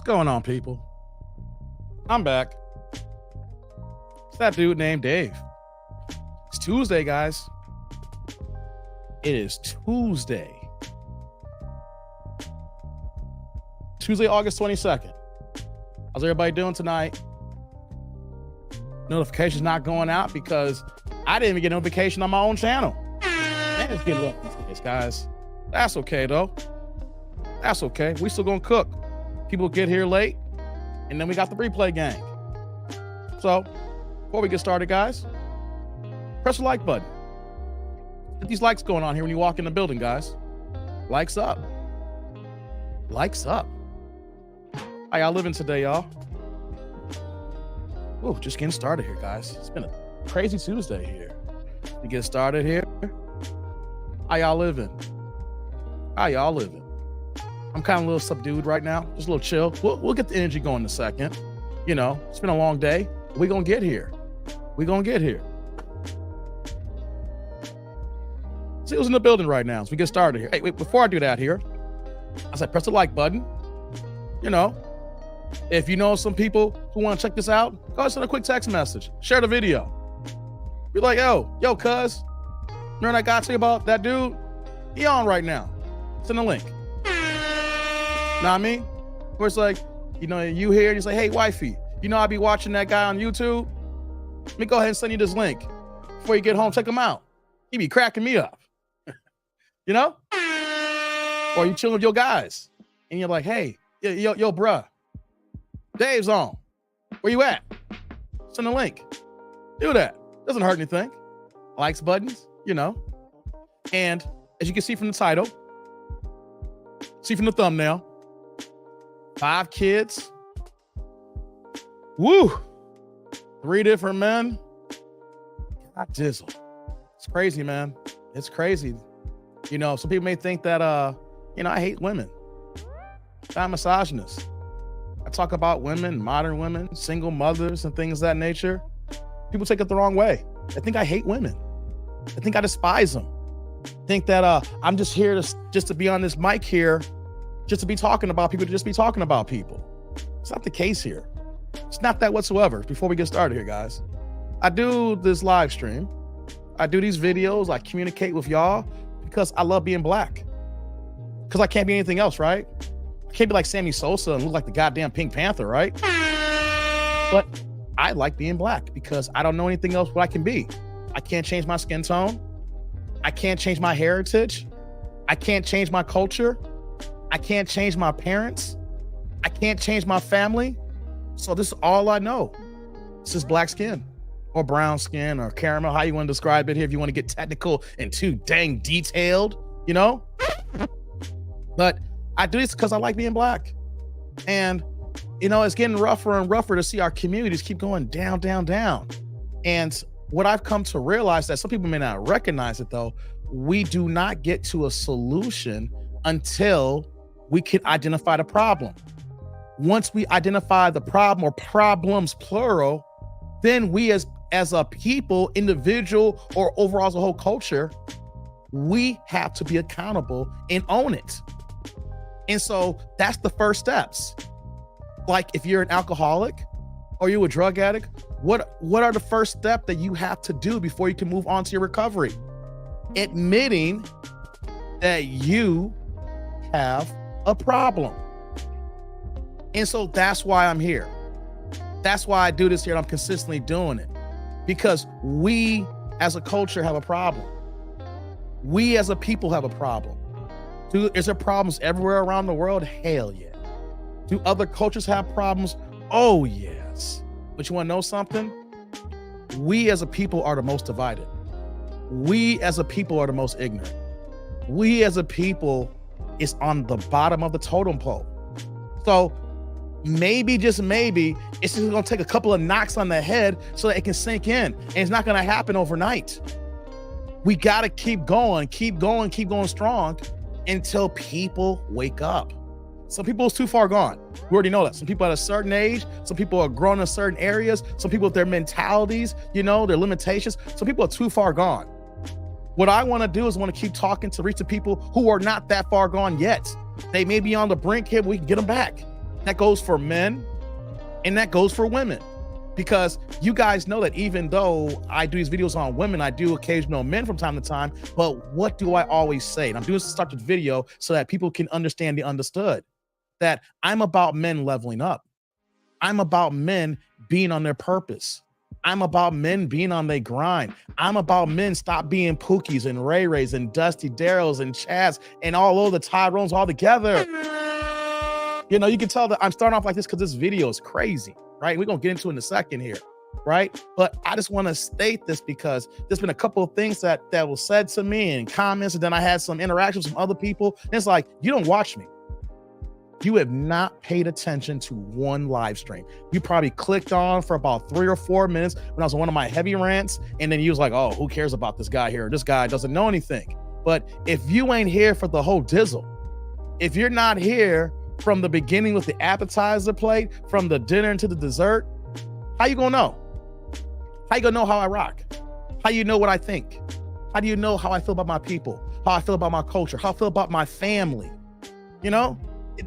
What's going on, people? I'm back. It's that dude named Dave. It's Tuesday, guys. It is Tuesday. Tuesday, August 22nd. How's everybody doing tonight? Notifications not going out because I didn't even get a notification on my own channel. Man, it's getting rough these days, guys. That's okay, though. That's okay. We still gonna cook. People get here late, and then we got the replay gang. So, before we get started, guys, press the like button. Get these likes going on here when you walk in the building, guys. Likes up. Likes up. How y'all living today, y'all? Ooh, just getting started here, guys. It's been a crazy Tuesday here. We get started here. How y'all living? How y'all living? I'm kind of a little subdued right now, just a little chill. We'll get the energy going in a second. You know, it's been a long day. We're gonna get here. We're gonna get here. See who's in the building right now as we get started here. Hey, wait, before I do that here, I said press the like button. You know, if you know some people who want to check this out, go ahead, send a quick text message. Share the video. Be like, yo, cuz, remember that guy tell you about that dude? He on right now. Send a link. Know what I mean? Where it's like, you know, you here and you say, hey, wifey, you know, I'll be watching that guy on YouTube. Let me go ahead and send you this link. Before you get home, check him out. He be cracking me up. You know? Or you chilling with your guys. And you're like, hey, yo, bruh, Dave's on. Where you at? Send a link. Do that. Doesn't hurt anything. Likes buttons, you know. And as you can see from the title, see from the thumbnail, 5 kids. Woo! 3 different men. God dizzle. It's crazy, man. It's crazy. You know, some people may think that, you know, I hate women. I'm misogynist. I talk about women, modern women, single mothers and things of that nature. People take it the wrong way. They think I hate women. They think I despise them. Think that I'm just here to be on this mic here, just to be talking about people, to just be talking about people. It's not the case here. It's not that whatsoever. Before we get started here, guys, I do this live stream. I do these videos. I communicate with y'all because I love being black. Because I can't be anything else, right? I can't be like Sammy Sosa and look like the goddamn Pink Panther, right? But I like being black because I don't know anything else what I can be. I can't change my skin tone. I can't change my heritage. I can't change my culture. I can't change my parents. I can't change my family. So this is all I know. This is black skin or brown skin or caramel, how you want to describe it here if you want to get technical and too dang detailed, you know? But I do this because I like being black. And, you know, it's getting rougher and rougher to see our communities keep going down, down, down. And what I've come to realize that some people may not recognize it though, we do not get to a solution until we can identify the problem. Once we identify the problem or problems plural, then we as a people, individual, or overall as a whole culture, we have to be accountable and own it. And so that's the first steps. Like if you're an alcoholic or you're a drug addict, what are the first steps that you have to do before you can move on to your recovery? Admitting that you have a problem. And so that's why I'm here. That's why I do this here and I'm consistently doing it. Because we as a culture have a problem. We as a people have a problem. Is there problems everywhere around the world? Hell yeah. Do other cultures have problems? Oh yes. But you want to know something? We as a people are the most divided. We as a people are the most ignorant. We as a people is on the bottom of the totem pole. So maybe, just maybe, it's just gonna take a couple of knocks on the head so that it can sink in. And it's not gonna happen overnight. We gotta keep going strong until people wake up. Some people is too far gone. We already know that. Some people at a certain age, some people are grown in certain areas, some people with their mentalities, you know, their limitations, some people are too far gone. What I want to do is want to keep talking to reach the people who are not that far gone yet. They may be on the brink here, but we can get them back. That goes for men and that goes for women. Because you guys know that even though I do these videos on women, I do occasional men from time to time, but what do I always say? And I'm doing this to start the video so that people can understand the understood, that I'm about men leveling up. I'm about men being on their purpose. I'm about men being on their grind. I'm about men stop being Pookies and Ray Rays and Dusty Darryls and Chads and all of the Tyrones all together. You know, you can tell that I'm starting off like this because this video is crazy, right? We're going to get into it in a second here, right? But I just want to state this because there's been a couple of things that was said to me in comments, and then I had some interactions with some other people. And it's like, you don't watch me. You have not paid attention to one live stream. You probably clicked on for about 3 or 4 minutes when I was on one of my heavy rants, and then you was like, oh, who cares about this guy here? This guy doesn't know anything. But if you ain't here for the whole dizzle, if you're not here from the beginning with the appetizer plate, from the dinner to the dessert, how you gonna know? How you gonna know how I rock? How you know what I think? How do you know how I feel about my people? How I feel about my culture? How I feel about my family? You know,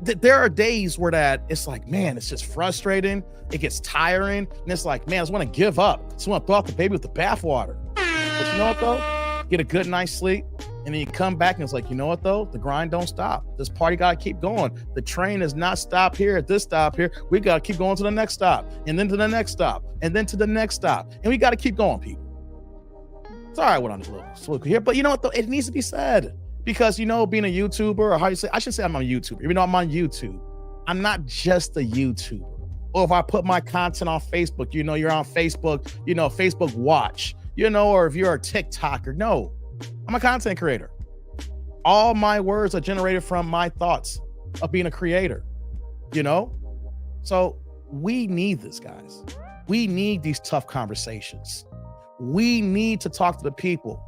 there are days where that it's like, man, it's just frustrating. It gets tiring. And it's like, man, I just want to give up. I just want to throw out the baby with the bathwater. But you know what though? Get a good night's sleep. And then you come back and it's like, you know what though? The grind don't stop. This party got to keep going. The train is not stopped here at this stop here. We got to keep going to the next stop, and then to the next stop, and then to the next stop. And we got to keep going, people. It's all right, what I'm a little slow here, but you know what though? It needs to be said, because, you know, being a YouTuber, or how you say, I should say I'm a YouTuber, even though I'm on YouTube. I'm not just a YouTuber. Or if I put my content on Facebook, you know, you're on Facebook, you know, Facebook Watch, you know, or if you're a TikToker, no. I'm a content creator. All my words are generated from my thoughts of being a creator, you know? So we need this, guys. We need these tough conversations. We need to talk to the people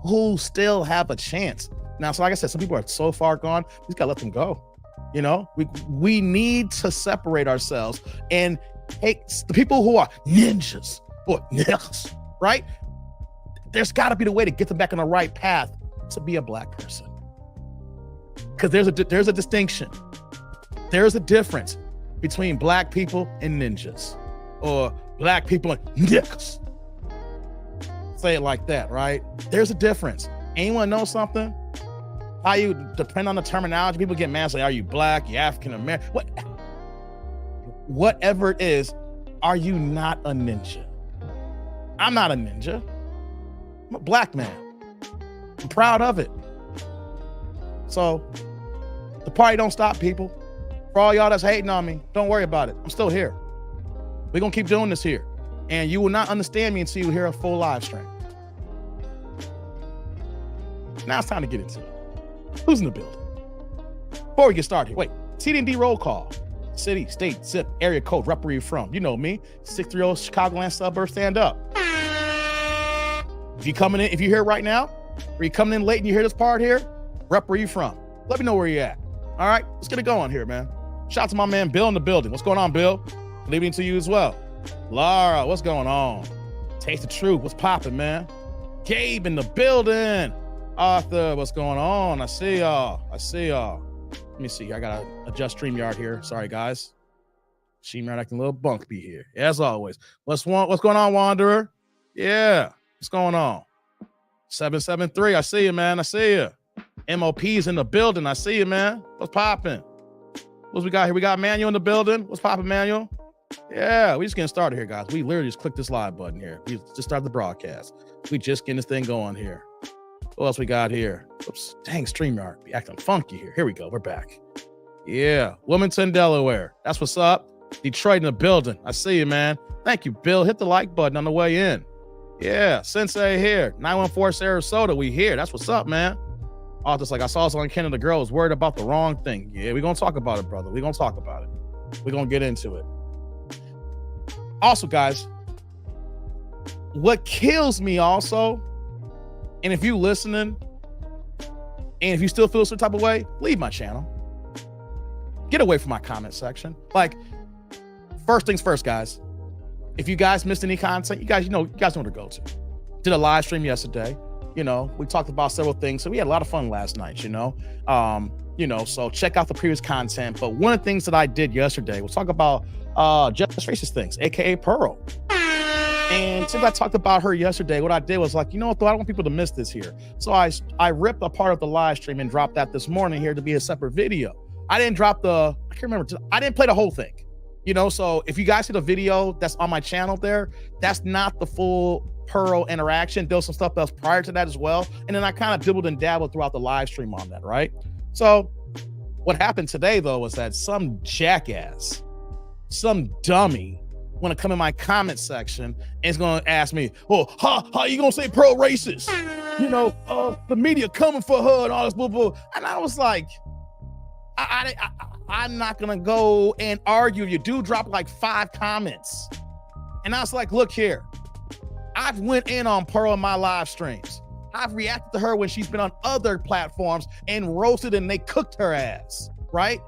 who still have a chance. Now, so like I said, some people are so far gone, we just gotta let them go. You know, we need to separate ourselves and take the people who are ninjas or niggas, right? There's got to be the way to get them back on the right path to be a black person. Because there's a distinction. There's a difference between black people and ninjas, or black people and niggas. Say it like that, right? There's a difference. Anyone know something? How you depend on the terminology, people get mad, say, are you black, you African American? Whatever it is, are you not a ninja? I'm not a ninja. I'm a black man. I'm proud of it. So the party don't stop, people. For all y'all that's hating on me, don't worry about it. I'm still here. We're gonna keep doing this here. And you will not understand me until you hear a full live stream. Now it's time to get into it. Who's in the building? Before we get started here, wait, TD&D roll call. City, state, zip, area code, rep where you from. You know me, 630 Chicagoland suburb, stand up. If you coming in, if you're here right now, or you coming in late and you hear this part here, rep where you from. Let me know where you at. All right, let's get it going here, man. Shout out to my man Bill in the building. What's going on, Bill? Good evening to you as well. Laura, what's going on? Taste the truth. What's popping, man? Gabe in the building. Arthur, what's going on? I see y'all. Let me see. I gotta adjust StreamYard here. Sorry, guys. StreamYard acting a little bumpy here, as always. What's going on, Wanderer? Yeah. What's going on? 773. I see you, man. I see you. MOP's in the building. I see you, man. What's popping? What we got here? We got Manuel in the building. What's popping, Manuel? Yeah, we just getting started here, guys. We literally just clicked this live button here. We just started the broadcast. We just getting this thing going here. What else we got here? Oops, dang, StreamYard be acting funky here. Here we go. We're back. Yeah, Wilmington, Delaware. That's what's up. Detroit in the building. I see you, man. Thank you, Bill. Hit the like button on the way in. Yeah, Sensei here. 914 Sarasota. We here. That's what's up, man. Oh, just like I saw someone Canada girl was worried about the wrong thing. Yeah, we're gonna talk about it, brother. We're gonna talk about it. We're gonna get into it. Also, guys, what kills me also, and if you listening, and if you still feel some type of way, leave my channel. Get away from my comment section. Like, first things first, guys. If you guys missed any content, you guys know where to go to. Did a live stream yesterday. You know, we talked about several things. So we had a lot of fun last night, you know. So check out the previous content. But one of the things that I did yesterday was talk about just racist things, aka Pearl. And since I talked about her yesterday, what I did was like, I don't want people to miss this here. So I ripped a part of the live stream and dropped that this morning here to be a separate video. I didn't drop I can't remember, I didn't play the whole thing. So if you guys see the video that's on my channel there, that's not the full Pearl interaction. There was some stuff that was prior to that as well. And then I kind of dibbled and dabbled throughout the live stream on that, right? So what happened today, though, was that some jackass, some dummy, want to come in my comment section and is going to ask me, well, how you going to say Pearl racist? The media coming for her and all this blah, blah. And I was like, I'm not going to go and argue. You do drop like 5 comments. And I was like, look here. I've went in on Pearl in my live streams. I've reacted to her when she's been on other platforms and roasted and they cooked her ass, right?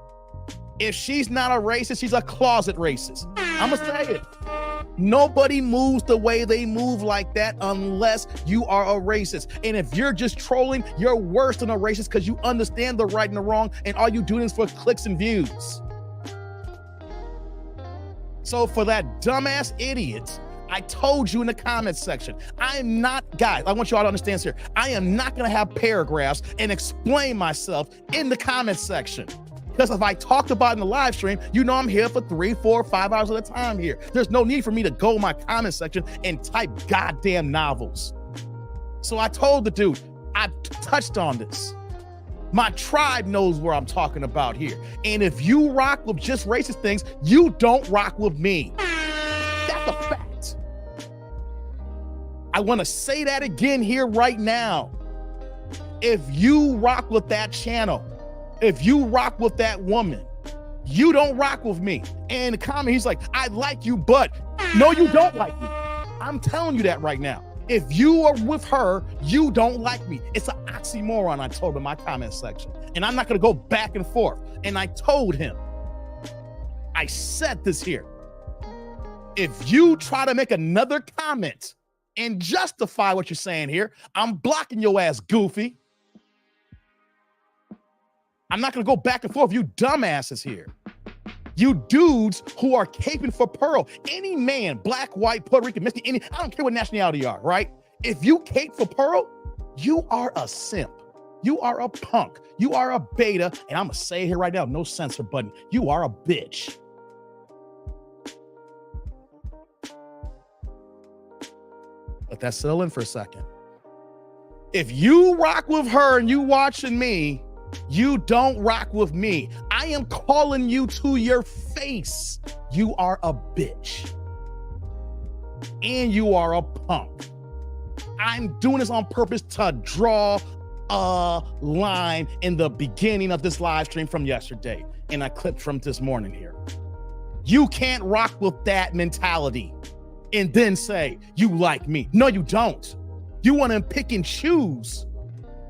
If she's not a racist, she's a closet racist. I'm gonna say it. Nobody moves the way they move like that unless you are a racist. And if you're just trolling, you're worse than a racist because you understand the right and the wrong, and all you doing is for clicks and views. So for that dumbass idiot, I told you in the comments section, I am not, guys, I want you all to understand this here. I am not gonna have paragraphs and explain myself in the comments section. Because if I talked about it in the live stream, I'm here for 3, 4, 5 hours at a time here. There's no need for me to go in my comment section and type goddamn novels. So I told the dude, I touched on this. My tribe knows where I'm talking about here. And if you rock with just racist things, you don't rock with me. That's a fact. I want to say that again here right now. If you rock with that channel, if you rock with that woman, you don't rock with me. And in the comment, he's like, I like you, but no, you don't like me. I'm telling you that right now. If you are with her, you don't like me. It's an oxymoron, I told him in my comment section. And I'm not going to go back and forth. And I told him, I said this here. If you try to make another comment and justify what you're saying here, I'm blocking your ass, goofy. I'm not going to go back and forth. You dumbasses here. You dudes who are caping for Pearl. Any man, black, white, Puerto Rican, Mexican, I don't care what nationality you are, right? If you cape for Pearl, you are a simp. You are a punk. You are a beta. And I'm going to say it here right now, no censor button. You are a bitch. Let that settle in for a second. If you rock with her and you watching me, you don't rock with me. I am calling you to your face. You are a bitch. And you are a punk. I'm doing this on purpose to draw a line in the beginning of this live stream from yesterday. And I clipped from this morning here. You can't rock with that mentality and then say, you like me. No, you don't. You want to pick and choose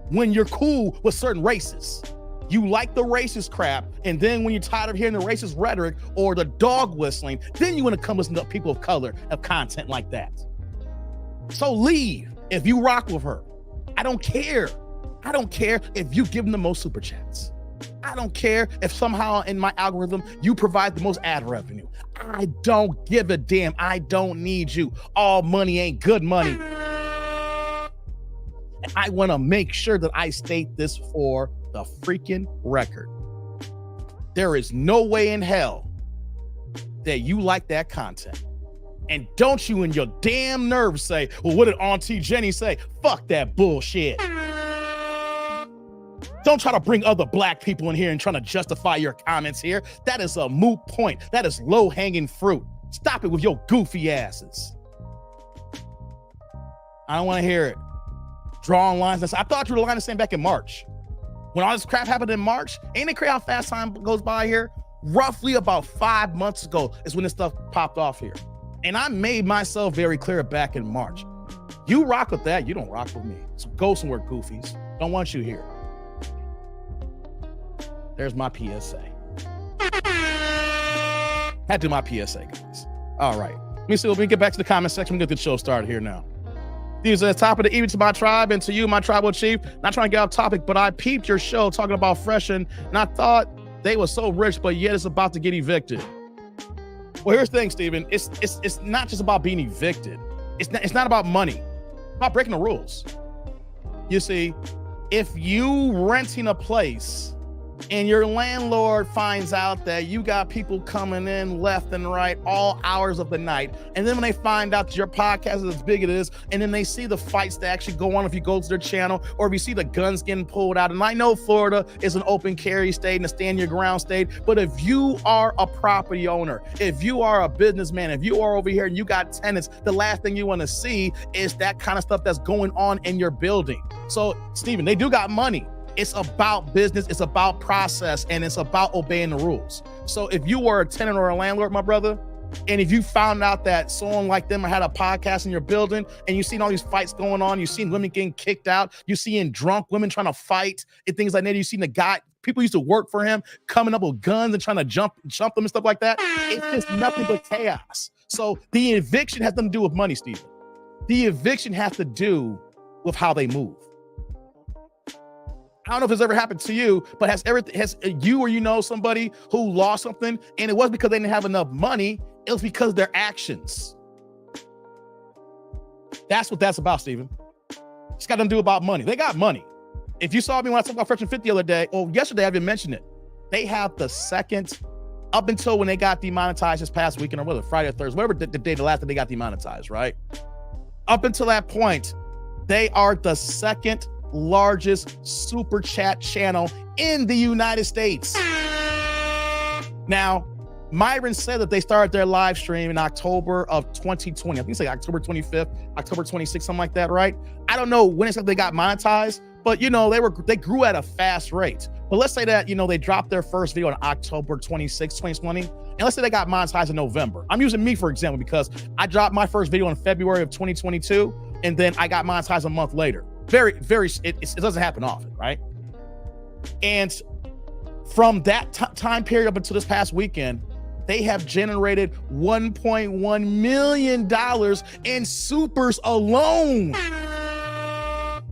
when you're cool with certain races. You like the racist crap, and then when you're tired of hearing the racist rhetoric or the dog whistling, then you want to come listen to people of color of content like that. So leave if you rock with her. I don't care. I don't care if you give them the most super chats. I don't care if somehow in my algorithm you provide the most ad revenue. I don't give a damn. I don't need you. All money ain't good money. I want to make sure that I state this for the freaking record. There is no way in hell that you like that content. And don't you in your damn nerves say, well, what did Auntie Jenny say? Fuck that bullshit. Don't try to bring other black people in here and trying to justify your comments here. That is a moot point. That is low-hanging fruit. Stop it with your goofy asses. I don't want to hear it. Drawing lines. I thought you were the line the same back in March. When all this crap happened in March, ain't it crazy how fast time goes by here? Roughly about 5 months ago is when this stuff popped off here. And I made myself very clear back in March. You rock with that, you don't rock with me. So go somewhere, goofies. Don't want you here. There's my PSA. Had to do my PSA, guys. All right. Let me see. Let me get back to the comment section. We'll get the show started here now. These are the top of the evening to my tribe and to you, my tribal chief. Not trying to get off topic, but I peeped your show talking about Freshen, and I thought they were so rich, but yet it's about to get evicted. Well, here's the thing, Steven. It's not just about being evicted. It's not about money. It's about breaking the rules. You see, if you renting a place and your landlord finds out that you got people coming in left and right all hours of the night, and then when they find out that your podcast is as big as it is, and then they see the fights that actually go on if you go to their channel, or if you see the guns getting pulled out, and I know Florida is an open carry state and a stand your ground state, but if you are a property owner, if you are a businessman, if you are over here and you got tenants, the last thing you want to see is that kind of stuff that's going on in your building. So, Steven, they do got money. It's about business, it's about process, and it's about obeying the rules. So if you were a tenant or a landlord, my brother, and if you found out that someone like them had a podcast in your building, and you've seen all these fights going on, you've seen women getting kicked out, you've seen drunk women trying to fight and things like that, you've seen the guy, people used to work for him, coming up with guns and trying to jump them and stuff like that, it's just nothing but chaos. So the eviction has nothing to do with money, Steven. The eviction has to do with how they move. I don't know if it's ever happened to you, but has you or you know somebody who lost something, and it wasn't because they didn't have enough money, it was because of their actions. That's what that's about, Steven. It's got nothing to do about money. They got money. If you saw me when I talked about Fresh and Fit the other day, or yesterday, I even mentioned it. They have the second, up until when they got demonetized this past weekend, or whether Friday or Thursday, whatever the day, the last day they got demonetized, right? Up until that point, they are the second largest super chat channel in the United States. Now, Myron said that they started their live stream in October of 2020. I think it's like October 25th, October 26th, something like that, right? I don't know when exactly they got monetized, but you know, they grew at a fast rate. But let's say that, you know, they dropped their first video on October 26, 2020. And let's say they got monetized in November. I'm using me, for example, because I dropped my first video in February of 2022, and then I got monetized a month later. It doesn't happen often, right? And from that time period up until this past weekend, they have generated $1.1 million in supers alone.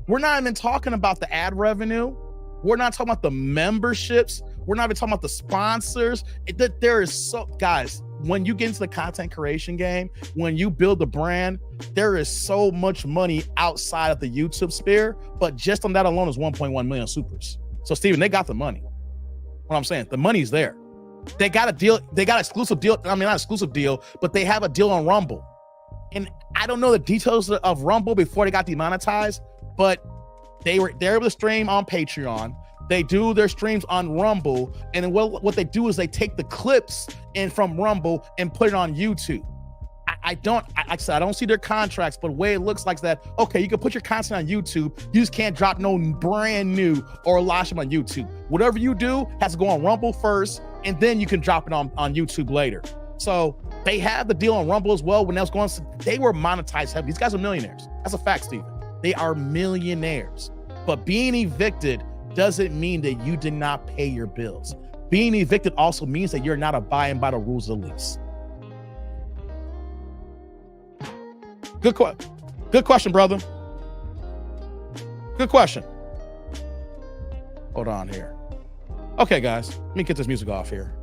We're not even talking about the ad revenue. We're not talking about the memberships. We're not even talking about the sponsors. Guys, when you get into the content creation game, when you build a brand, there is so much money outside of the YouTube sphere, but just on that alone is 1.1 million supers. So Steven, they got the money. What I'm saying, the money's there. They got a deal, they got an exclusive deal. I mean, not exclusive deal, but they have a deal on Rumble. And I don't know the details of Rumble before they got demonetized, but they're able to stream on Patreon. They do their streams on Rumble, and then what they do is they take the clips in from Rumble and put it on YouTube. I don't see their contracts, but the way it looks like that, okay, you can put your content on YouTube, you just can't drop no brand new or launch them on YouTube. Whatever you do has to go on Rumble first, and then you can drop it on YouTube later. So they have the deal on Rumble as well. When that was going, they were monetized heavy. These guys are millionaires. That's a fact, Steven. They are millionaires. But being evicted doesn't mean that you did not pay your bills. Being evicted also means that you're not abiding by the rules of the lease. Good question, brother. Good question. Hold on here. Okay, guys, let me get this music off here.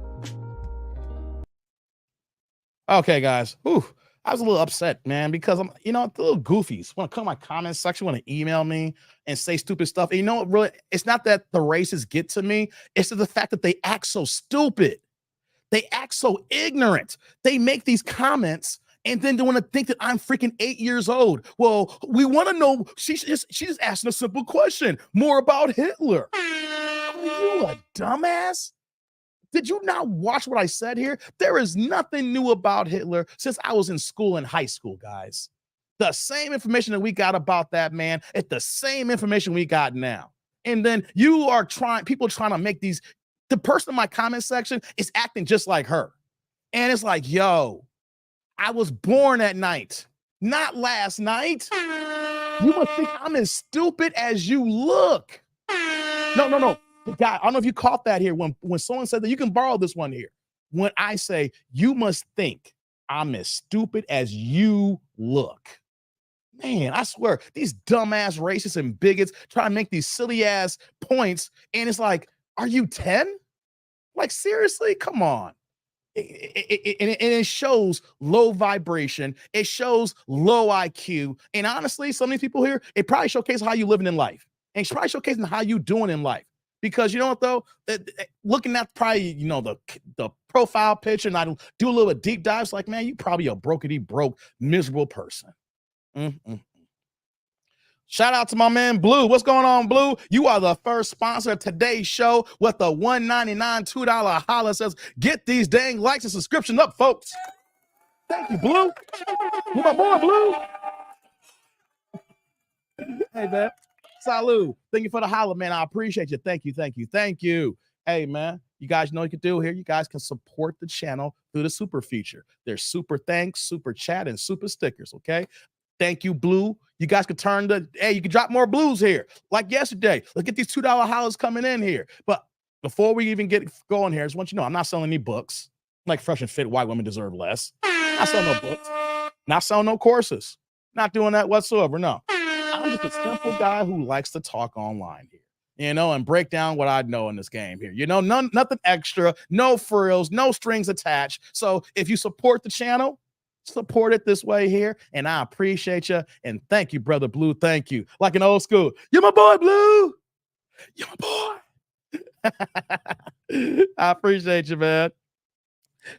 Okay, guys. Whew. I was a little upset, man, because I'm, the little goofies want to come in my comment section, want to email me and say stupid stuff. And you know what, really, it's not that the racists get to me. It's the fact that they act so stupid. They act so ignorant. They make these comments and then they want to think that I'm freaking 8 years old. Well, we want to know. She's just asking a simple question. More about Hitler. Are you a dumbass? Did you not watch what I said here? There is nothing new about Hitler since I was in school, in high school, guys. The same information that we got about that man, it's the same information we got now. And then people trying to make these, the person in my comment section is acting just like her. And it's like, yo, I was born at night, not last night. You must think I'm as stupid as you look. No. God, I don't know if you caught that here when someone said that. You can borrow this one here. When I say, you must think I'm as stupid as you look. Man, I swear, these dumbass racists and bigots try to make these silly ass points. And it's like, are you 10? Like, seriously? Come on. And it shows low vibration. It shows low IQ. And honestly, some of these people here, it probably showcases how you living in life. And it's probably showcasing how you doing in life. Because you know what though? Looking at probably, you know, the profile picture, and I do a little deep dives, like, man, you probably a brokety broke, miserable person. Mm-mm. Shout out to my man Blue. What's going on, Blue? You are the first sponsor of today's show with the $1.99 $2 holla. Says, get these dang likes and subscription up, folks. Thank you, Blue. You my boy, Blue. Hey, man. Salud. Thank you for the holla, man. I appreciate you. Thank you, thank you, thank you. Hey, man, you guys know what you can do here. You guys can support the channel through the super feature. There's super thanks, super chat, and super stickers, okay? Thank you, Blue. You guys can you can drop more blues here. Like yesterday. Look at these $2 hollers coming in here. But before we even get going here, I just want you to know I'm not selling any books. Like Fresh and Fit, White Women Deserve Less. Not selling no books. Not selling no courses. Not doing that whatsoever. No. I'm just a simple guy who likes to talk online here, you know, and break down what I know in this game here. You know, nothing extra, no frills, no strings attached. So if you support the channel, support it this way here, and I appreciate you. And thank you, brother Blue. Thank you. Like an old school. You're my boy, Blue. You're my boy. I appreciate you, man.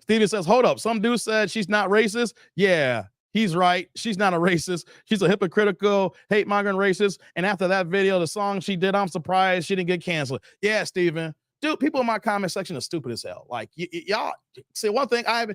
Steven says, hold up. Some dude said she's not racist. Yeah, he's right. She's not a racist. She's a hypocritical, hate mongering racist. And after that video, the song she did, I'm surprised she didn't get canceled. Yeah, Steven. Dude, people in my comment section are stupid as hell. Like, y'all see one thing, I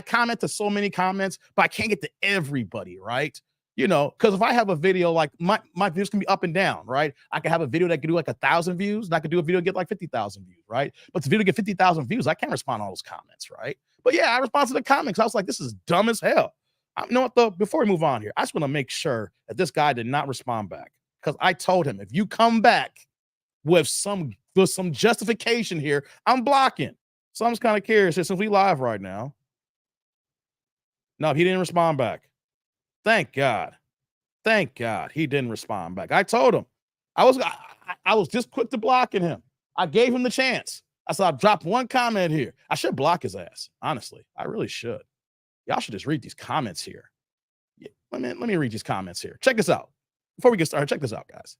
comment to so many comments, but I can't get to everybody, right? You know, because if I have a video, like my views can be up and down, right? I can have a video that can do like 1,000 views, and I can do a video get like 50,000 views, right? But the video get 50,000 views, I can't respond to all those comments, right? But yeah, I respond to the comments. I was like, this is dumb as hell. You know what though? Before we move on here, I just want to make sure that this guy did not respond back, because I told him if you come back with some justification here, I'm blocking. So I'm just kind of curious since we live right now. No, he didn't respond back. Thank God. Thank God he didn't respond back. I told him. I was just quick to blocking him. I gave him the chance. I said, I'll drop one comment here. I should block his ass. Honestly, I really should. Y'all should just read these comments here. Yeah, let me read these comments here. Check this out. Before we get started, check this out, guys.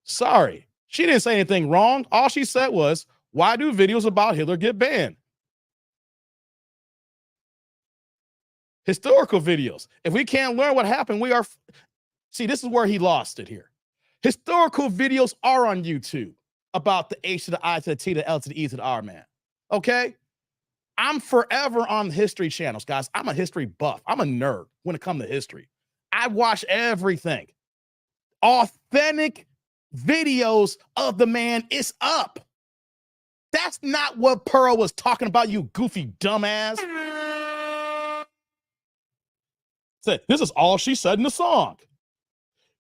Sorry, she didn't say anything wrong. All she said was, why do videos about Hitler get banned? Historical videos. If we can't learn what happened, see, this is where he lost it here. Historical videos are on YouTube about the H to the I to the T to the L to the E to the R, man. Okay? I'm forever on history channels, guys. I'm a history buff. I'm a nerd when it comes to history. I watch everything. Authentic videos of the man is up. That's not what Pearl was talking about, you goofy dumbass. Said, this is all she said in the song.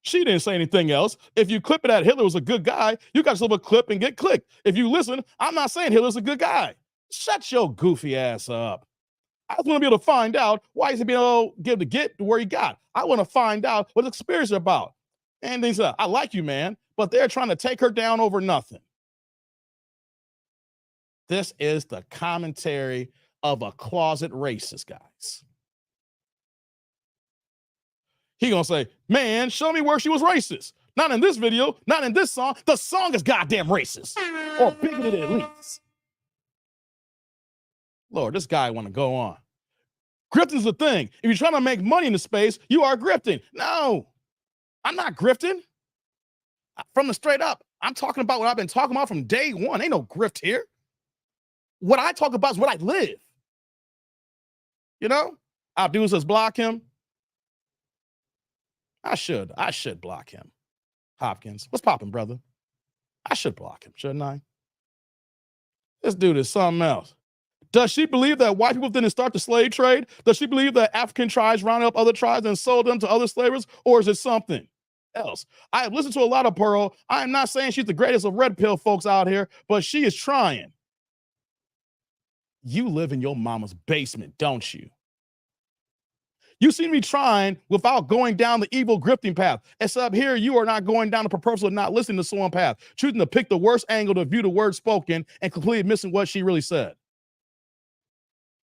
She didn't say anything else. If you clip it at Hitler was a good guy, you got yourself a clip and get clicked. If you listen, I'm not saying Hitler's a good guy. Shut your goofy ass up. I just want to be able to find out why he's being able to get to where he got. I want to find out what the conspiracy is about. And they said, I like you, man, but they're trying to take her down over nothing. This is the commentary of a closet racist, guys. He gonna say, man, show me where she was racist. Not in this video, not in this song. The song is goddamn racist. Or bigoted at least. Lord, this guy want to go on. Grifting's the thing. If you're trying to make money in the space, you are grifting. No, I'm not grifting. From the straight up, I'm talking about what I've been talking about from day one. Ain't no grift here. What I talk about is what I live. You know? Abdul says block him. I should block him. Hopkins, what's popping, brother? I should block him, shouldn't I? This dude is something else. Does she believe that white people didn't start the slave trade? Does she believe that African tribes rounded up other tribes and sold them to other slavers? Or is it something else? I have listened to a lot of Pearl. I am not saying she's the greatest of red pill folks out here, but she is trying. You live in your mama's basement, don't you? You seem to be trying without going down the evil grifting path. Except here, you are not going down the purposeful not listening to someone path, choosing to pick the worst angle to view the word spoken and completely missing what she really said.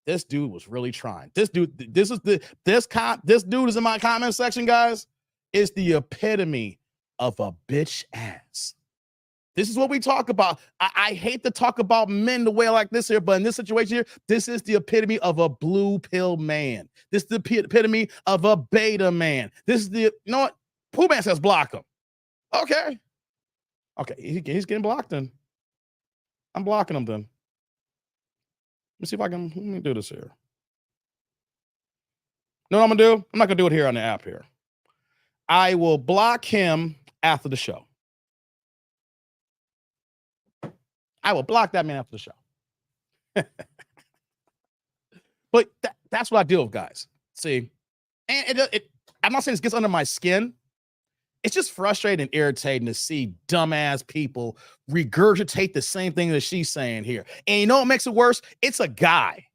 This dude was really trying. This dude is in my comment section, guys. Is the epitome of a bitch ass. This is what we talk about. I hate to talk about men the way like this here, but in this situation here, this is the epitome of a blue pill man. This is the epitome of a beta man. This is the, you know what? Pooh Man says block him. Okay. Okay, he's getting blocked then. I'm blocking him then. Let me see if I can, let me do this here. You know what I'm gonna do? I'm not gonna do it here on the app here. I will block him after the show. I will block that man after the show. But that's what I deal with, guys. See, and I'm not saying this gets under my skin. It's just frustrating and irritating to see dumbass people regurgitate the same thing that she's saying here. And you know what makes it worse? It's a guy.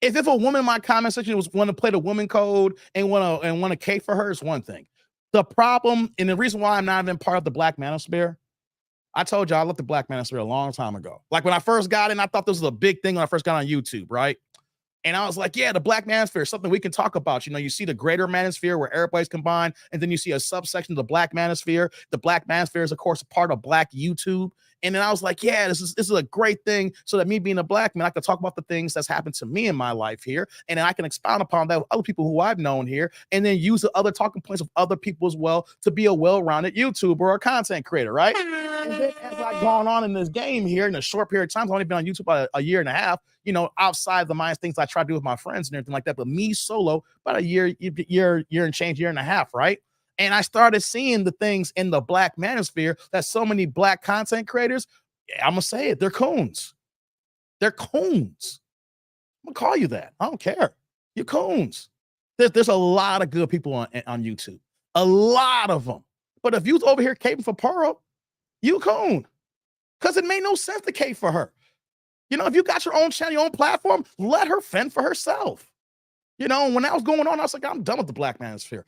If a woman in my comment section was want to play the woman code and want to cape for her, it's one thing. The problem and the reason why I'm not even part of the Black Manosphere, I told you I left the Black Manosphere a long time ago. Like when I first got in, I thought this was a big thing when I first got on YouTube, right? And I was like, yeah, the Black Manosphere is something we can talk about. You know, you see the greater manosphere where everybody's combined, and then you see a subsection of the Black Manosphere. The Black Manosphere is, of course, a part of Black YouTube. And then I was like, yeah, this is a great thing. So that me being a Black man, I can talk about the things that's happened to me in my life here. And then I can expound upon that with other people who I've known here, and then use the other talking points of other people as well to be a well-rounded YouTuber or a content creator, right? And then as I've gone on in this game here in a short period of time, I've only been on YouTube about a year and a half, you know, outside the minds things I try to do with my friends and everything like that. But me solo, about a year and change, year and a half, right? And I started seeing the things in the Black Manosphere that so many Black content creators, I'm gonna say it, they're coons. They're coons. I'm gonna call you that. I don't care. You're coons. There's a lot of good people on YouTube. A lot of them. But if you's over here caping for Pearl, you coon. Because it made no sense to cape for her. You know, if you got your own channel, your own platform, let her fend for herself. You know, when that was going on, I was like, I'm done with the Black Manosphere.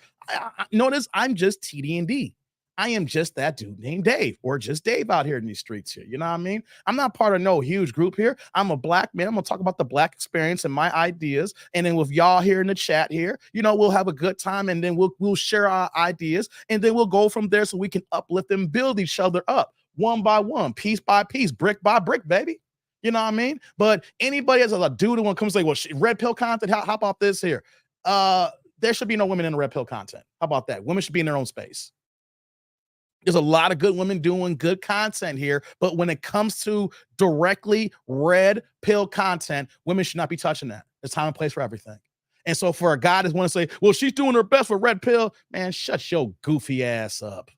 Notice I'm just TD&D. I am just that dude named Dave, or just Dave out here in these streets here. You know what I mean? I'm not part of no huge group here. I'm a Black man. I'm gonna talk about the Black experience and my ideas. And then with y'all here in the chat here, you know, we'll have a good time, and then we'll share our ideas, and then we'll go from there so we can uplift and build each other up one by one, piece by piece, brick by brick, baby. You know what I mean? But anybody as a dude who comes like, well, red pill content, how about this here? There should be no women in the red pill content. How about that? Women should be in their own space. There's a lot of good women doing good content here, but when it comes to directly red pill content, women should not be touching that. There's time and place for everything. And so for a guy that want to say, well, she's doing her best for red pill, man, shut your goofy ass up.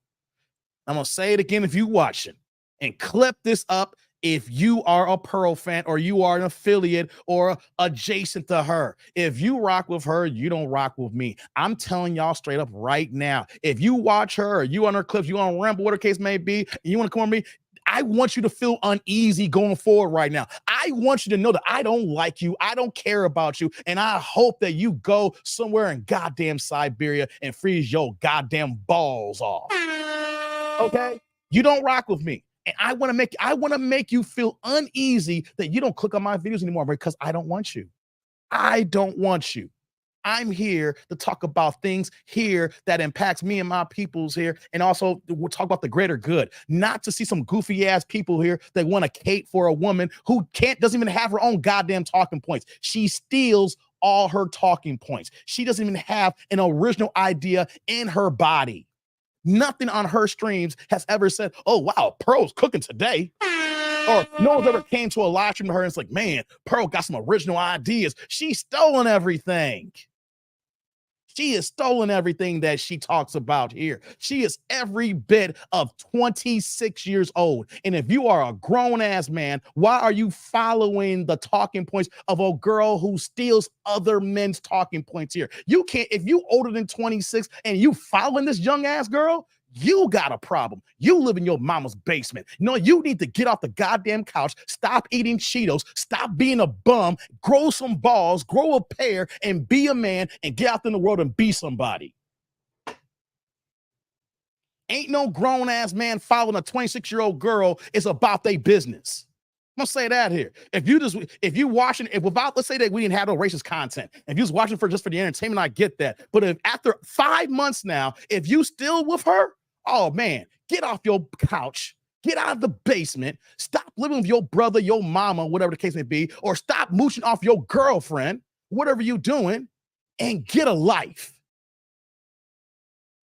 I'm going to say it again if you watching, and clip this up if you are a Pearl fan or you are an affiliate or adjacent to her. If you rock with her, you don't rock with me. I'm telling y'all straight up right now. If you watch her or you on her clips, you on Ramble, whatever case may be, and you want to come on me, I want you to feel uneasy going forward right now. I want you to know that I don't like you. I don't care about you. And I hope that you go somewhere in goddamn Siberia and freeze your goddamn balls off. Okay? You don't rock with me. And I want to make you feel uneasy that you don't click on my videos anymore because I don't want you. I don't want you. I'm here to talk about things here that impacts me and my peoples here. And also we'll talk about the greater good, not to see some goofy ass people here that want to cape for a woman who doesn't even have her own goddamn talking points. She steals all her talking points. She doesn't even have an original idea in her body. Nothing on her streams has ever said, oh, wow, Pearl's cooking today. Or no one's ever came to a live stream to her and it's like, man, Pearl got some original ideas. She's stolen everything. She has stolen everything that she talks about here. She is every bit of 26 years old. And if you are a grown-ass man, why are you following the talking points of a girl who steals other men's talking points here? You can't, if you older than 26 and you following this young-ass girl, You got a problem. You live in your mama's basement. No, you need to get off the goddamn couch, stop eating Cheetos, stop being a bum, grow some balls, grow a pair, and be a man and get out in the world and be somebody. Ain't no grown-ass man following a 26-year-old girl. It's about their business. I'm gonna say that here. If you watching, if without, let's say that we didn't have no racist content, if you was watching for just for the entertainment, I get that. But if after 5 months now, if you still with her, oh man, get off your couch, get out of the basement, stop living with your brother, your mama, whatever the case may be, or stop mooching off your girlfriend, whatever you doing, and get a life.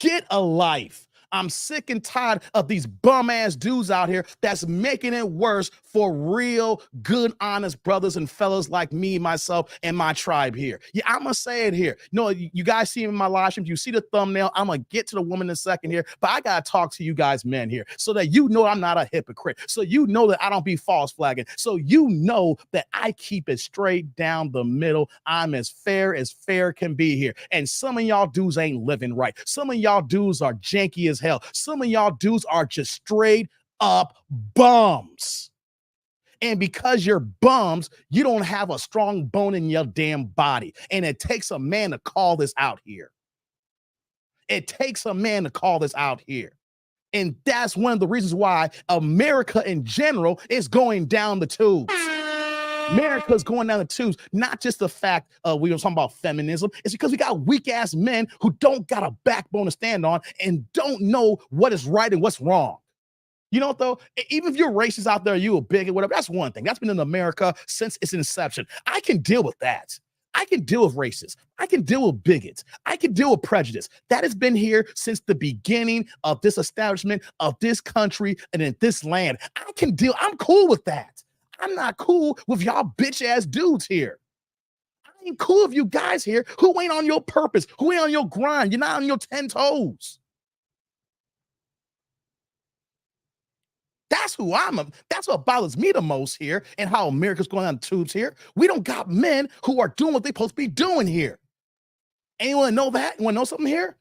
Get a life. I'm sick and tired of these bum ass dudes out here that's making it worse for real, good, honest brothers and fellas like me, myself, and my tribe here. Yeah, I'm gonna say it here. No, you guys see in my live stream, you see the thumbnail. I'm gonna get to the woman in a second here, but I gotta talk to you guys, men here, so that you know I'm not a hypocrite. So you know that I don't be false flagging. So you know that I keep it straight down the middle. I'm as fair can be here. And some of y'all dudes ain't living right. Some of y'all dudes are janky as hell. Some of y'all dudes are just straight up bums. And because you're bums, you don't have a strong bone in your damn body. And it takes a man to call this out here. It takes a man to call this out here. And that's one of the reasons why America in general is going down the tubes. America's going down the tubes, not just the fact we were talking about feminism. It's because we got weak ass men who don't got a backbone to stand on and don't know what is right and what's wrong. You know what though? Even if you're racist out there, you a bigot, whatever, that's one thing. That's been in America since its inception. I can deal with that. I can deal with racists. I can deal with bigots. I can deal with prejudice. That has been here since the beginning of this establishment, of this country, and in this land. I can deal. I'm cool with that. I'm not cool with y'all bitch ass dudes here. I ain't cool with you guys here who ain't on your purpose, who ain't on your grind. You're not on your 10 toes. That's who that's what bothers me the most here and how America's going on the tubes here. We don't got men who are doing what they're supposed to be doing here. Anyone know that? You want to know something here?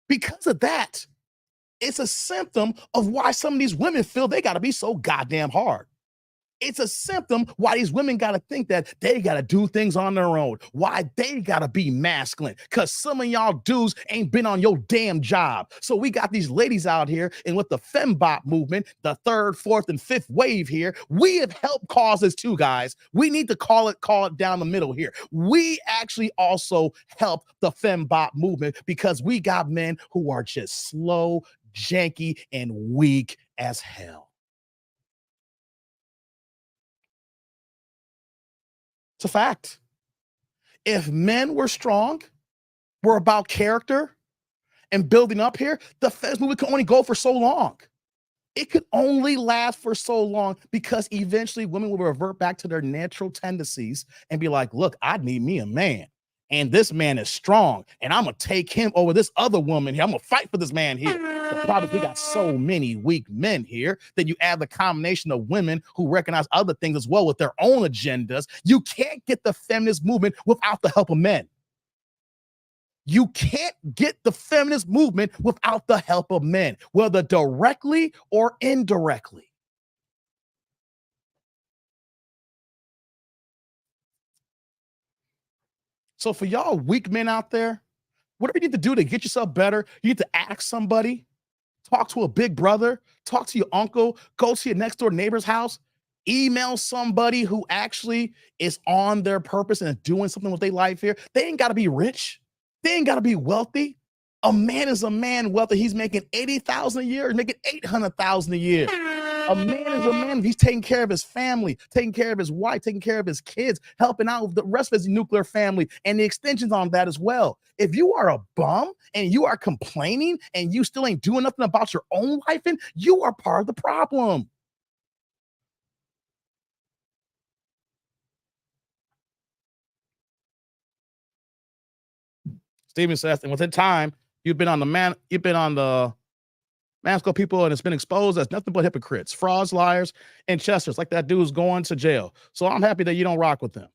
Because of that, it's a symptom of why some of these women feel they got to be so goddamn hard. It's a symptom why these women got to think that they got to do things on their own, why they got to be masculine, because some of y'all dudes ain't been on your damn job. So we got these ladies out here, and with the fembot movement, the third, fourth, and fifth wave here, we have helped cause this too, guys. We need to call it down the middle here. We actually also help the fembot movement because we got men who are just slow, janky, and weak as hell. It's a fact. If men were strong, were about character and building up here, the feminist movement could only go for so long. It could only last for so long because eventually women will revert back to their natural tendencies and be like, look, I need me a man. And this man is strong, and I'm going to take him over this other woman here. I'm going to fight for this man here. The problem is we got so many weak men here that you add the combination of women who recognize other things as well with their own agendas. You can't get the feminist movement without the help of men. You can't get the feminist movement without the help of men, whether directly or indirectly. So for y'all weak men out there, whatever you need to do to get yourself better, you need to ask somebody, talk to a big brother, talk to your uncle, go to your next door neighbor's house, email somebody who actually is on their purpose and doing something with their life here. They ain't got to be rich. They ain't got to be wealthy. A man is a man wealthy. He's making $80,000 a year, making $800,000 a year. A man is a man. He's taking care of his family, taking care of his wife, taking care of his kids, helping out with the rest of his nuclear family and the extensions on that as well. If you are a bum and you are complaining and you still ain't doing nothing about your own life, and you are part of the problem. Steven says, and within time, you've been on the Masco people, and it's been exposed as nothing but hypocrites, frauds, liars, and chesters, like that dude's going to jail. So I'm happy that you don't rock with them.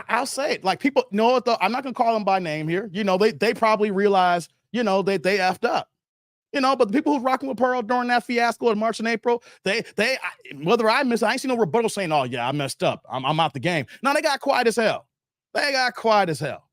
I'll say it. Like people know what though. I'm not gonna call them by name here. You know, they probably realize, you know, they effed up. You know, but the people who's rocking with Pearl during that fiasco in March and April, whether I miss, I ain't seen no rebuttal saying, "Oh yeah, I messed up. I'm out the game." No, they got quiet as hell. They got quiet as hell.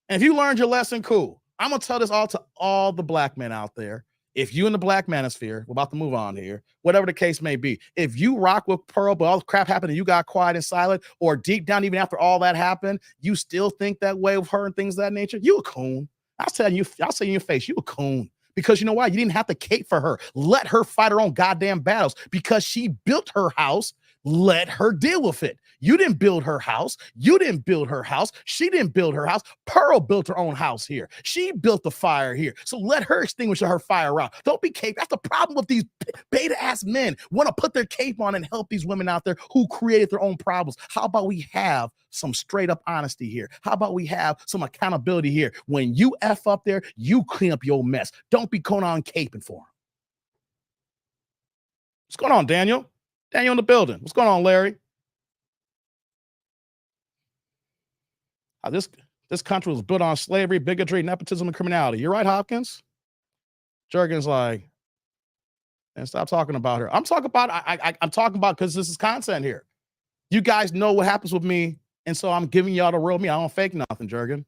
And if you learned your lesson, cool. I'm gonna tell this all to all the black men out there. If you in the black manosphere, we're about to move on here, whatever the case may be. If you rock with Pearl, but all the crap happened and you got quiet and silent, or deep down, even after all that happened, you still think that way of her and things of that nature, you a coon. I'll say in your face, you a coon. Because you know why? You didn't have to cape for her. Let her fight her own goddamn battles because she built her house. Let her deal with it. You didn't build her house. You didn't build her house. She didn't build her house. Pearl built her own house here. She built the fire here. So let her extinguish her fire out. Don't be cape. That's the problem with these beta ass men. Want to put their cape on and help these women out there who created their own problems. How about we have some straight up honesty here? How about we have some accountability here? When you F up there, you clean up your mess. Don't be going on caping for them. What's going on, Daniel? Daniel in the building. What's going on, Larry? This country was built on slavery, bigotry, nepotism, and criminality. You're right, Hopkins. Jurgen's like, and stop talking about her. I'm talking about, I'm talking about because this is content here. You guys know what happens with me, and so I'm giving y'all the real me. I don't fake nothing, Jurgen.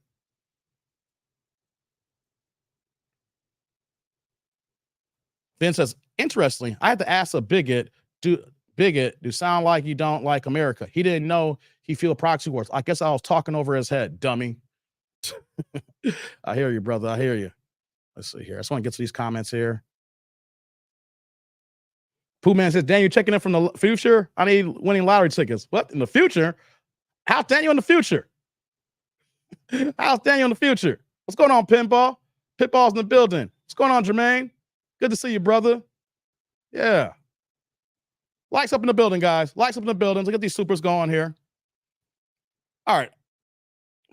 Vince says, interestingly, I had to ask a bigot, do sound like you don't like America. He didn't know he feel proxy wars. I guess I was talking over his head, dummy. I hear you, brother. I hear you. Let's see here. I just want to get to these comments here. Pooh Man says, Daniel, checking in from the future? I need winning lottery tickets. What? In the future? How's Daniel in the future? How's Daniel in the future? What's going on, Pinball? Pitball's in the building. What's going on, Jermaine? Good to see you, brother. Yeah. Likes up in the building, guys. Likes up in the building. Look at these supers going here. All right.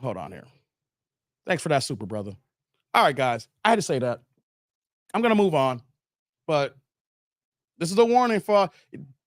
Hold on here. Thanks for that super, brother. All right, guys. I had to say that. I'm going to move on. But this is a warning for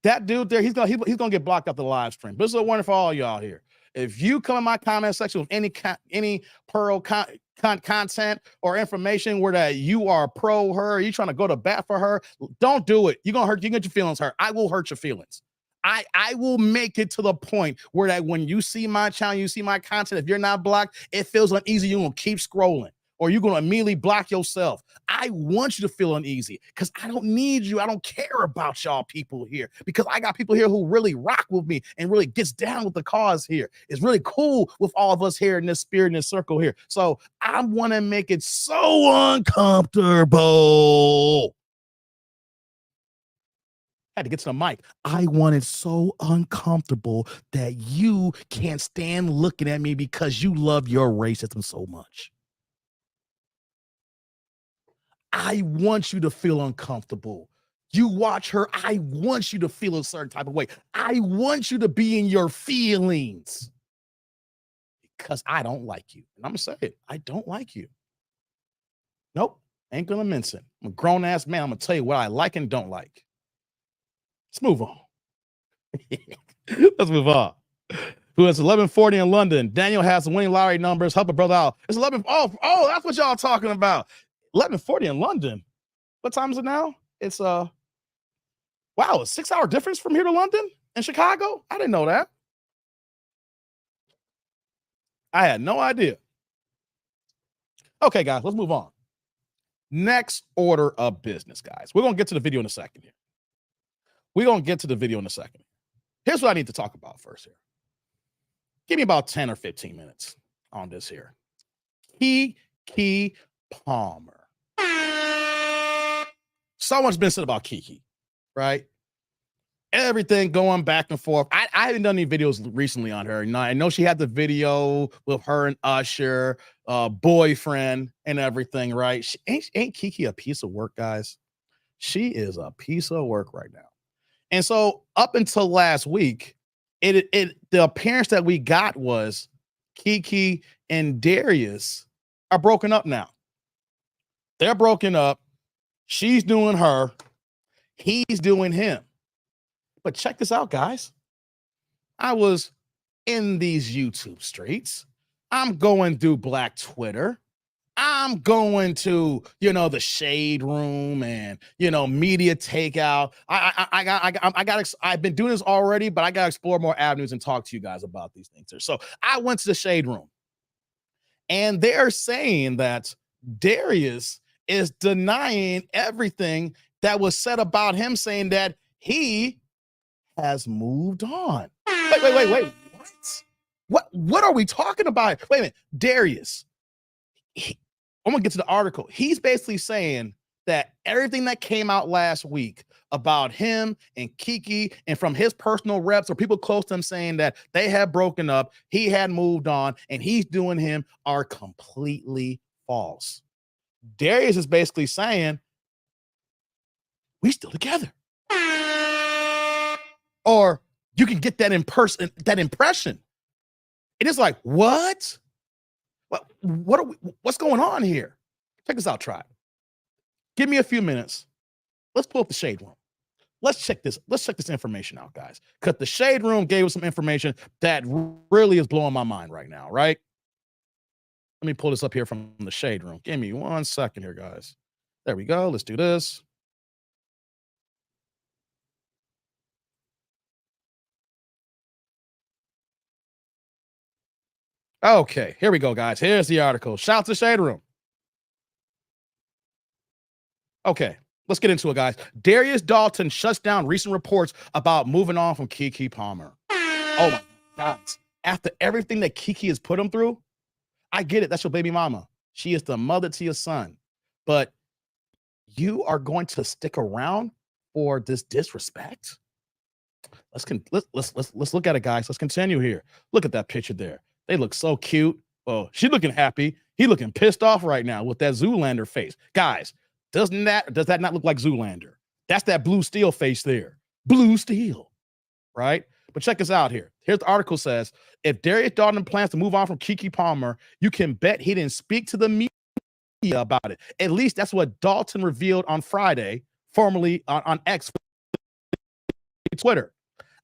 that dude there. He's gonna get blocked out the live stream. But this is a warning for all y'all here. If you come in my comment section with any Pearl content or information where that you are pro her, you trying to go to bat for her, don't do it. You're gonna hurt. You get your feelings hurt. I will hurt your feelings. I will make it to the point where that when you see my channel, you see my content, if you're not blocked, it feels uneasy. You're gonna keep scrolling. Or you're going to immediately block yourself. I want you to feel uneasy because I don't need you. I don't care about y'all people here because I got people here who really rock with me and really gets down with the cause here. It's really cool with all of us here in this spirit, in this circle here. So I want to make it so uncomfortable. I had to get to the mic. I want it so uncomfortable that you can't stand looking at me because you love your racism so much. I want you to feel uncomfortable. You watch her, I want you to feel a certain type of way. I want you to be in your feelings because I don't like you. And I'm going to say it. I don't like you. Nope. Ain't going to mince it. I'm a grown-ass man. I'm going to tell you what I like and don't like. Let's move on. Let's move on. Who is 1140 in London? Daniel has the winning lottery numbers. Help a brother out. It's 11. Oh, that's what y'all talking about. 1140 in London. What time is it now? It's wow, a 6-hour difference from here to London and Chicago. I didn't know that. I had no idea. Okay, guys, let's move on. Next order of business, guys. We're gonna get to the video in a second here. Here's what I need to talk about first here. Give me about 10 or 15 minutes on this here. Keke Palmer. So much been said about Keke, right? Everything going back and forth. I haven't done any videos recently on her. I know she had the video with her and Usher, boyfriend and everything, right? Ain't Keke a piece of work, guys? She is a piece of work right now. And so up until last week, the appearance that we got was Keke and Darius are broken up now. They're broken up. She's doing her. He's doing him. But check this out, guys. I was in these YouTube streets. I'm going through Black Twitter. I'm going to, the shade room and, media takeout. I've been doing this already, but I got to explore more avenues and talk to you guys about these things. So I went to the shade room and they're saying that Darius is denying everything that was said about him, saying that he has moved on. Wait. What are we talking about? Wait a minute. Darius. I'm gonna get to the article. He's basically saying that everything that came out last week about him and Kiki and from his personal reps or people close to him saying that they had broken up, he had moved on, and he's doing him are completely false. Darius is basically saying, we still together. Or you can get that impression. It is like, what? What's going on here? Check this out, tribe. Give me a few minutes. Let's pull up the shade room. Let's check this information out, guys. Because the shade room gave us some information that really is blowing my mind right now, right? Let me pull this up here from the shade room. Give me 1 second here, guys. There we go. Let's do this. Okay, here we go, guys. Here's the article. Shout to Shade Room. Okay, let's get into it, guys. Darius Dalton shuts down recent reports about moving on from Keke Palmer. Oh my God. After everything that Keke has put him through, I get it. That's your baby mama. She is the mother to your son. But you are going to stick around for this disrespect? Let's look at it, guys. Let's continue here. Look at that picture there. They look so cute. Oh, she's looking happy. He looking pissed off right now with that Zoolander face. Guys, does that not look like Zoolander? That's that Blue Steel face there. Blue Steel, right? But check us out here. Here's the article says, if Darius Dalton plans to move on from Keke Palmer, you can bet he didn't speak to the media about it. At least that's what Dalton revealed on Friday, formerly on X, Twitter.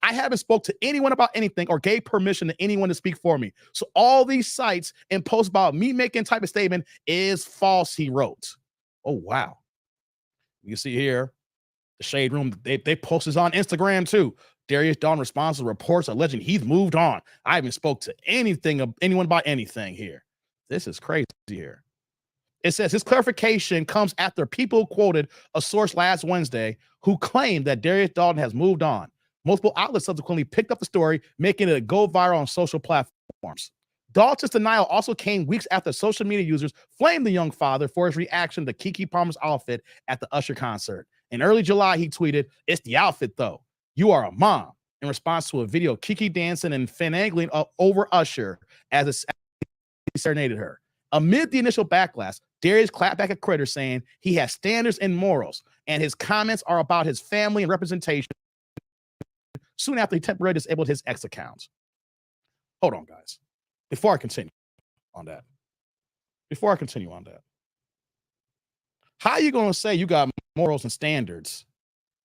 I haven't spoke to anyone about anything or gave permission to anyone to speak for me. So all these sites and posts about me making type of statement is false, he wrote. Oh, wow. You see here, the shade room, they post this on Instagram too. Darius Dalton responds to reports alleging he's moved on. I haven't spoke to anyone about anything here. This is crazy here. It says his clarification comes after people quoted a source last Wednesday who claimed that Darius Dalton has moved on. Multiple outlets subsequently picked up the story, making it go viral on social platforms. Dalton's denial also came weeks after social media users flamed the young father for his reaction to Keke Palmer's outfit at the Usher concert. In early July, he tweeted, "It's the outfit, though. You are a mom," in response to a video of Keke dancing and finagling over Usher as he serenaded her. Amid the initial backlash, Darius clapped back at critics, saying he has standards and morals, and his comments are about his family and representation. Soon after, he temporarily disabled his X account. Hold on, guys. Before I continue on that, how are you going to say you got morals and standards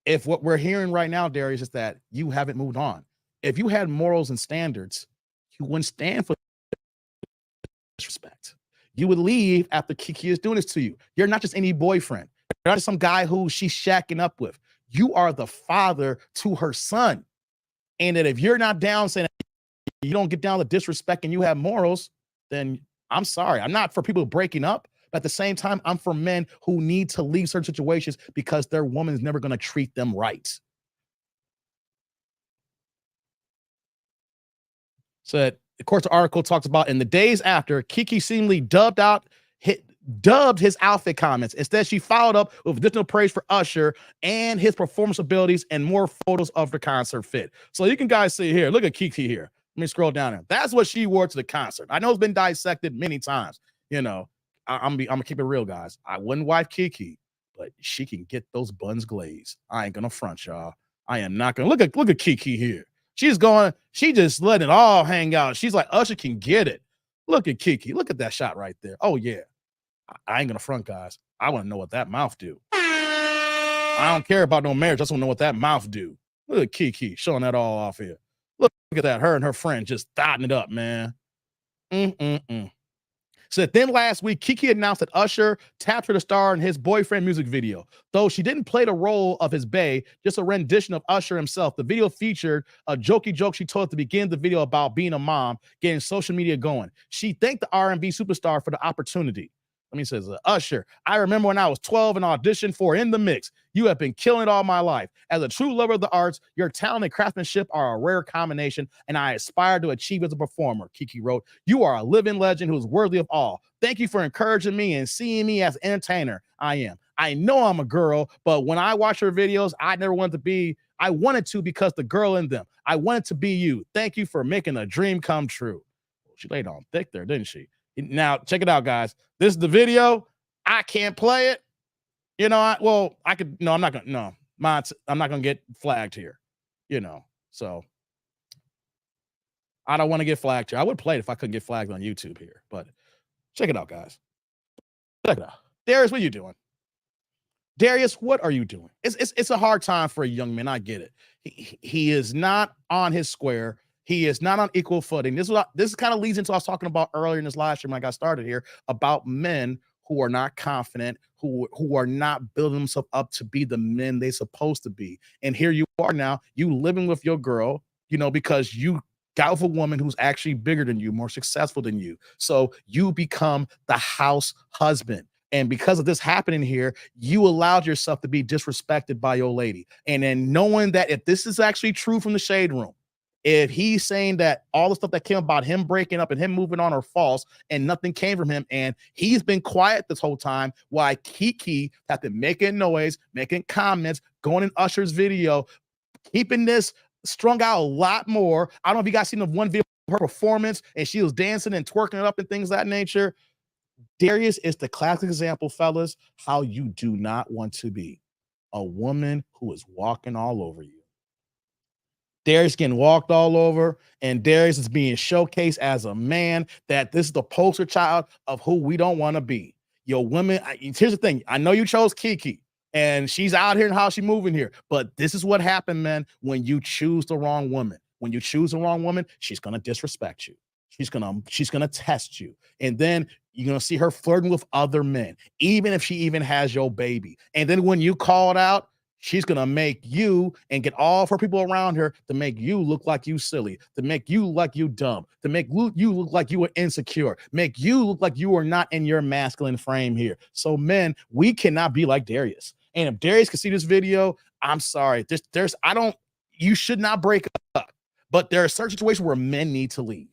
if what we're hearing right now, Darius, is that you haven't moved on? If you had morals and standards, you wouldn't stand for disrespect. You would leave after Keke is doing this to you. You're not just any boyfriend. You're not just some guy who she's shacking up with. You are the father to her son. And that if you're not down saying you don't get down to disrespect and you have morals, then I'm sorry. I'm not for people breaking up. But at the same time, I'm for men who need to leave certain situations because their woman is never going to treat them right. So, of course, the article talks about in the days after, Keke seemingly dubbed his outfit comments. Instead, she followed up with additional praise for Usher and his performance abilities and more photos of the concert fit. So you can guys see here, look at Keke here. Let me scroll down there. That's what she wore to the concert. I know it's been dissected many times. I'm gonna keep it real, guys. I wouldn't wife Keke, but she can get those buns glazed. I ain't gonna front, y'all. I am not gonna look at Keke here. She just letting it all hang out. She's like, Usher can get it. Look at Keke. Look at that shot right there. Oh, yeah. I ain't gonna front, guys. I want to know what that mouth do. I don't care about no marriage. I just want to know what that mouth do. Look at Keke showing that all off here. Look at that. Her and her friend just dotting it up, man. Mm-mm-mm. So then last week, Kiki announced that Usher tapped her to star in his boyfriend music video. Though she didn't play the role of his bae, just a rendition of Usher himself. The video featured a jokey joke she told at the beginning of the video about being a mom, getting social media going. She thanked the R&B superstar for the opportunity. Let me say, Usher, I remember when I was 12 and auditioned for In the Mix. You have been killing it all my life. As a true lover of the arts, your talent and craftsmanship are a rare combination, and I aspire to achieve as a performer, Kiki wrote. You are a living legend who is worthy of all. Thank you for encouraging me and seeing me as an entertainer. I am. I know I'm a girl, but when I watch her videos, I never wanted to be. I wanted to because the girl in them. I wanted to be you. Thank you for making a dream come true. She laid on thick there, didn't she? Now, check it out, guys. This is the video. I can't play it. You know, I could. No, I'm not going to. No, I'm not going to get flagged here. You know, so I don't want to get flagged here. I would play it if I couldn't get flagged on YouTube here. But check it out, guys. Check it out. Darius, what are you doing? Darius, what are you doing? It's a hard time for a young man. I get it. He is not on his square. He is not on equal footing. This kind of leads into what I was talking about earlier in this live stream when I got started here about men who are not confident, who are not building themselves up to be the men they're supposed to be. And here you are now, you living with your girl, you know, because you got with a woman who's actually bigger than you, more successful than you. So you become the house husband. And because of this happening here, you allowed yourself to be disrespected by your lady. And then knowing that if this is actually true from the shade room, if he's saying that all the stuff that came about him breaking up and him moving on are false and nothing came from him, and he's been quiet this whole time, why Kiki have been making noise, making comments, going in Usher's video, keeping this strung out a lot more. I don't know if you guys seen the one video of her performance and she was dancing and twerking it up and things of that nature. Darius is the classic example, fellas, how you do not want to be a woman who is walking all over you. Darius getting walked all over, and Darius is being showcased as a man that this is the poster child of who we don't want to be. Your women, here's the thing. I know you chose Kiki, and she's out here and how she's moving here, but this is what happened, man, when you choose the wrong woman. When you choose the wrong woman, she's going to disrespect you. She's gonna test you. And then you're gonna see her flirting with other men, even if she even has your baby. And then when you call it out, she's gonna make you and get all of her people around her to make you look like you silly, to make you look like you dumb, to make you look like you are insecure, make you look like you are not in your masculine frame here. So men, we cannot be like Darius. And if Darius can see this video, I'm sorry. You should not break up. But there are certain situations where men need to leave.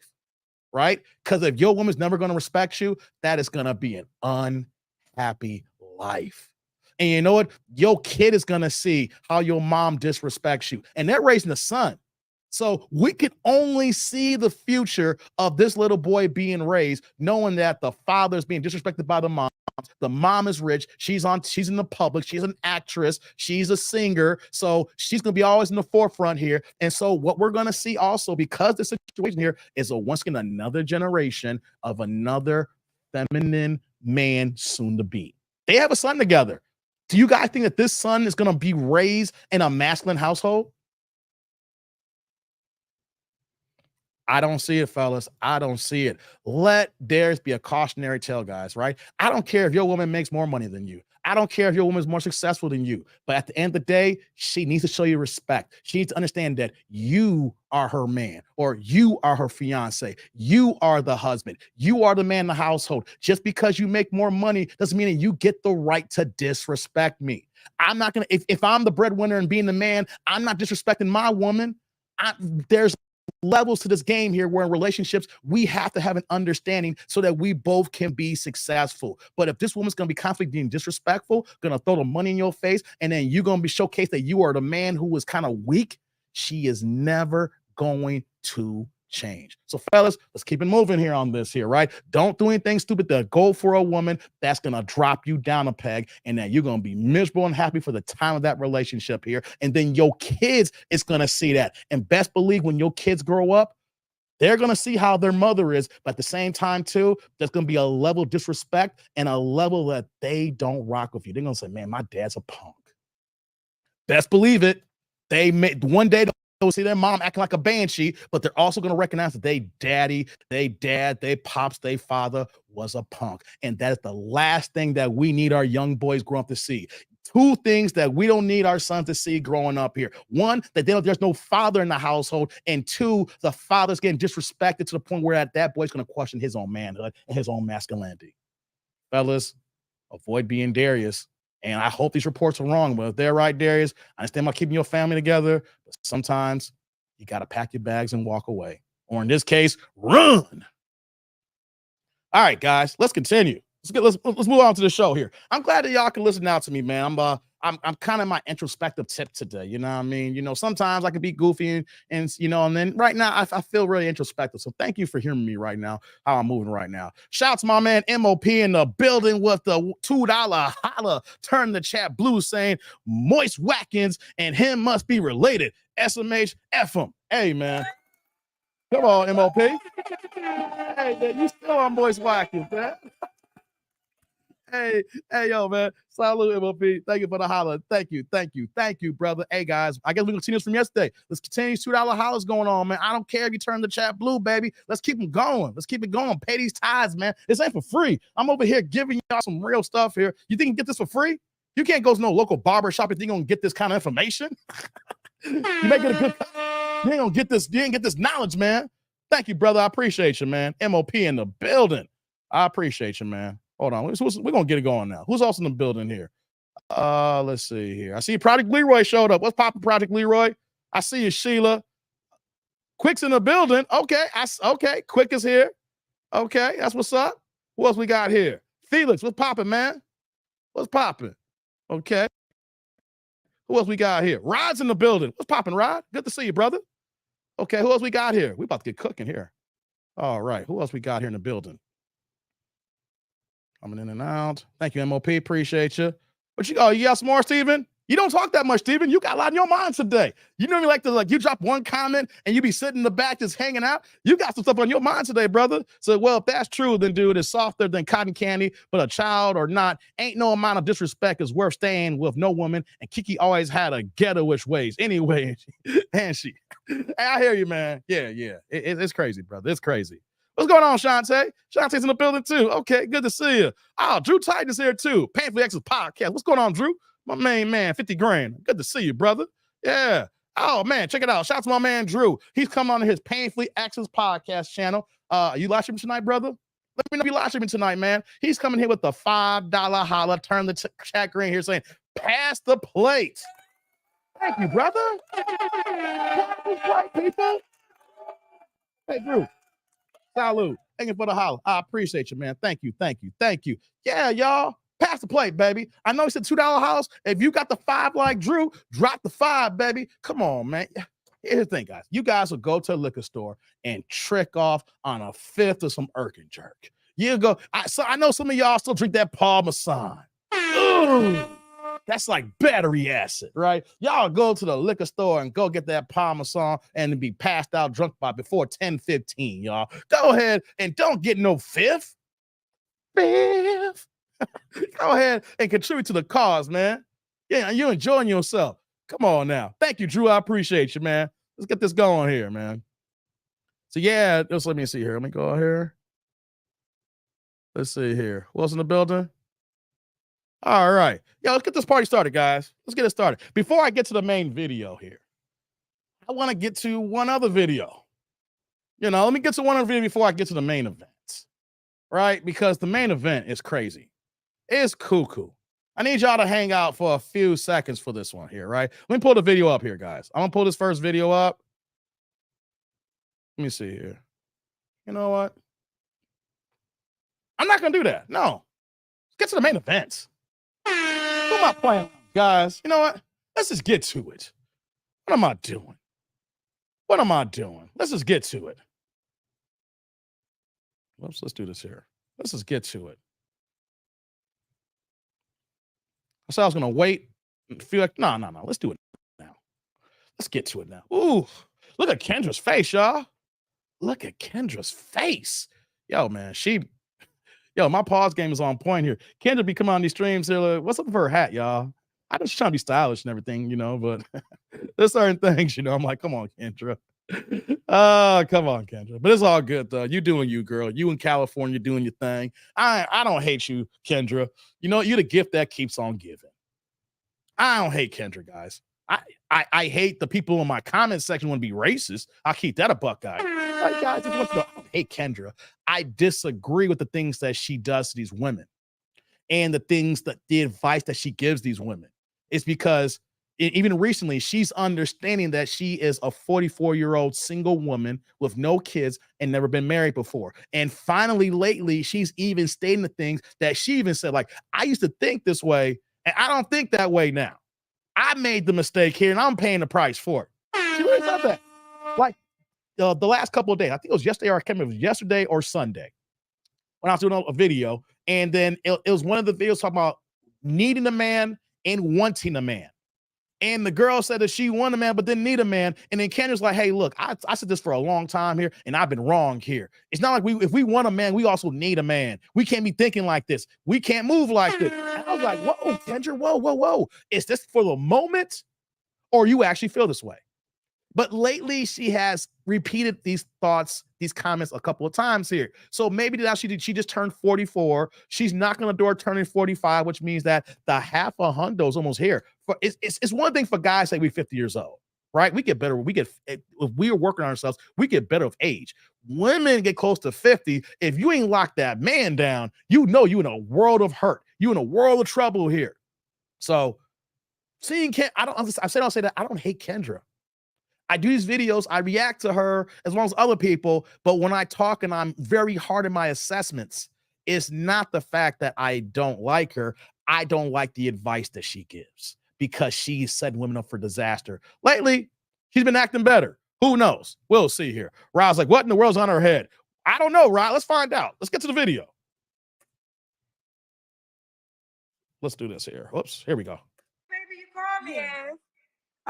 Right? Because if your woman's never going to respect you, that is going to be an unhappy life. And you know what? Your kid is going to see how your mom disrespects you. And they're raising a son. So we can only see the future of this little boy being raised, knowing that the father is being disrespected by the mom. The mom is rich. She's in the public. She's an actress. She's a singer. So she's going to be always in the forefront here. And so what we're going to see also, because the situation here is once again another generation of another feminine man soon to be. They have a son together. Do you guys think that this son is going to be raised in a masculine household? I don't see it, fellas. I don't see it. Let theirs be a cautionary tale, guys, right? I don't care if your woman makes more money than you. I don't care if your woman's more successful than you. But at the end of the day, she needs to show you respect. She needs to understand that you are her man or you are her fiance. You are the husband. You are the man in the household. Just because you make more money doesn't mean that you get the right to disrespect me. I'm not going to, if I'm the breadwinner and being the man, I'm not disrespecting my woman. There's levels to this game here where in relationships we have to have an understanding so that we both can be successful. But if this woman's going to be constantly being disrespectful, going to throw the money in your face, and then you're going to be showcased that you are the man who is kind of weak, she is never going to change. So fellas, let's keep it moving here on this here, right? Don't do anything stupid to go for a woman that's going to drop you down a peg, and then you're going to be miserable and happy for the time of that relationship here. And then your kids is going to see that. And best believe when your kids grow up, they're going to see how their mother is. But at the same time, too, there's going to be a level of disrespect and a level that they don't rock with you. They're going to say, man, my dad's a punk. Best believe it. One day see their mom acting like a banshee, but they're also going to recognize that they daddy, they dad, they pops, they father was a punk. And that is the last thing that we need our young boys growing up to see. Two things that we don't need our sons to see growing up here. One, that there's no father in the household. And two, the father's getting disrespected to the point where that boy's going to question his own manhood and his own masculinity. Fellas, avoid being Darius. And I hope these reports are wrong, but if they're right, Darius, I understand about keeping your family together, but sometimes you got to pack your bags and walk away. Or in this case, run. All right, guys, let's continue. Let's move on to the show here. I'm glad that y'all can listen out to me, man. I'm kind of my introspective tip today. You know what I mean? You know, sometimes I can be goofy and you know, and then right now I feel really introspective. So thank you for hearing me right now, how I'm moving right now. Shout out to my man MOP in the building with the $2 holla. Turn the chat blue saying Moist Watkins and him must be related. SMH F him. Hey, man. Come on, MOP. Hey, man, you still on Moist Watkins, man. Hey, yo, man. Salute, MOP. Thank you for the holler. Thank you, brother. Hey, guys, I guess we continue this from yesterday. Let's continue these $2 hollers going on, man. I don't care if you turn the chat blue, baby. Let's keep them going. Let's keep it going. Pay these tithes, man. This ain't for free. I'm over here giving y'all some real stuff here. You think you can get this for free? You can't go to no local barber shop if you gonna get this kind of information. You make it a good. You ain't gonna get this. You ain't get this knowledge, man. Thank you, brother. I appreciate you, man. MOP in the building. I appreciate you, man. Hold on. We're going to get it going now. Who's else in the building here? Let's see here. I see Project Leroy showed up. What's poppin', Project Leroy? I see you, Sheila. Quick's in the building. Okay. Okay. Quick is here. Okay. That's what's up. Who else we got here? Felix, what's poppin', man? What's poppin'? Okay. Who else we got here? Rod's in the building. What's poppin', Rod? Good to see you, brother. Okay. Who else we got here? We about to get cooking here. All right. Who else we got here in the building? Coming in and out. Thank you, MOP. Appreciate you. But you got some more, Steven? You don't talk that much, Steven. You got a lot in your mind today. You know me you drop one comment and you be sitting in the back just hanging out. You got some stuff on your mind today, brother. So, well, if that's true, then dude, it's softer than cotton candy, but a child or not, ain't no amount of disrespect is worth staying with no woman. And Kiki always had a ghetto-ish ways. Anyway, and she. Hey, I hear you, man. Yeah. It's crazy, brother. It's crazy. What's going on, Shantae? Shantae's in the building too. Okay, good to see you. Oh, Drew Titan is here too. Painfully X's podcast. What's going on, Drew? My main man, 50 grand. Good to see you, brother. Yeah. Oh, man, check it out. Shout out to my man, Drew. He's coming on his Painfully X's podcast channel. You live streaming tonight, brother? Let me know if you live streaming tonight, man. He's coming here with the $5 holla. Turn the chat green here saying, pass the plate. Thank you, brother. Pass the plate, people. Hey, Drew. Salute. Thank you for the holler. I appreciate you, man. Thank you. Yeah, y'all. Pass the plate, baby. I know he said $2 house. If you got the 5 like Drew, drop the 5, baby. Come on, man. Here's the thing, guys. You guys will go to a liquor store and trick off on a fifth of some Erkin jerk. You go. I know some of y'all still drink that Parmesan. Ooh. That's like battery acid, right? Y'all go to the liquor store and go get that Parmesan and be passed out drunk by before 10:15, y'all. Go ahead and don't get no fifth. Go ahead and contribute to the cause, man. Yeah, you're enjoying yourself. Come on now. Thank you, Drew. I appreciate you, man. Let's get this going here, man. So, yeah, just let me see here. Let me go here. Let's see here. Who else in the building? All right. Yeah, let's get this party started, guys. Let's get it started. Before I get to the main video here, I want to get to one other video. Let me get to one other video before I get to the main event, right? Because the main event is crazy. It's cuckoo. I need y'all to hang out for a few seconds for this one here, right? Let me pull the video up here, guys. I'm going to pull this first video up. Let me see here. You know what? I'm not going to do that. No. Let's get to the main event. Who am I playing? Guys, you know what? Let's just get to it. What am I doing? Let's just get to it. Whoops, let's do this here. Let's just get to it. I said I was going to wait and feel like, no. Let's do it now. Let's get to it now. Ooh, look at Kendra's face, y'all. Look at Kendra's face. Yo, man, my pause game is on point here. Kendra be coming on these streams here. Like, what's up with her hat, y'all? I just trying to be stylish and everything, but there's certain things, I'm like, come on, Kendra. Come on, Kendra. But it's all good though. You doing you, girl. You in California doing your thing. I don't hate you, Kendra. You're the gift that keeps on giving. I don't hate Kendra, guys. I hate the people in my comment section want to be racist. I'll keep that a buck, guys. Guys, I don't hate Kendra. I disagree with the things that she does to these women and the advice that she gives these women. It's because even recently, she's understanding that she is a 44-year-old single woman with no kids and never been married before. And finally, lately, she's even stating the things that she even said, like, I used to think this way, and I don't think that way now. I made the mistake here, and I'm paying the price for it. She really said that. Like, the last couple of days, I think it was yesterday, or I can't remember, it was yesterday or Sunday, when I was doing a video, and then it was one of the videos talking about needing a man and wanting a man. And the girl said that she wanted a man, but didn't need a man. And then Kendra's like, hey, look, I said this for a long time here, and I've been wrong here. It's not like if we want a man, we also need a man. We can't be thinking like this. We can't move like this. And I was like, whoa, Kendra, whoa. Is this for the moment, or you actually feel this way? But lately, she has repeated these thoughts, these comments a couple of times here. So maybe now she just turned 44. She's knocking on the door turning 45, which means that the half a hundo is almost here. It's one thing for guys say we're 50 years old, right? We get better. If we are working on ourselves, we get better with age. Women get close to 50. If you ain't locked that man down, you in a world of hurt. You in a world of trouble here. So seeing I say that I don't hate Kendra. I do these videos, I react to her as well as other people, but when I talk and I'm very hard in my assessments, it's not the fact that I don't like her. I don't like the advice that she gives because she's setting women up for disaster. Lately, she's been acting better. Who knows? We'll see here. Rod's like, what in the world's on her head? I don't know, Rod. Let's find out. Let's get to the video. Let's do this here. Whoops, here we go. Baby, you called me. Yes.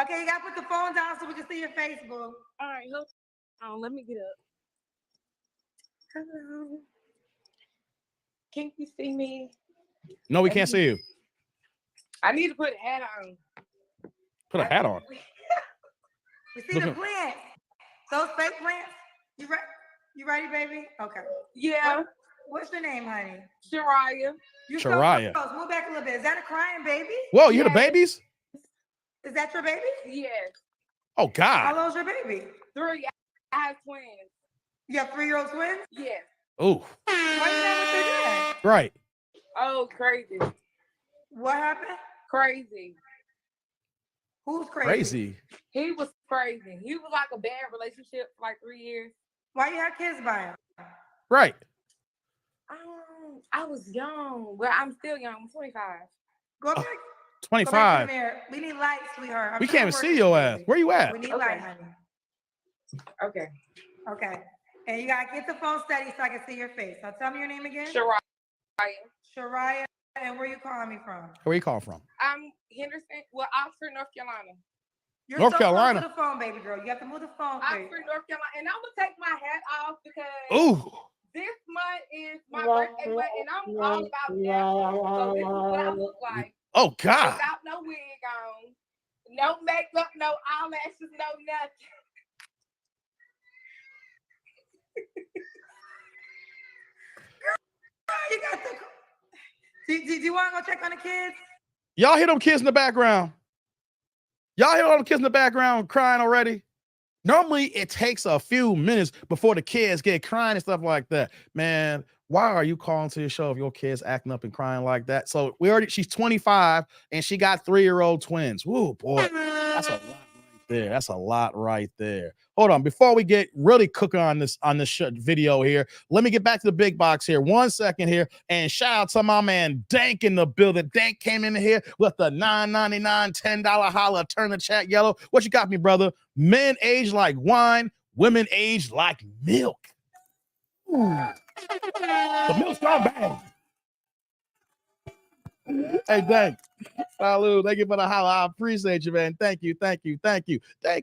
Okay, you gotta put the phone down so we can see your face, boo. All right, hold on. Let me get up. Hello. Can you see me? No, we can't see you. I need to put a hat on. Put a hat on. We see the plants. Those fake plants. You ready, baby? Okay. Yeah. What's your name, honey? Shariah. You're Shariah. So close. Move back a little bit. Is that a crying baby? Whoa, you hear the babies? Is that your baby? Yes. Oh, God. How old's your baby? 3. I have twins. You have 3-year-old twins? Yes. Oh. Why you not with your dad? Right. Oh, crazy. What happened? Crazy. Who's crazy? Crazy. He was crazy. He was like a bad relationship for like 3 years. Why you have kids by him? Right. I was young. Well, I'm still young. I'm 25. Go back. 25. Go back in there. We need lights, sweetheart. We can't even see your ass. Where you at? We need Okay. light, honey. Okay. Okay. And you gotta get the phone steady so I can see your face. Now tell me your name again. Shariah. Shariah. And where you calling me from? Where you call from? I'm Henderson. Well, Oxford, North Carolina. You're North so Carolina. close to the phone, baby girl. You have to move the phone, please. Oxford, North Carolina. And I'm gonna take my hat off because Ooh. this month is my birthday month, and I'm all about natural. So this is what I look like. Oh, God. Without no wig on, no makeup, no eyelashes, no nothing. You got the. Do you want to go check on the kids? Y'all hear them kids in the background? Y'all hear all them kids in the background crying already? Normally, it takes a few minutes before the kids get crying and stuff like that. Man, why are you calling to your show if your kids acting up and crying like that? So she's 25 and she got 3-year-old twins. Woo, boy, that's a lot right there. That's a lot right there. Hold on, before we get really cooking on this video here, let me get back to the big box here. 1 second here, and shout out to my man Dank in the building. Dank came in here with the $9.99 $10 holla. Turn the chat yellow. What you got me, brother? Men age like wine, women age like milk. Ooh. The milk's gone bad. Hey, Dank. Salud. Thank you for the holla. I appreciate you, man. Thank you. Dank,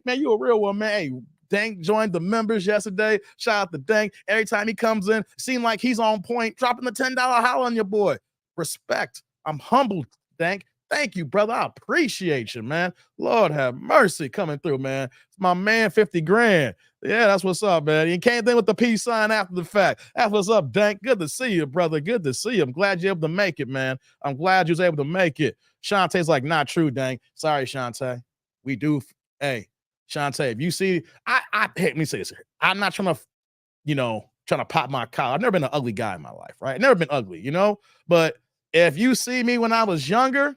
man, you a real one, man. Hey, Dank joined the members yesterday. Shout out to Dank. Every time he comes in, seems like he's on point, dropping the $10 holla on your boy. Respect. I'm humbled, Dank. Thank you, brother. I appreciate you, man. Lord have mercy coming through, man. It's my man, 50 grand. Yeah, that's what's up, man. You came in with the peace sign after the fact. That's what's up, Dank. Good to see you, brother. Good to see you. I'm glad you're able to make it, man. I'm glad you was able to make it. Shantae's like, not true, Dank. Sorry, Shantae. We do. Hey, Shantae, if you see, hey, let me say this here. I'm not trying to, trying to pop my collar. I've never been an ugly guy in my life, right? I've never been ugly, But if you see me when I was younger,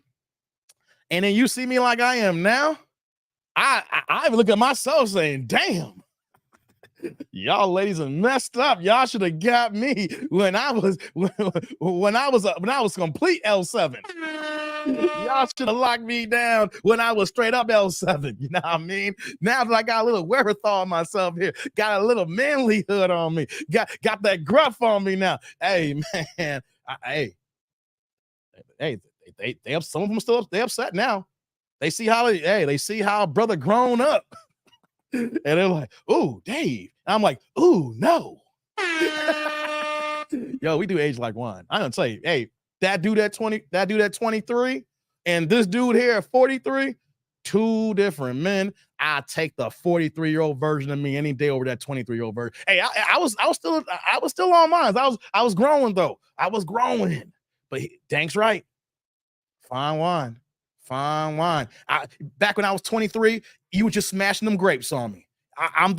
and then you see me like I am now, I even look at myself saying, damn, y'all ladies are messed up. Y'all should have got me when I was complete L7. Y'all should have locked me down when I was straight up L7. You know what I mean? Now that I got a little wherewithal on myself here, got a little manlyhood on me, got that gruff on me now. Hey, man, hey, they some of them still they upset now. They see how brother grown up, and they're like, "Ooh, Dave." And I'm like, "Ooh, no." Yo, we do age like wine. I'm gonna tell you, hey, that dude at 23, and this dude here at 43, two different men. I take the 43-year-old version of me any day over that 23-year-old version. Hey, I was still on mine. I was growing though. I was growing, but Dank's right. Fine wine. Back when I was 23, you were just smashing them grapes on me. I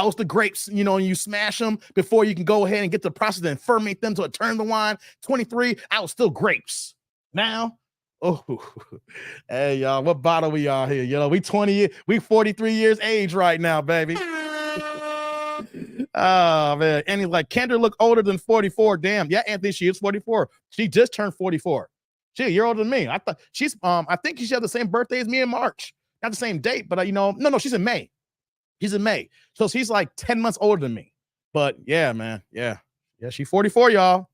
was the grapes, and you smash them before you can go ahead and get the process and ferment them to turn the wine. 23, I was still grapes. Now, hey y'all, what bottle we are here? We 43 years age right now, baby. Oh man, and he's like, Kendra look older than 44. Damn, yeah, Anthony, she is 44. She just turned 44. She's a year older than me. I thought I think she had the same birthday as me in March. Not the same date, but no, she's in May. He's in May. So she's like 10 months older than me. But yeah, man. Yeah, she's 44, y'all.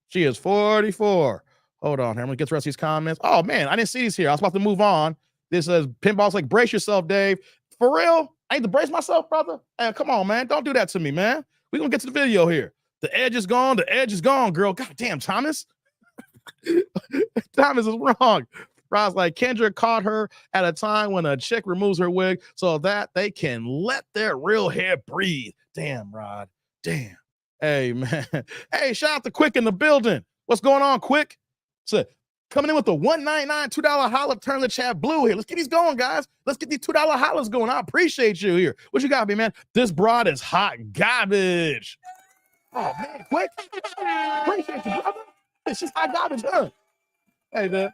She is 44. Hold on. I'm gonna get the rest of these comments. Oh man, I didn't see these here. I was about to move on. This says Pinball's like, brace yourself, Dave. For real? I need to brace myself, brother. Hey, come on, man. Don't do that to me, man. We're gonna get to the video here. The edge is gone. The edge is gone, girl. God damn, Thomas. Thomas is wrong. Rod's like, Kendra caught her at a time when a chick removes her wig so that they can let their real hair breathe. Damn, Rod. Damn. Hey, man. Hey, shout out to Quick in the building. What's going on, Quick? So coming in with the $1.99 $2 holla, turn the chat blue here. Let's get these going, guys. Let's get these $2 hollers going. I appreciate you here. What you got me, man? This broad is hot garbage. Oh, man, Quick. Appreciate you, brother. It's just hot garbage, huh? Hey, man.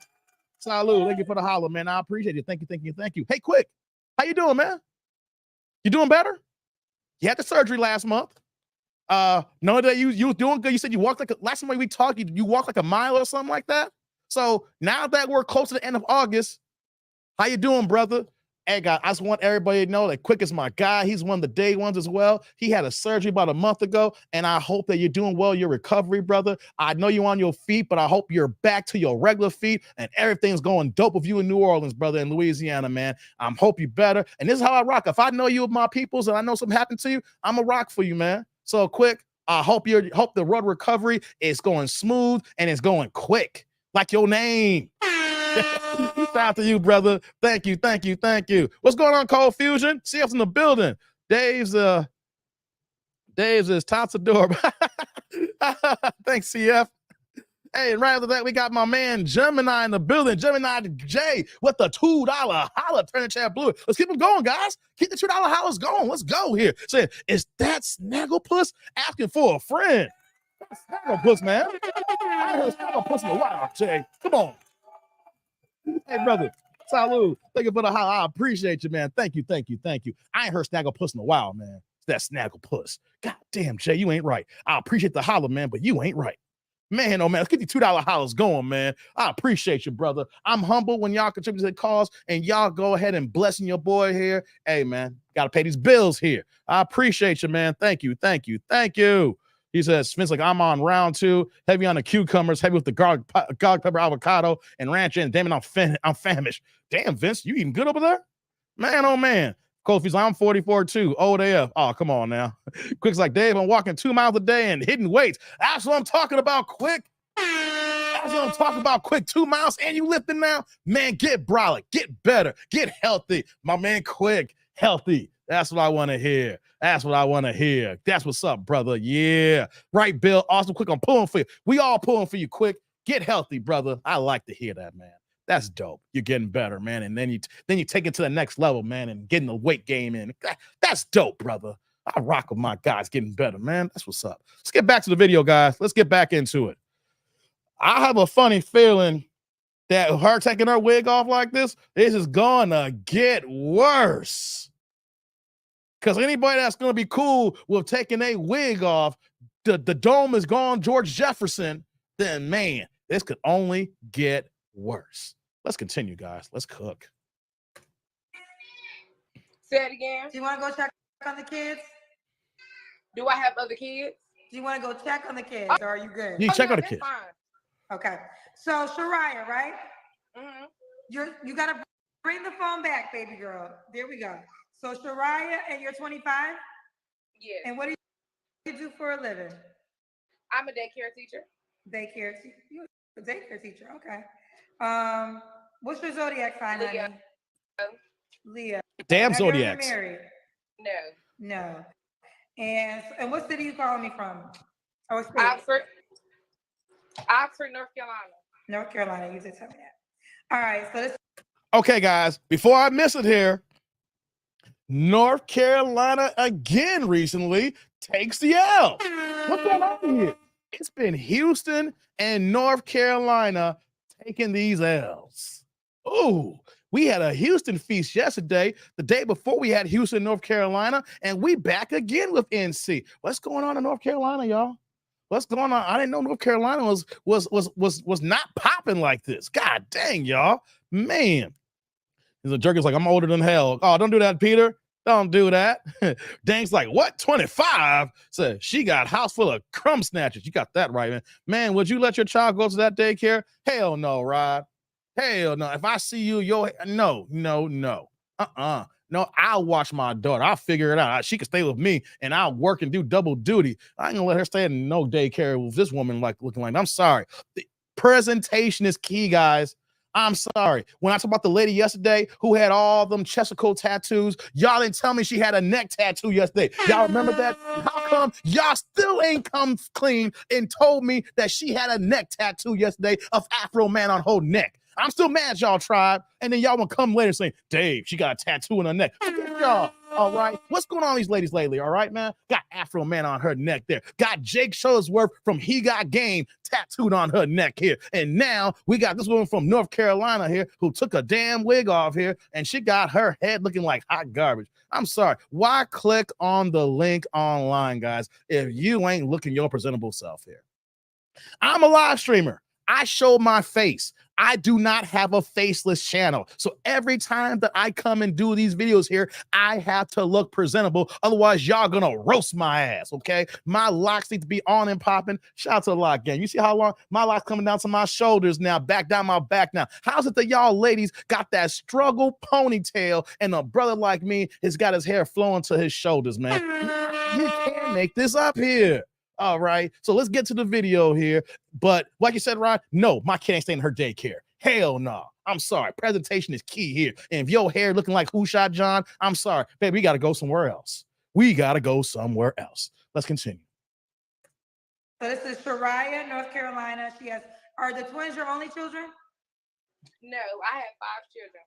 Salud. Thank you for the holler, man. I appreciate you. Thank you. Hey, Quick. How you doing, man? You doing better? You had the surgery last month. No, that you was doing good. You said you walked last time we talked, you walked like a mile or something like that. So now that we're close to the end of August, how you doing, brother? Hey, guys, I just want everybody to know that Quick is my guy. He's one of the day ones as well. He had a surgery about a month ago, and I hope that you're doing well, your recovery, brother. I know you're on your feet, but I hope you're back to your regular feet, and everything's going dope with you in New Orleans, brother, in Louisiana, man. I hope you better. And this is how I rock. If I know you with my peoples and I know something happened to you, I'm a rock for you, man. So, Quick, I hope the road recovery is going smooth and it's going quick, like your name. Shout out to you, brother. Thank you. What's going on, Cold Fusion? CF's in the building. Dave's is top to door. Thanks, CF. Hey, and right after that, we got my man Gemini in the building. Gemini J with the $2 holla, turn the chat blue. Let's keep them going, guys. Keep the $2 hollers going. Let's go here. Say, is that Snagglepuss asking for a friend? That's Snagglepuss, man. I heard Snagglepuss in a while, Jay. Come on. Hey, brother. Salud. Thank you for the holla. I appreciate you, man. Thank you. I ain't heard Snagglepuss in a while, man. It's that Snagglepuss. God damn, Jay, you ain't right. I appreciate the holla, man, but you ain't right. Man, oh man, let's get these $2 hollers going, man. I appreciate you, brother. I'm humble when y'all contribute to the cause and y'all go ahead and blessing your boy here. Hey, man, gotta pay these bills here. I appreciate you, man. Thank you. He says, Vince, like, I'm on round 2, heavy on the cucumbers, heavy with the garlic pepper, avocado, and ranch. And damn it, I'm famished. Damn, Vince, you eating good over there? Man, oh man. Kofi's like, I'm 44 too. Old AF. Oh, come on now. Quick's like, Dave, I'm walking 2 miles a day and hitting weights. That's what I'm talking about, Quick. guys don't talk about quick 2 miles and you lifting now? Man, get brolic, get better, get healthy. My man, quick, healthy. That's what I want to hear. That's what I want to hear. That's what's up, brother. Yeah. Right, Bill. Awesome. Quick, I'm pulling for you. We all pulling for you, quick. Get healthy, brother. I like to hear that, man. That's dope. You're getting better, man. And then you take it to the next level, man, and getting the weight game in. That's dope, brother. I rock with my guys getting better, man. That's what's up. Let's get back to the video, guys. Let's get back into it. I have a funny feeling that her taking her wig off like this is gonna get worse. Because anybody that's gonna be cool with taking a wig off, the dome is gone, George Jefferson, then man, this could only get worse. Let's continue, guys. Let's cook. Say it again. Do you want to go check on the kids? Do I have other kids? Do you want to go check on the kids, or are you good? You check on the that's kids. Fine. Okay. So Shariah, right? Mm-hmm. You gotta bring the phone back, baby girl. There we go. So Shariah, and you're 25. Yes. And what do you do for a living? I'm a daycare teacher. Daycare teacher. You a daycare teacher? Okay. What's your zodiac sign, Leo. honey? Leo. Damn Have you ever been Zodiacs. married? No. No. And what city you calling me from? Oh, it's Oxford, North Carolina. North Carolina. You just tell me that. All right. So this. Okay, guys, before I miss it here, North Carolina again recently takes the L. What's going on here? It's been Houston and North Carolina taking these L's. Ooh, we had a Houston feast yesterday, the day before we had Houston, North Carolina, and we back again with NC. What's going on in North Carolina, y'all? What's going on? I didn't know North Carolina was not popping like this. God dang, y'all. Man. The jerk is like, I'm older than hell. Oh, don't do that, Peter. Don't do that. Dang's like, what? 25? Said she got a house full of crumb snatchers. You got that right, man. Man, would you let your child go to that daycare? Hell no, Rod. Hell no. If I see you, no. No, I'll watch my daughter. I'll figure it out. She can stay with me and I'll work and do double duty. I ain't gonna let her stay in no daycare with this woman like looking like. I'm sorry. The presentation is key, guys. I'm sorry. When I talked about the lady yesterday who had all them Chesapeake tattoos, y'all didn't tell me she had a neck tattoo yesterday. Y'all remember that? How come y'all still ain't come clean and told me that she had a neck tattoo yesterday of Afro Man on her neck? I'm still mad at y'all, tribe. And then y'all will come later saying, Dave, she got a tattoo on her neck. Forget y'all. All right. What's going on with these ladies lately? All right, man. Got Afro Man on her neck there. Got Jake Shuttlesworth from He Got Game tattooed on her neck here. And now we got this woman from North Carolina here who took a damn wig off here and she got her head looking like hot garbage. I'm sorry. Why click on the link online, guys, if you ain't looking your presentable self here? I'm a live streamer. I show my face. I do not have a faceless channel. So every time that I come and do these videos here, I have to look presentable. Otherwise, y'all gonna roast my ass, okay? My locks need to be on and popping. Shout out to the lock gang. You see how long my locks coming down to my shoulders now, back down my back now. How's it that y'all ladies got that struggle ponytail and a brother like me has got his hair flowing to his shoulders, man? You can't make this up here. All right, so let's get to the video here. But like you said, Ryan, no, my kid ain't staying in her daycare. Hell no. I'm sorry. Presentation is key here. And if your hair looking like Who Shot John, I'm sorry. Baby, we got to go somewhere else. Let's continue. So this is Shariah, North Carolina. Are the twins your only children? No, I have 5 children.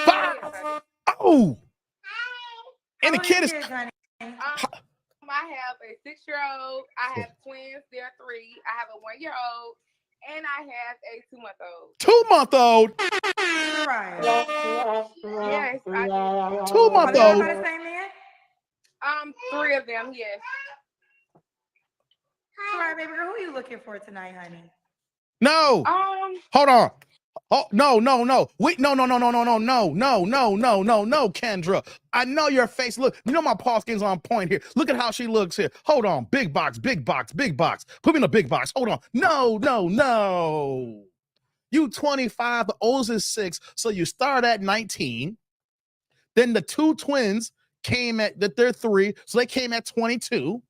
5. Oh. And the How kid is. old are your kids, honey? I have a 6-year-old. I have twins. They're 3. I have a 1-year-old, and I have a 2-month-old. 2-month-old. Shariah. Yes, I do. 2-month-old. Are they by the same man? 3 of them. Yes. Shariah, baby girl, who are you looking for tonight, honey? No. Hold on. Oh, no. No, Kendra. I know your face. Look, you know my paw skin's on point here. Look at how she looks here. Hold on. Big box. Put me in a big box. Hold on. No. You 25, the oldest is 6, so you start at 19. Then the 2 twins came at, that they're 3, so they came at 22.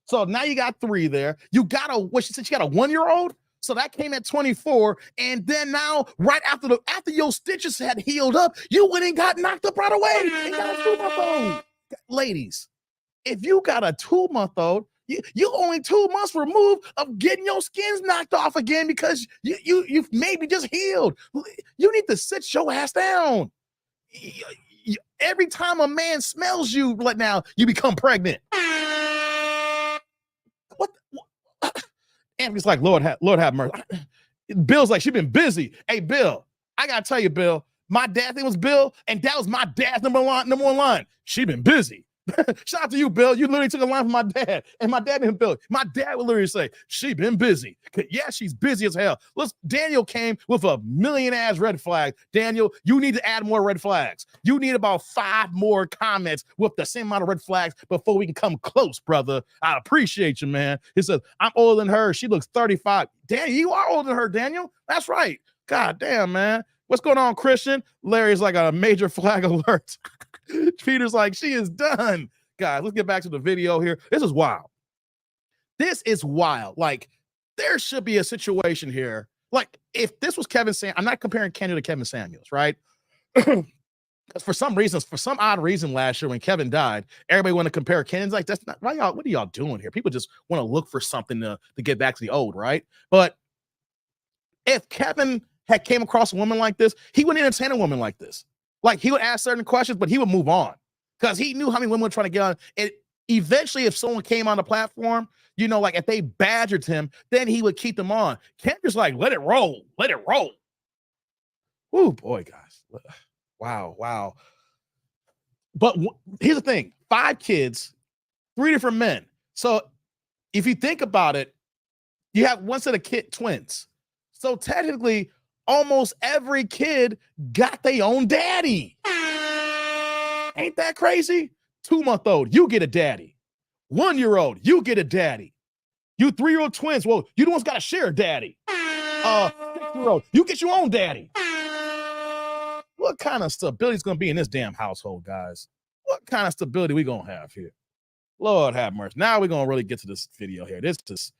So now you got 3 there. You got what she said, she got a 1-year-old. So that came at 24. And then now, right after your stitches had healed up, you went and got knocked up right away and got a 2-month-old. Ladies, if you got a 2-month-old, you only 2 months removed of getting your skins knocked off again because you've maybe just healed. You need to sit your ass down. Every time a man smells you, like now, you become pregnant. What? Anthony's like, Lord have mercy. Bill's like, she been busy. Hey, Bill, I gotta tell you, Bill, my dad's name was Bill, and that was my dad's number one line. She been busy. Shout out to you, Bill. You literally took a line from my dad, and my dad didn't Bill. My dad would literally say, she been busy. Yeah, she's busy as hell. Daniel came with a million-ass red flag. Daniel, you need to add more red flags. You need about 5 more comments with the same amount of red flags before we can come close, brother. I appreciate you, man. He says, I'm older than her. She looks 35. Daniel, you are older than her, Daniel. That's right. God damn, man. What's going on, Christian? Larry's like a major flag alert. Peter's like, she is done. Guys, let's get back to the video here. This is wild. This is wild. Like, there should be a situation here. Like, if this was Kevin Samuels, I'm not comparing Kenny to Kevin Samuels, right? Because for some odd reason last year when Kevin died, everybody wanted to compare Kenny's like, that's not, what are y'all doing here? People just want to look for something to get back to the old, right? But if Kevin had came across a woman like this, he wouldn't entertain a woman like this. Like, he would ask certain questions, but he would move on because he knew how many women were trying to get on. And eventually, if someone came on the platform, you know, like if they badgered him, then he would keep them on. Kent just like, let it roll. Let it roll. Oh, boy, guys. Wow. But here's the thing. 5 kids, 3 different men. So if you think about it, you have one set of twins. So technically, almost every kid got their own daddy. Ain't that crazy? 2-month-old, you get a daddy. 1-year-old, you get a daddy. You 3-year-old twins, well, you the ones got to share a daddy. 6-year-old, you get your own daddy. What kind of stability is going to be in this damn household, guys? What kind of stability we going to have here? Lord have mercy. Now we're going to really get to this video here. This is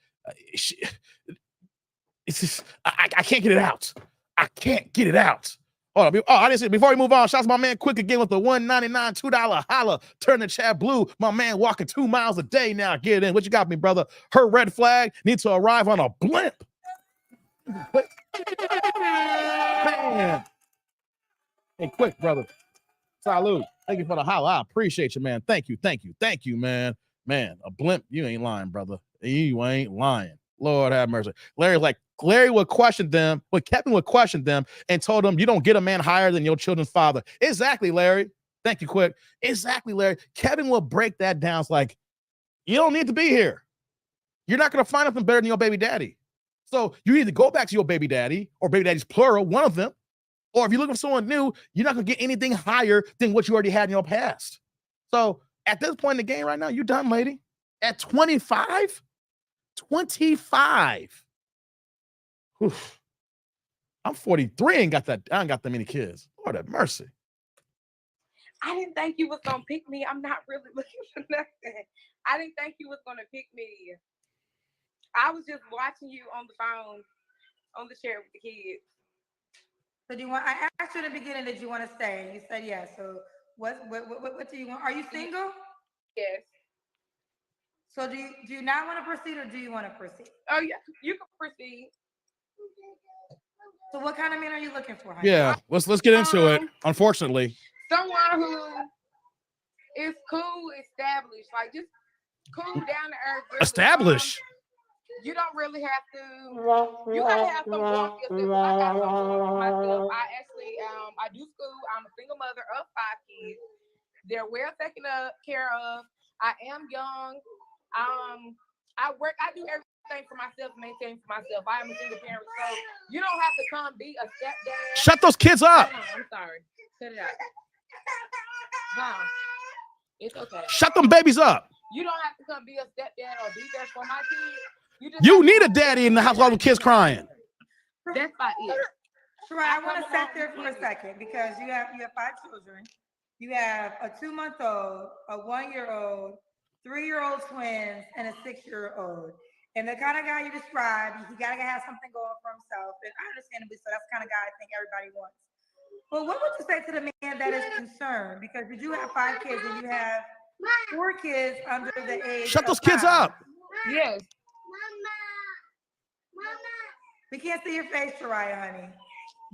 it's just, I can't get it out. I can't get it out. I didn't see. Before we move on, shout out to my man Quick again with the $1.99 $2 holla. Turn the chat blue. My man walking 2 miles a day now. Get it in. What you got me, brother? Her red flag needs to arrive on a blimp. Man. Hey, Quick, brother. Salute. Thank you for the holla. I appreciate you, man. Thank you, man. Man, a blimp. You ain't lying, brother. You ain't lying. Lord have mercy. Larry would question them, but Kevin would question them and told them, you don't get a man higher than your children's father. Exactly, Larry. Thank you, Quick. Exactly, Larry. Kevin will break that down. It's like, you don't need to be here. You're not going to find nothing better than your baby daddy. So you need to go back to your baby daddy or baby daddy's plural, one of them. Or if you're looking for someone new, you're not going to get anything higher than what you already had in your past. So at this point in the game right now, you're done, lady. At 25? 25. Oof. I'm 43 and I ain't got that many kids. Lord have mercy. I didn't think you was gonna pick me. I'm not really looking for nothing. I didn't think you was gonna pick me. I was just watching you on the phone, on the chair with the kids. So I asked you in the beginning, did you want to stay? You said yes. So what do you want? Are you single? Yes. So do you not want to proceed or do you want to proceed? Oh yeah, you can proceed. So what kind of man are you looking for, honey? Yeah, let's get into it. Unfortunately, someone who is cool, established, like just cool, down to earth. Really established. You don't really have to. You gotta have some warmth yourself. I got some warmth myself. I do school. I'm a single mother of 5 kids. They're well taken care of. I am young. I work. I do everything for myself, maintain for myself. I am a single parent, so you don't have to come be a stepdad. Shut those kids up. I'm sorry. Cut it out. Huh? It's okay. Shut them babies up. You don't have to come be a stepdad or be there for my kids. You need a daddy in the house while the kids crying. That's not it. Sure, I want to sit there for a second because you have 5 children. You have a 2-month-old, a 1-year-old, 3-year-old twins, and a 6-year-old. And the kind of guy you described, he gotta have something going for himself. And I understandably so, that's the kind of guy I think everybody wants. But what would you say to the man that is concerned? Because you do have 5 kids and you have 4 kids under the age Shut of those kids 5. up. Yes. We can't see your face, Shariah, honey.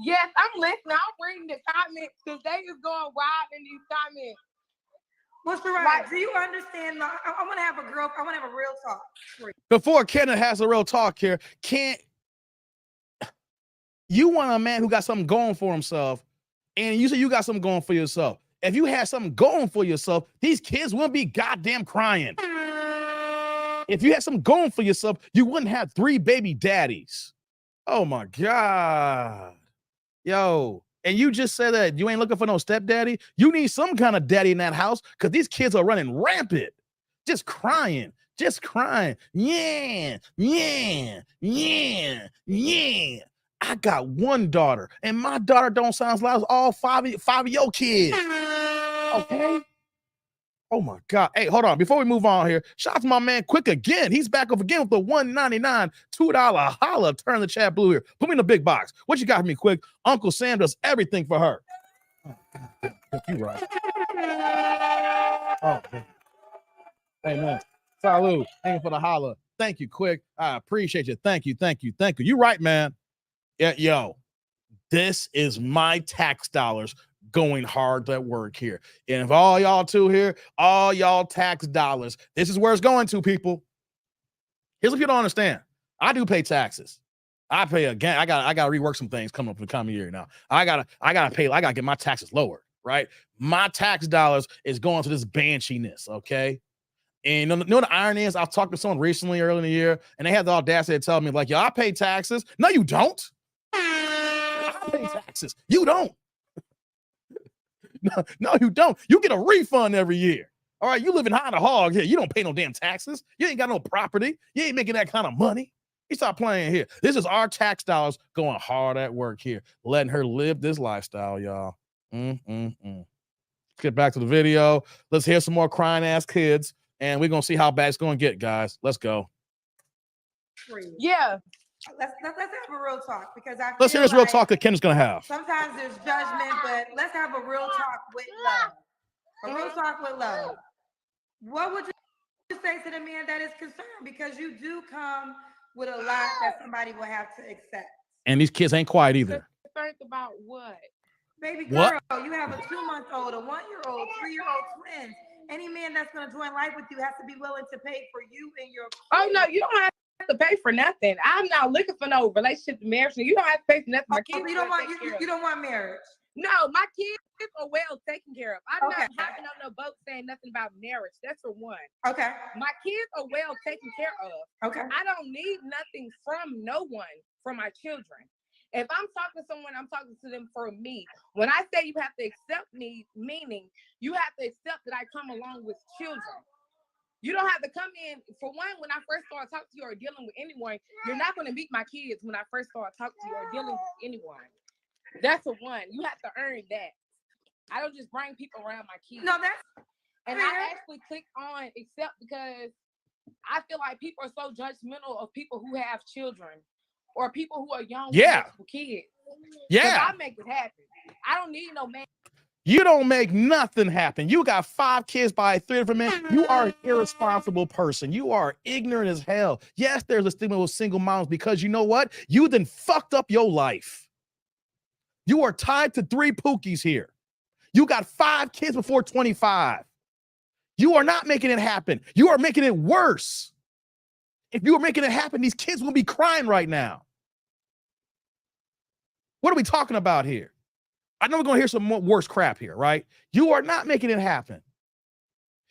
Yes, I'm listening. I'm reading the comments because they is going wild in these comments. Well, Shariah, Like- do you understand? I want to have a girl. I want to have a real talk. Before Kenneth has a real talk here, can't you want a man who got something going for himself, and you say you got something going for yourself. If you had something going for yourself, these kids wouldn't be goddamn crying. If you had something going for yourself, you wouldn't have 3 baby daddies. Oh my God. Yo, and you just said that you ain't looking for no stepdaddy. You need some kind of daddy in that house because these kids are running rampant, just crying. Yeah. I got 1 daughter, and my daughter don't sound as loud as all 5 of your kids. Okay. Oh my God. Hey, hold on. Before we move on here, shout out to my man Quick again. He's back up again with the $1.99 $2 holla. Turn the chat blue here. Put me in the big box. What you got for me, Quick? Uncle Sam does everything for her. You right. Oh, man. Hey, man. Salud. Thank you for the holla. Thank you, Quick. I appreciate you. Thank you. You right, man. Yeah, yo. This is my tax dollars going hard at work here. And if all y'all too here, all y'all tax dollars, this is where it's going to, people. Here's what you don't understand. I do pay taxes. I pay again. I gotta rework some things coming up in the coming year now. I gotta get my taxes lowered, right? My tax dollars is going to this banshiness, okay? And you know what the irony is? I've talked to someone recently early in the year, and they had the audacity to tell me, like, yo, I pay taxes. No, you don't. I pay taxes. You don't. No, you don't. You get a refund every year. All right, you living high in the hog here. You don't pay no damn taxes. You ain't got no property. You ain't making that kind of money. You stop playing here. This is our tax dollars going hard at work here, letting her live this lifestyle, y'all. Let's get back to the video. Let's hear some more crying ass kids, and we're gonna see how bad it's gonna get, guys. Let's go. Yeah. Let's have a real talk because Let's hear this real talk that Ken's gonna have. Sometimes there's judgment, but let's have a real talk with love. A real talk with love. What would you say to the man that is concerned? Because you do come with a lot that somebody will have to accept. And these kids ain't quiet either. Concerned about what? Baby girl, What? you have a 2-month-old, a 1-year-old, 3-year-old twins. Any man that's going to join life with you has to be willing to pay for you and your. Oh no, you don't have to pay for nothing. I'm not looking for no relationship marriage. You don't have to pay for nothing. My kids you don't want marriage. No, my kids are well taken care of. I'm Okay. not hopping on no boat saying nothing about marriage. That's for one. Okay. My kids are well taken care of. Okay. I don't need nothing from no one for my children. If I'm talking to someone, I'm talking to them for me. When I say you have to accept me, meaning you have to accept that I come along with children. You don't have to come in. For one, when I first start talking to you or dealing with anyone, you're not going to meet my kids when I first start talking to you or dealing with anyone. That's a one. You have to earn that. I don't just bring people around my kids. No, that's and fair. I actually clicked on accept because I feel like people are so judgmental of people who have children or people who are young with kids. Yeah. I make it happen. I don't need no man. You don't make nothing happen. You got 5 kids by 3 different men. You are an irresponsible person. You are ignorant as hell. Yes, there's a stigma with single moms because you know what? You then fucked up your life. You are tied to 3 pookies here. You got 5 kids before 25. You are not making it happen. You are making it worse. If you were making it happen, these kids will be crying right now. What are we talking about here? I know we're going to hear some more worse crap here, right? You are not making it happen.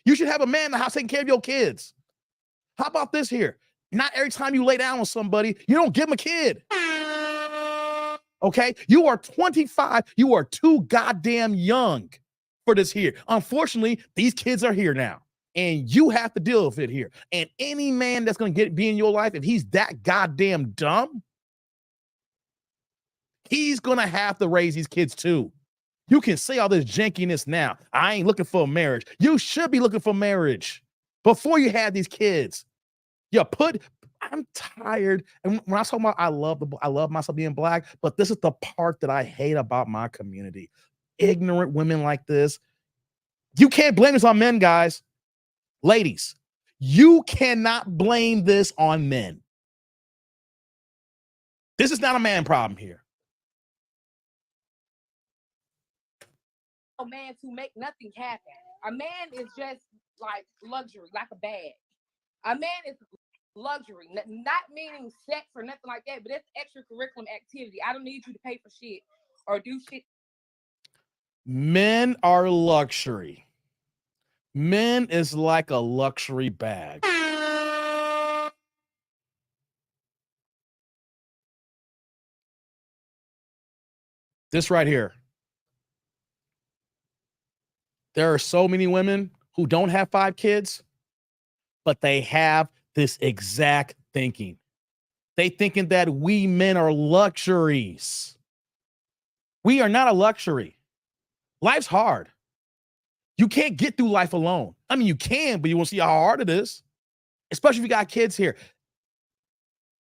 You should have a man in the house taking care of your kids. How about this here? Not every time you lay down with somebody, you don't give them a kid. Okay? You are 25. You are too goddamn young for this here. Unfortunately, these kids are here now. And you have to deal with it here. And any man that's going to be in your life, if he's that goddamn dumb, he's going to have to raise these kids too. You can say all this jankiness now. I ain't looking for a marriage. You should be looking for marriage. before you had these kids. I'm tired. And when I talk about I love myself being black, but this is the part that I hate about my community. Ignorant women like this. You can't blame this on men, guys. Ladies, you cannot blame this on men. This is not a man problem here. A man to make nothing happen. A man is just like luxury, like a bag. A man is luxury, not meaning sex or nothing like that, but it's extracurricular activity. I don't need you to pay for shit or do shit. Men are luxury. Men is like a luxury bag. This right here. There are so many women who don't have 5 kids, but they have this exact thinking. They thinking that we men are luxuries. We are not a luxury. Life's hard. You can't get through life alone. I mean, you can, but you won't see how hard it is, especially if you got kids here.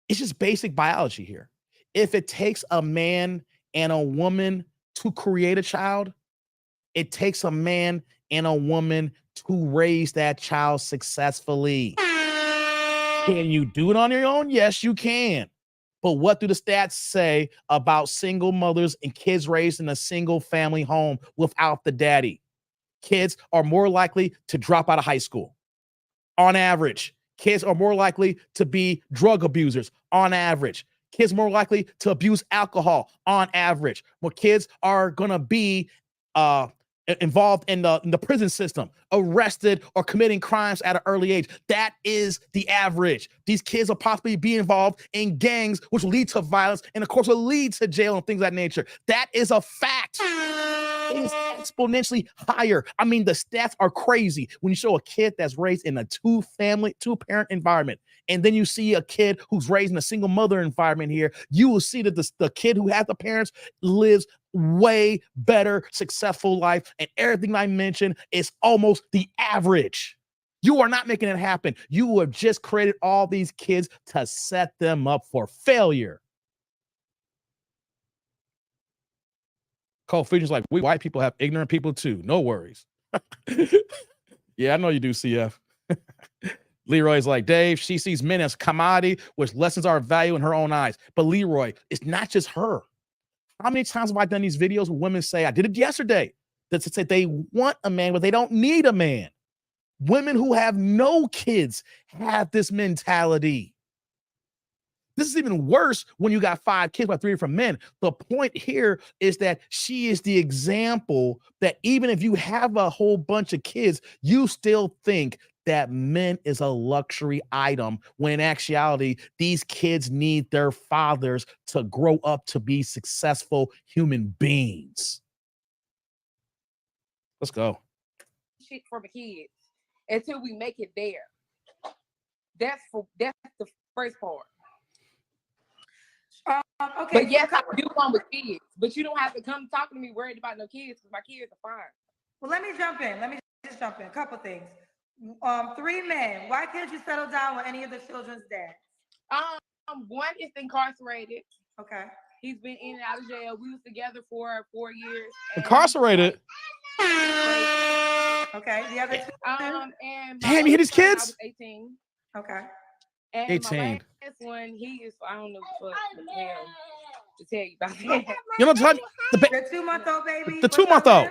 It's just basic biology here. If it takes a man and a woman to create a child, it takes a man and a woman to raise that child successfully. Can you do it on your own? Yes, you can. But what do the stats say about single mothers and kids raised in a single family home without the daddy? Kids are more likely to drop out of high school. On average, kids are more likely to be drug abusers. On average, kids more likely to abuse alcohol. On average, more kids are going to be involved in the prison system, arrested or committing crimes at an early age. That is the average. These kids will possibly be involved in gangs, which will lead to violence and, of course, will lead to jail and things of that nature. That is a fact. It is exponentially higher. I mean, the stats are crazy when you show a kid that's raised in a two-parent environment, and then you see a kid who's raised in a single mother environment here. You will see that the kid who has the parents lives way better, successful life, and everything I mentioned is almost the average. You are not making it happen. You have just created all these kids to set them up for failure. Cole Feature's like, we white people have ignorant people too. No worries. Yeah, I know you do, CF. Leroy's like, Dave, she sees men as commodity, which lessens our value in her own eyes. But Leroy, it's not just her. How many times have I done these videos where women say, I did it yesterday, that say they want a man, but they don't need a man. Women who have no kids have this mentality. This is even worse when you got 5 kids by 3 different men. The point here is that she is the example that even if you have a whole bunch of kids, you still think that men is a luxury item, when in actuality, these kids need their fathers to grow up to be successful human beings. Let's go. Shit for the kids until we make it there. That's the first part. Okay. But yes, I do one with kids, but you don't have to come talk to me worried about no kids because my kids are fine. Well, let me jump in. A couple things. 3 men. Why can't you settle down with any of the children's dads? One is incarcerated. Okay. He's been in and out of jail. We was together for 4 years. Incarcerated. Okay. The other 2. And damn, you hit his kids? I was 18. Okay. And 18. my last one, he is, I don't know what to tell you about that. You know what? The 2-month-old baby. The 2-month-old.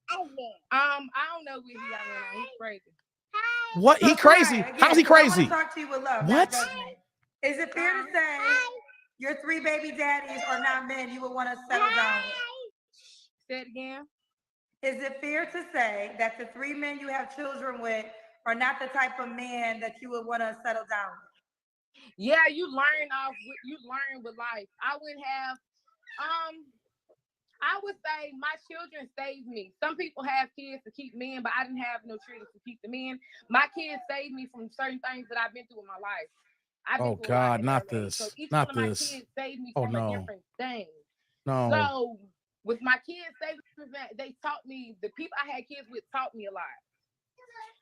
I don't know what he got going on. He's crazy. What? He crazy? How's he crazy? I want to talk to you with love. What? Is it fair to say your 3 baby daddies are not men you would want to settle down with? Say it again. Is it fair to say that the 3 men you have children with are not the type of man that you would want to settle down with? Yeah, you learn with life. I wouldn't have, I would say my children saved me. Some people have kids to keep men, but I didn't have no children to keep the men. My kids saved me from certain things that I've been through in my life. Oh God, not this. So each not one of this. my kids saved me Oh, from no. a different thing. No. So with my kids saved me, they taught me, the people I had kids with taught me a lot.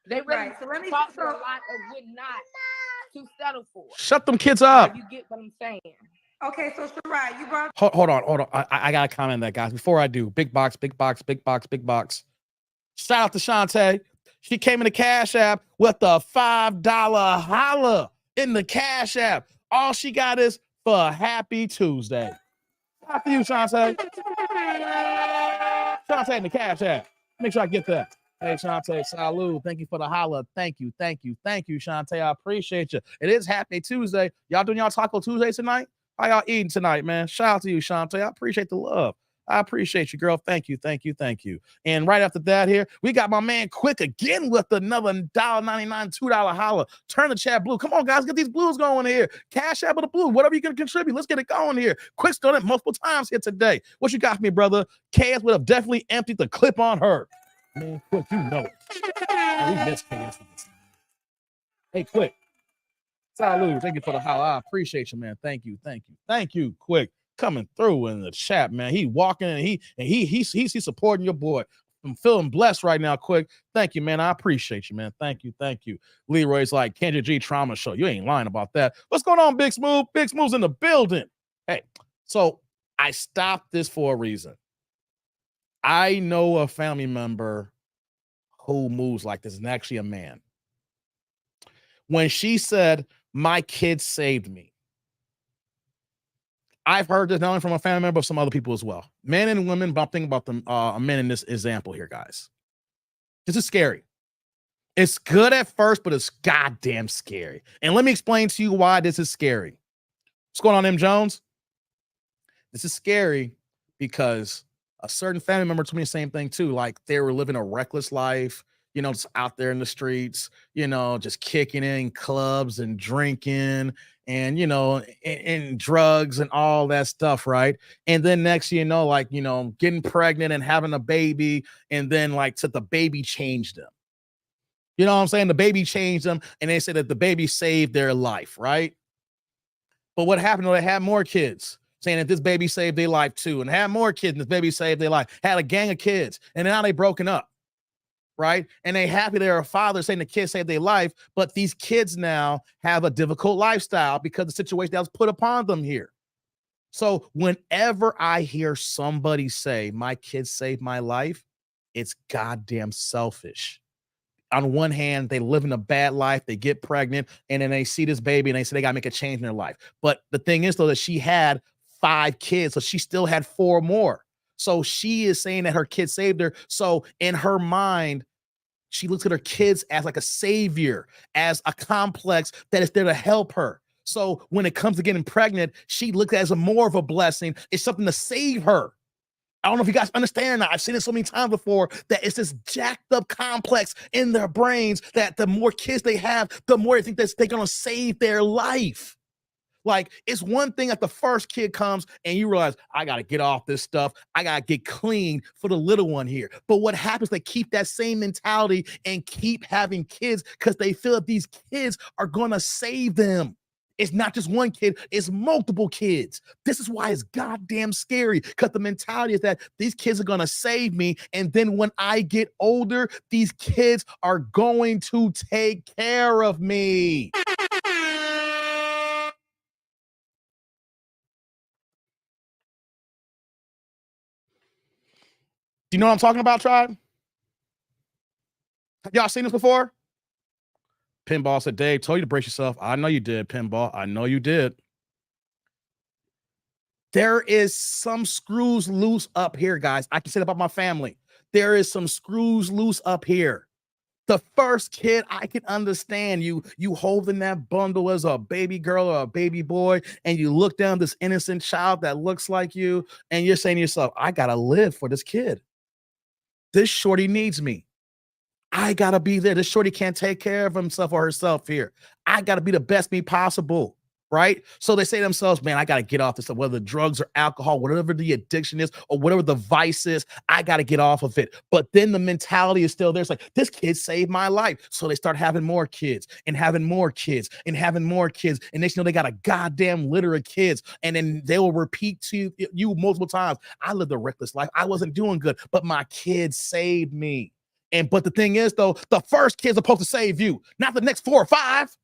They really Right. So let me fought for a lot of would not to settle for. Shut them kids up. You get what I'm saying? Okay, so Shirai, you brought Hold on. I got to comment on that, guys. Before I do, big box. Shout out to Shantae. She came in the Cash App with a $5 holla in the Cash App. All she got is for a happy Tuesday. After you, Shantae. Shantae in the Cash App. Make sure I get that. Hey, Shantae, salud. Thank you for the holla. Thank you, Shantae. I appreciate you. It is Happy Tuesday. Y'all doing y'all Taco Tuesday tonight? How y'all eating tonight, man? Shout out to you, Shantae. I appreciate the love. I appreciate you, girl. Thank you. And right after that here, we got my man Quick again with another $1.99, $2 holla. Turn the chat blue. Come on, guys, get these blues going here. Cash App of the blue. Whatever you can contribute. Let's get it going here. Quick's done it multiple times here today. What you got for me, brother? KS would have definitely emptied the clip on her. Man, Quick, you know it. Man, we miss KS. Hey, Quick. Salud. Thank you for the holla. I appreciate you, man. Thank you, Quick. Coming through in the chat, man. He walking and he's supporting your boy. I'm feeling blessed right now, Quick. Thank you, man. I appreciate you, man. Thank you. Leroy's like Kendra G Trauma Show. You ain't lying about that. What's going on, Big Smooth? Big Smooth's in the building. Hey, so I stopped this for a reason. I know a family member who moves like this, and actually a man. When she said, "My kids saved me," I've heard this not only from a family member, but some other people as well. Men and women, but I'm thinking about them, men in this example here, guys. This is scary. It's good at first, but it's goddamn scary. And let me explain to you why this is scary. What's going on, M. Jones? This is scary because a certain family member told me the same thing too. Like they were living a reckless life, just out there in the streets, just kicking in clubs and drinking and, and drugs and all that stuff, right? And then next, getting pregnant and having a baby, and then so the baby changed them. You know what I'm saying? The baby changed them, and they said that the baby saved their life, right? But what happened? They had more kids, saying that this baby saved their life too, and had more kids, and this baby saved their life. Had a gang of kids, and now they broken up. Right? And they happy they're a father saying the kids saved their life, but these kids now have a difficult lifestyle because of the situation that was put upon them here. So whenever I hear somebody say, "My kids saved my life," it's goddamn selfish. On one hand, they live in a bad life, they get pregnant, and then they see this baby and they say they gotta make a change in their life. But the thing is, though, that she had 5 kids, so she still had 4 more. So she is saying that her kids saved her. So in her mind, she looks at her kids as like a savior, as a complex that is there to help her. So when it comes to getting pregnant, she looks at it as more of a blessing. It's something to save her. I don't know if you guys understand that. I've seen it so many times before that it's this jacked up complex in their brains that the more kids they have, the more they think that they're going to save their life. Like, it's one thing that the first kid comes and you realize, I got to get off this stuff. I got to get clean for the little one here. But what happens, they keep that same mentality and keep having kids because they feel that these kids are going to save them. It's not just one kid, it's multiple kids. This is why it's goddamn scary, because the mentality is that these kids are going to save me. And then when I get older, these kids are going to take care of me. Do you know what I'm talking about, tribe? Have y'all seen this before? Pinball said, "Dave, told you to brace yourself." I know you did, Pinball. I know you did. There is some screws loose up here, guys. I can say that about my family. There is some screws loose up here. The first kid, I can understand you holding that bundle as a baby girl or a baby boy, and you look down this innocent child that looks like you, and you're saying to yourself, I gotta live for this kid. This shorty needs me. I gotta be there. This shorty can't take care of himself or herself here. I gotta be the best me possible. Right? So they say to themselves, man, I got to get off this stuff, whether drugs or alcohol, whatever the addiction is, or whatever the vice is, I got to get off of it. But then the mentality is still there. It's like, this kid saved my life. So they start having more kids and having more kids and having more kids. And they know they got a goddamn litter of kids. And then they will repeat to you multiple times, I lived a reckless life. I wasn't doing good, but my kids saved me. But the thing is, though, the first kid's supposed to save you, not the next 4 or 5.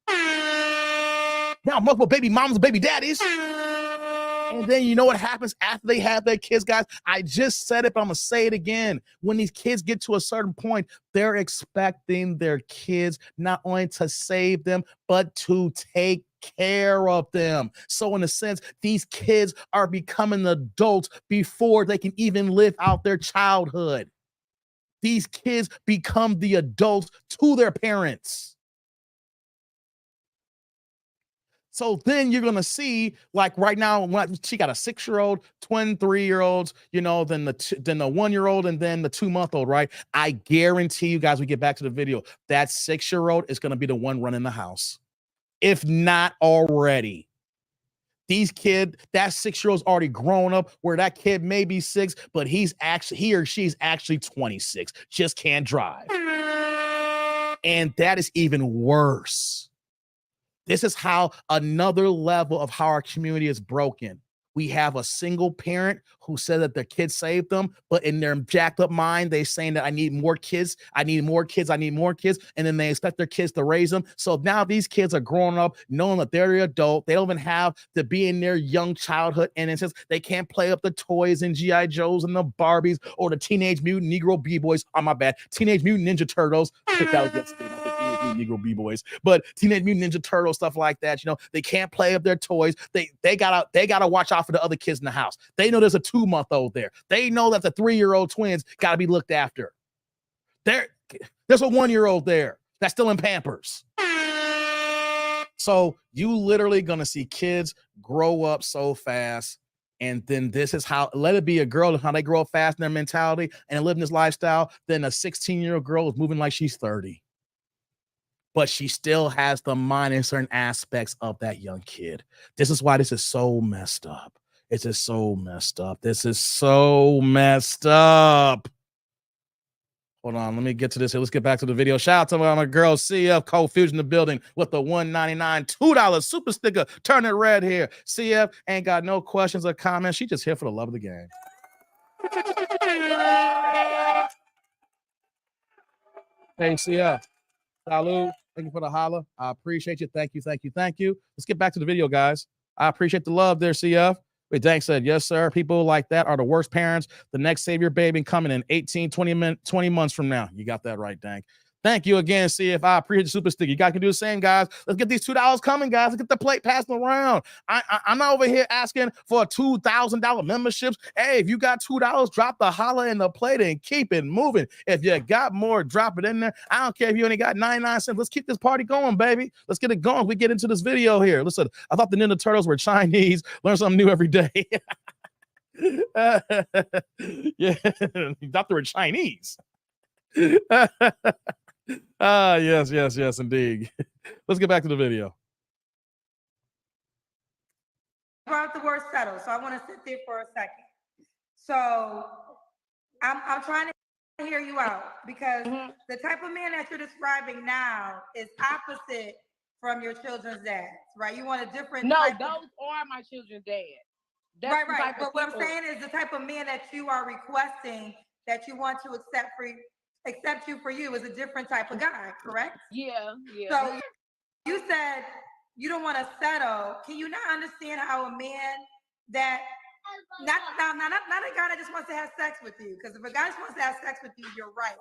Now multiple baby mamas and baby daddies. And then you know what happens after they have their kids, guys? I just said it, but I'm going to say it again. When these kids get to a certain point, they're expecting their kids not only to save them, but to take care of them. So in a sense, these kids are becoming adults before they can even live out their childhood. These kids become the adults to their parents. So then you're gonna see, like right now, she got a 6-year-old, twin 3-year-olds, then the 1-year-old, and then the 2-month-old, right? I guarantee you guys, we get back to the video, that 6-year-old is gonna be the one running the house, if not already. That 6-year-old's already grown up, where that kid may be 6, but he or she's actually 26, just can't drive. And that is even worse. This is how another level of how our community is broken. We have a single parent who said that their kids saved them, but in their jacked up mind, they're saying that I need more kids. I need more kids. I need more kids. And then they expect their kids to raise them. So now these kids are growing up knowing that they're the adult. They don't even have to be in their young childhood innocence. They can't play up the toys and G.I. Joes and the Barbies or the Teenage Mutant Negro B-Boys. Oh, my bad. Teenage Mutant Ninja Turtles. That was Negro B-Boys, but Teenage Mutant Ninja Turtles, stuff like that. They can't play up their toys. They gotta watch out for the other kids in the house. They know there's a 2-month-old there. They know that the 3-year-old twins gotta be looked after. There's a 1-year-old there that's still in Pampers. So you literally gonna see kids grow up so fast. And then this is how, let it be a girl, how they grow up fast in their mentality and living this lifestyle. Then a 16-year-old girl is moving like she's 30. But she still has the mind in certain aspects of that young kid. This is why this is so messed up. It's just so messed up. This is so messed up. Hold on, let me get to this here. Let's get back to the video. Shout out to my girl, CF Cold Fusion in the building with the $1.99, $2 super sticker. Turn it red here. CF ain't got no questions or comments. She just here for the love of the game. Hey, CF. Salud. Thank you for the holla. I appreciate you. Thank you. Let's get back to the video, guys. I appreciate the love there, CF. Wait, Dank said, yes, sir. People like that are the worst parents. The next Savior baby coming in 18, 20 months from now. You got that right, Dank. Thank you again, CF. I appreciate the super sticker. You guys can do the same, guys. Let's get these $2 coming, guys. Let's get the plate passing around. I'm not over here asking for a $2,000 memberships. Hey, if you got $2, drop the holla in the plate and keep it moving. If you got more, drop it in there. I don't care if you only got 99 cents. Let's keep this party going, baby. Let's get it going. We get into this video here. Listen, I thought the Ninja Turtles were Chinese. Learn something new every day. Yeah, you thought they were Chinese. Yes, indeed. Let's get back to the video. Brought the word settle, so I want to sit there for a second. So I'm trying to hear you out, because the type of man that you're describing now is opposite from your children's dads, right? You want a different. No, those are my children's dad. Right. But what I'm saying is the type of man that you are requesting, that you want to accept you for you, is a different type of guy, correct? Yeah. So you said you don't want to settle. Can you not understand how a man that not a guy that just wants to have sex with you? Because if a guy just wants to have sex with you, you're right.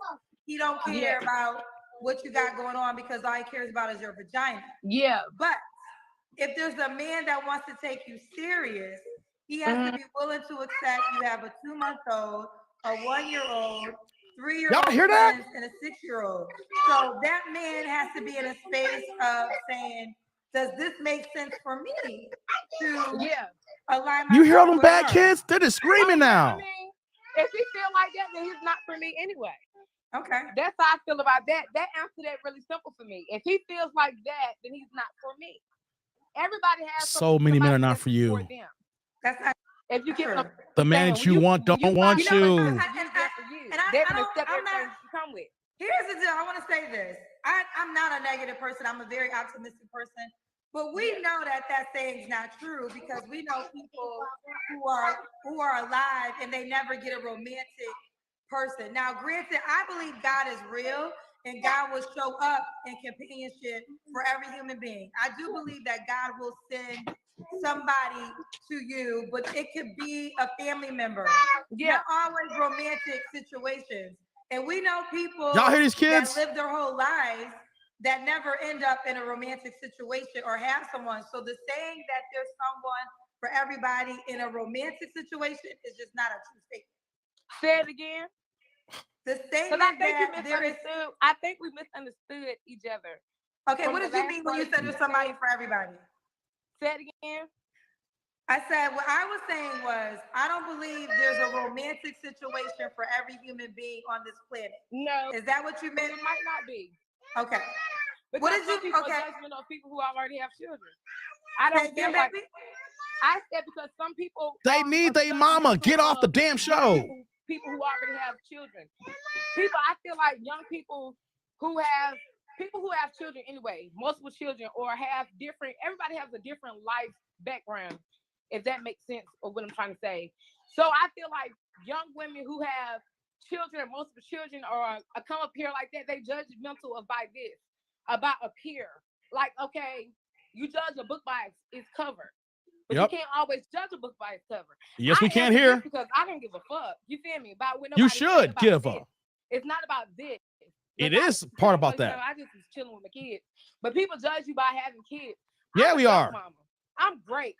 He don't care about what you got going on, because all he cares about is your vagina. Yeah. But if there's a man that wants to take you serious, he has to be willing to accept you have a 2-month-old, a 1-year-old, 3-year-old, y'all hear that? And a 6-year-old. So that man has to be in a space of saying, does this make sense for me to align myself? You hear all them with bad her? kids? They're just screaming now. I mean, if he feel like that, then he's not for me anyway. Okay. That's how I feel about that. That answer that really simple for me. If he feels like that, then he's not for me. Everybody has so many men are not for you. That's not. If you get the man that you want don't want you. I'm not. Here's the deal. I want to say this. I'm not a negative person. I'm a very optimistic person. But we know that saying's not true, because we know people who are alive and they never get a romantic person. Now, granted, I believe God is real and God will show up in companionship for every human being. I do believe that God will send somebody to you, but it could be a family member. Not always romantic situations. And we know people Y'all hear these kids? that live their whole lives that never end up in a romantic situation or have someone. So the saying that there's someone for everybody in a romantic situation is just not a true statement. Say it again. The statement I think that there is. I think we misunderstood each other. Okay, what did you mean when you said there's somebody for everybody? Say it again. I said what I was saying was I don't believe there's a romantic situation for every human being on this planet. No. Is that what you meant? It might not be. Okay. Because What did you? people Okay. judgment of people who already have children. I don't feel like. I said because some people They need their mama. Get off the damn show. People who already have children. I feel like young people who have children anyway, multiple children, or have different. Everybody has a different life background, if that makes sense of what I'm trying to say. So I feel like young women who have children, multiple children, or come up here like that, they judgmental about this, about a peer. Like, okay, you judge a book by its cover. But you can't always judge a book by its cover. Yes, we can't hear. Because I don't give a fuck. You feel me? About when you should give up. It's not about this. It is part about that. I just was chilling with my kids. But people judge you by having kids. Yeah, we are. Mama. I'm great,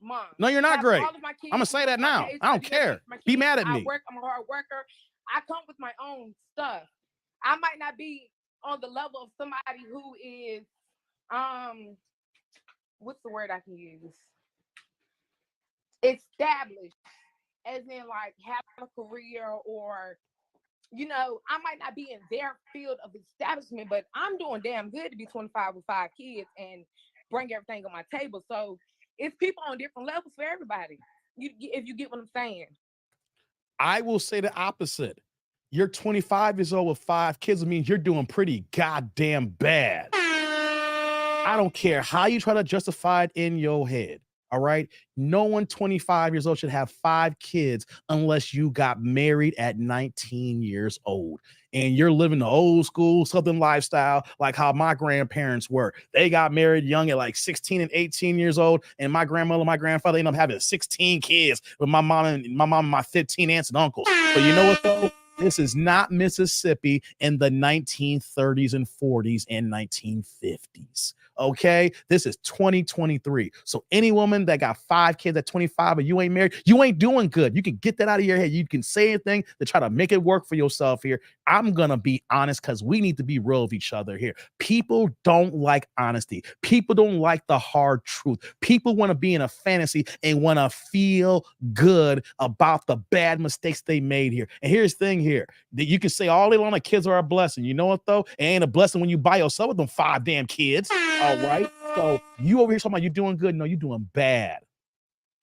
mom. No, you're not great. I'm gonna say that now. I don't care. Be mad at me. I'm a hard worker. I come with my own stuff. I might not be on the level of somebody who is what's the word I can use? Established, as in like have a career, or I might not be in their field of establishment, but I'm doing damn good to be 25 with 5 kids and bring everything on my table. So it's people on different levels for everybody. If you get what I'm saying. I will say the opposite. You're 25 years old with 5 kids. Means you're doing pretty goddamn bad. I don't care how you try to justify it in your head. All right. No one 25 years old should have 5 kids unless you got married at 19 years old and you're living the old school Southern lifestyle, like how my grandparents were. They got married young at like 16 and 18 years old. And my grandmother and my grandfather ended up having 16 kids with my mom and my 15 aunts and uncles. But you know what though? This is not Mississippi in the 1930s and 40s and 1950s. Okay, this is 2023. So any woman that got 5 kids at 25 and you ain't married, you ain't doing good. You can get that out of your head. You can say anything to try to make it work for yourself here. I'm gonna be honest because we need to be real with each other here. People don't like honesty. People don't like the hard truth. People want to be in a fantasy and want to feel good about the bad mistakes they made here. And here's the thing here, that you can say all day long that kids are a blessing. You know what though? It ain't a blessing when you buy yourself with them 5 damn kids. All right. So you over here talking about you doing good. No, you're doing bad.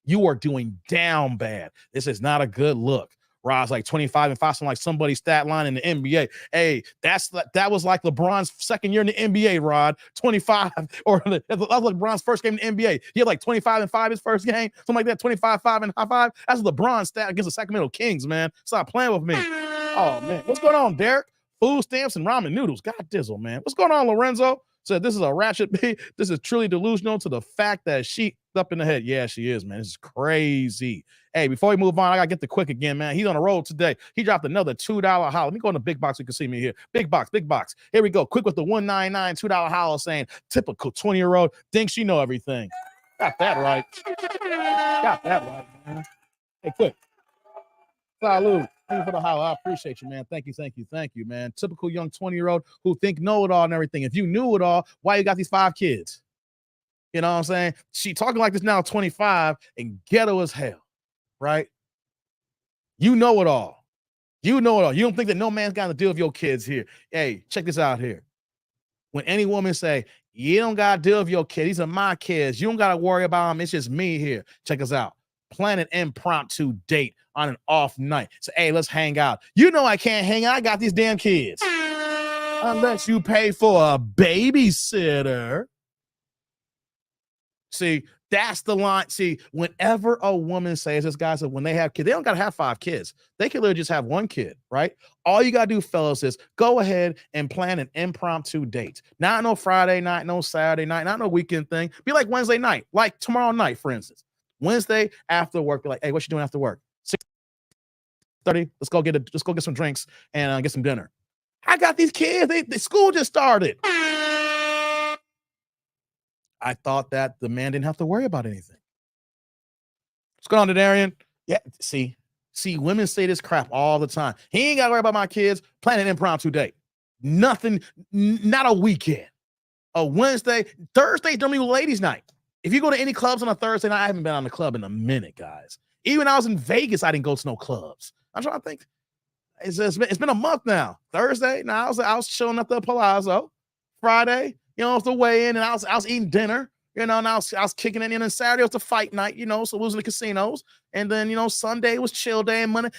You are doing down bad. This is not a good look. Rod's like 25 and 5, like somebody's stat line in the NBA. Hey, that was like LeBron's second year in the NBA, Rod. 25, or that was LeBron's first game in the NBA. He had like 25 and 5 his first game, something like that. 25, 5 and 5. That's LeBron's stat against the Sacramento Kings, man. Stop playing with me. Oh man, what's going on, Derek? Food stamps and ramen noodles. God dizzle, man. What's going on, Lorenzo? So this is a ratchet B. This is truly delusional to the fact that she up in the head. Yeah, she is, man. This is crazy. Hey, before we move on, I gotta get the quick again, man. He's on the road today. He dropped another $2 holler. Let me go in the big box so you can see me here. Big box, big box. Here we go. Quick with the $199 $2 holler saying typical 20-year-old thinks she know everything. Got that right. Got that right, man. Hey, quick. Salud. Thank you for the holler. I appreciate you, man. Thank you, man. Typical young 20-year-old who think know it all and everything. If you knew it all, why you got these 5 kids? You know what I'm saying? She talking like this now, 25 and ghetto as hell, right? You know it all. You know it all. You don't think that no man's got to deal with your kids here. Hey, check this out here. When any woman say, you don't got to deal with your kids, these are my kids, you don't got to worry about them, it's just me here. Check us out. Plan an impromptu date on an off night. So, hey, let's hang out. You know I can't hang out. I got these damn kids. Unless you pay for a babysitter. See, That's the line. See, whenever a woman says this, guys, that when they have kids, they don't got to have 5 kids. They can literally just have 1 kid, right? All you got to do, fellas, is go ahead and plan an impromptu date. Not no Friday night, no Saturday night, not no weekend thing. Be like Wednesday night, like tomorrow night, for instance. Wednesday after work, be like, hey, what you doing after work? 6:30. Let's go get some drinks and get some dinner. I got these kids. The school just started. I thought that the man didn't have to worry about anything. What's going on, Darian? Yeah, see, women say this crap all the time. He ain't got to worry about my kids. Plan an impromptu date. Nothing, not a weekend. A Wednesday, Thursday, don't be ladies' night. If you go to any clubs on a Thursday night, I haven't been on the club in a minute, guys. Even when I was in Vegas, I didn't go to no clubs. I'm trying to think. It's been a month now. Thursday, now I was chilling at the Palazzo. Friday, you know, it was the weigh-in, and I was eating dinner, you know, and I was kicking it in. And Saturday was the fight night, you know, so it was in the casinos. And then, you know, Sunday was chill day and Monday.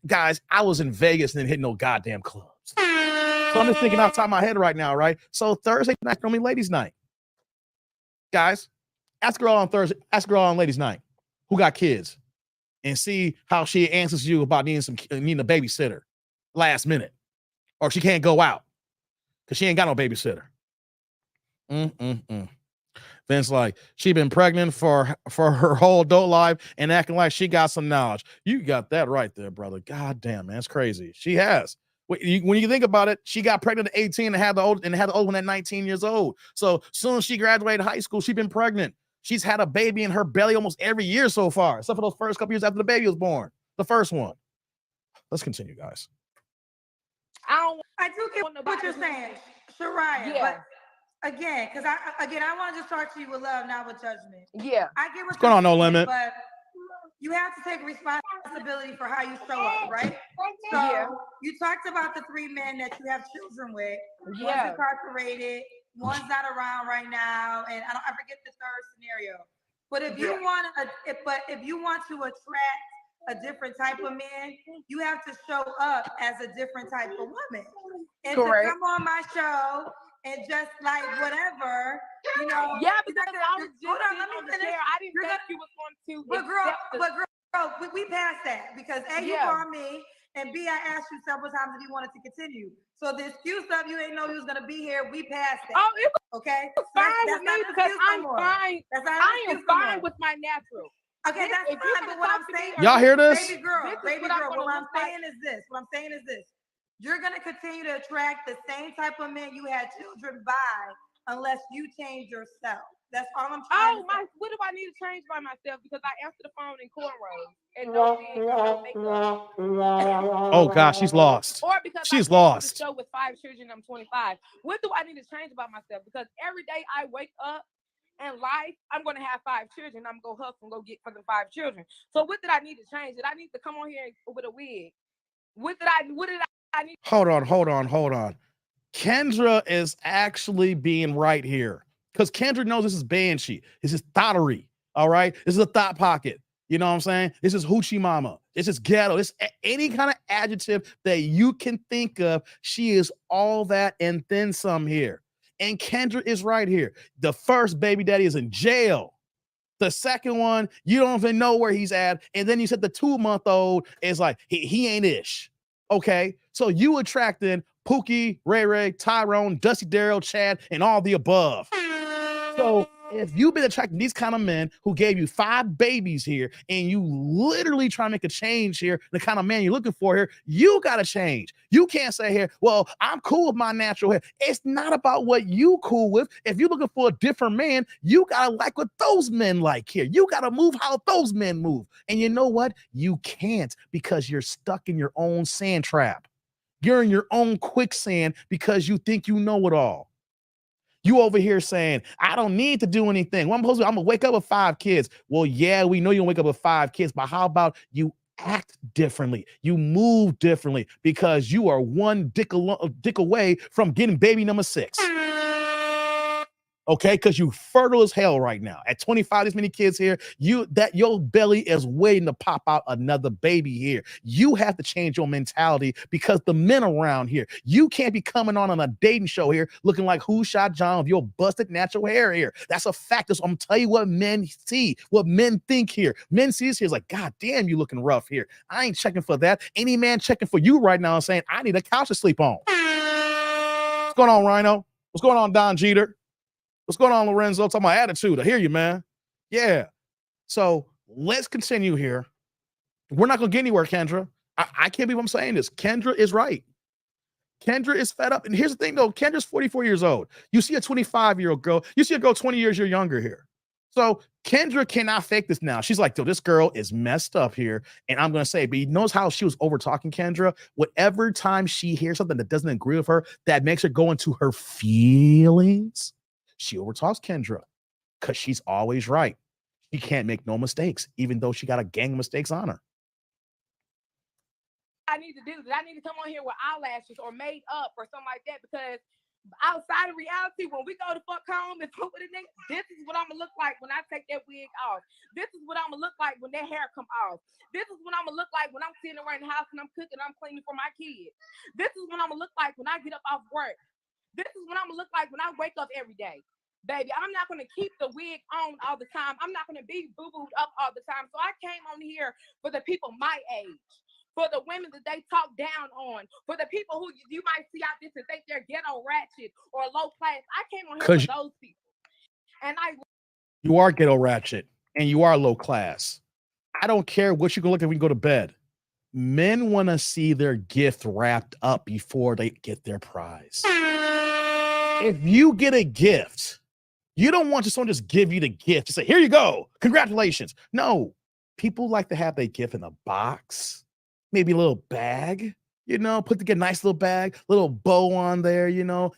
Guys, I was in Vegas and didn't hit no goddamn clubs. So I'm just thinking outside my head right now, right? So Thursday night, only ladies' night. Guys, ask a girl on Thursday, ask a girl on ladies' night who got kids and see how she answers you about needing a babysitter last minute. Or she can't go out because she ain't got no babysitter. Vince like, she been pregnant for her whole adult life and acting like she got some knowledge. You got that right there, brother. God damn, man, that's crazy. She has. When you think about it, she got pregnant at 18 and had the old one at 19 years old. So soon as she graduated high school, she's been pregnant. She's had a baby in her belly almost every year so far, except for those first couple years after the baby was born. The first one. Let's continue, guys. I do get what you're saying, Shariah. Yeah. But again, because I want to just talk to you with love, not with judgment. Yeah. I get what's going on, No Limit. But you have to take responsibility for how you show up, right? So Yeah. you talked about the 3 men that you have children with. Yeah. One's incarcerated, one's not around right now, and I forget the third scenario. But if you want to attract a different type of man, you have to show up as a different type of woman. And Correct. to come on my show and just like whatever, you know. Yeah, because I was just hold on, let me on the finish. chair. I didn't think you was going to. But girl, we passed that because A, you called me, and B, I asked you several times if you wanted to continue. So the excuse of you ain't know you was gonna be here, we passed that. Oh, it was okay. fine with me because I'm fine. I am fine with my natural. Okay, that's fine. But what I'm saying, y'all hear this? Baby girl, what I'm saying is this. You're gonna continue to attract the same type of men you had children by unless you change yourself. That's all I'm trying to say. What do I need to change by myself? Because I answer the phone in cornrows and no makeup. Oh gosh, she's lost. Or because she's I lost. The show with 5 children, I'm 25. What do I need to change about myself? Because every day I wake up in life, I'm going to have 5 children. I'm going to hustle and go get for the 5 children. So what did I need to change? Did I need to come on here with a wig? What did I need? Hold on. Kendra is actually being right here because Kendra knows this is banshee. This is thottery. All right. This is a thought pocket. You know what I'm saying? This is hoochie mama. This is ghetto. It's any kind of adjective that you can think of. She is all that and then some here. And Kendra is right here. The first baby daddy is in jail. The second one, you don't even know where he's at. And then you said the 2-month-old is like, he ain't ish. Okay. So you attracting Pookie, Ray, Tyrone, Dusty Darrell, Chad, and all the above. So if you've been attracting these kind of men who gave you 5 babies here and you literally try to make a change here, the kind of man you're looking for here, you got to change. You can't say here, well, I'm cool with my natural hair. It's not about what you cool with. If you're looking for a different man, you got to like what those men like here. You got to move how those men move. And you know what? You can't because you're stuck in your own sand trap. You're in your own quicksand because you think you know it all. You over here saying, I don't need to do anything. Well, I'm going to wake up with 5 kids. Well, yeah, we know you don't wake up with 5 kids, but how about you act differently? You move differently because you are one dick away from getting baby number 6. Okay, because you fertile as hell right now. At 25, this many kids here, your belly is waiting to pop out another baby here. You have to change your mentality because the men around here, you can't be coming on a dating show here looking like Who Shot John with your busted natural hair here. That's a fact. I'm gonna tell you what men see, what men think here. Men see this here is like, God damn, you looking rough here. I ain't checking for that. Any man checking for you right now and saying, I need a couch to sleep on. What's going on, Rhino? What's going on, Don Jeter? What's going on, Lorenzo? Talking about attitude. I hear you, man. Yeah. So let's continue here. We're not going to get anywhere, Kendra. I can't believe I'm saying this. Kendra is right. Kendra is fed up. And here's the thing, though. Kendra's 44 years old. You see a 25-year-old girl. You see a girl 20 years younger here. So Kendra cannot fake this now. She's like, yo, this girl is messed up here. And I'm going to say, but he knows how she was over talking Kendra. Whatever time she hears something that doesn't agree with her, that makes her go into her feelings. She overtalks Kendra because she's always right. She can't make no mistakes, even though she got a gang of mistakes on her. I need to do that. I need to come on here with eyelashes or made up or something like that, because outside of reality, when we go to fuck home and fuck with a nigga, this is what I'm gonna look like when I take that wig off. This is what I'm gonna look like when that hair come off. This is what I'm gonna look like when I'm sitting around the house and I'm cooking, I'm cleaning for my kids. This is what I'm gonna look like when I get up off work. This is what I'm gonna look like when I wake up every day. Baby, I'm not gonna keep the wig on all the time. I'm not gonna be boo-booed up all the time. So I came on here for the people my age, for the women that they talk down on, for the people who you might see out there and think they're ghetto ratchet or low class. I came on here for those people. And you are ghetto ratchet and you are low class. I don't care what you can look at when you go to bed. Men want to see their gift wrapped up before they get their prize. If you get a gift, you don't want someone just give you the gift. Just say, here you go. Congratulations. No, people like to have their gift in a box, maybe a little bag, put together a nice little bag, little bow on there,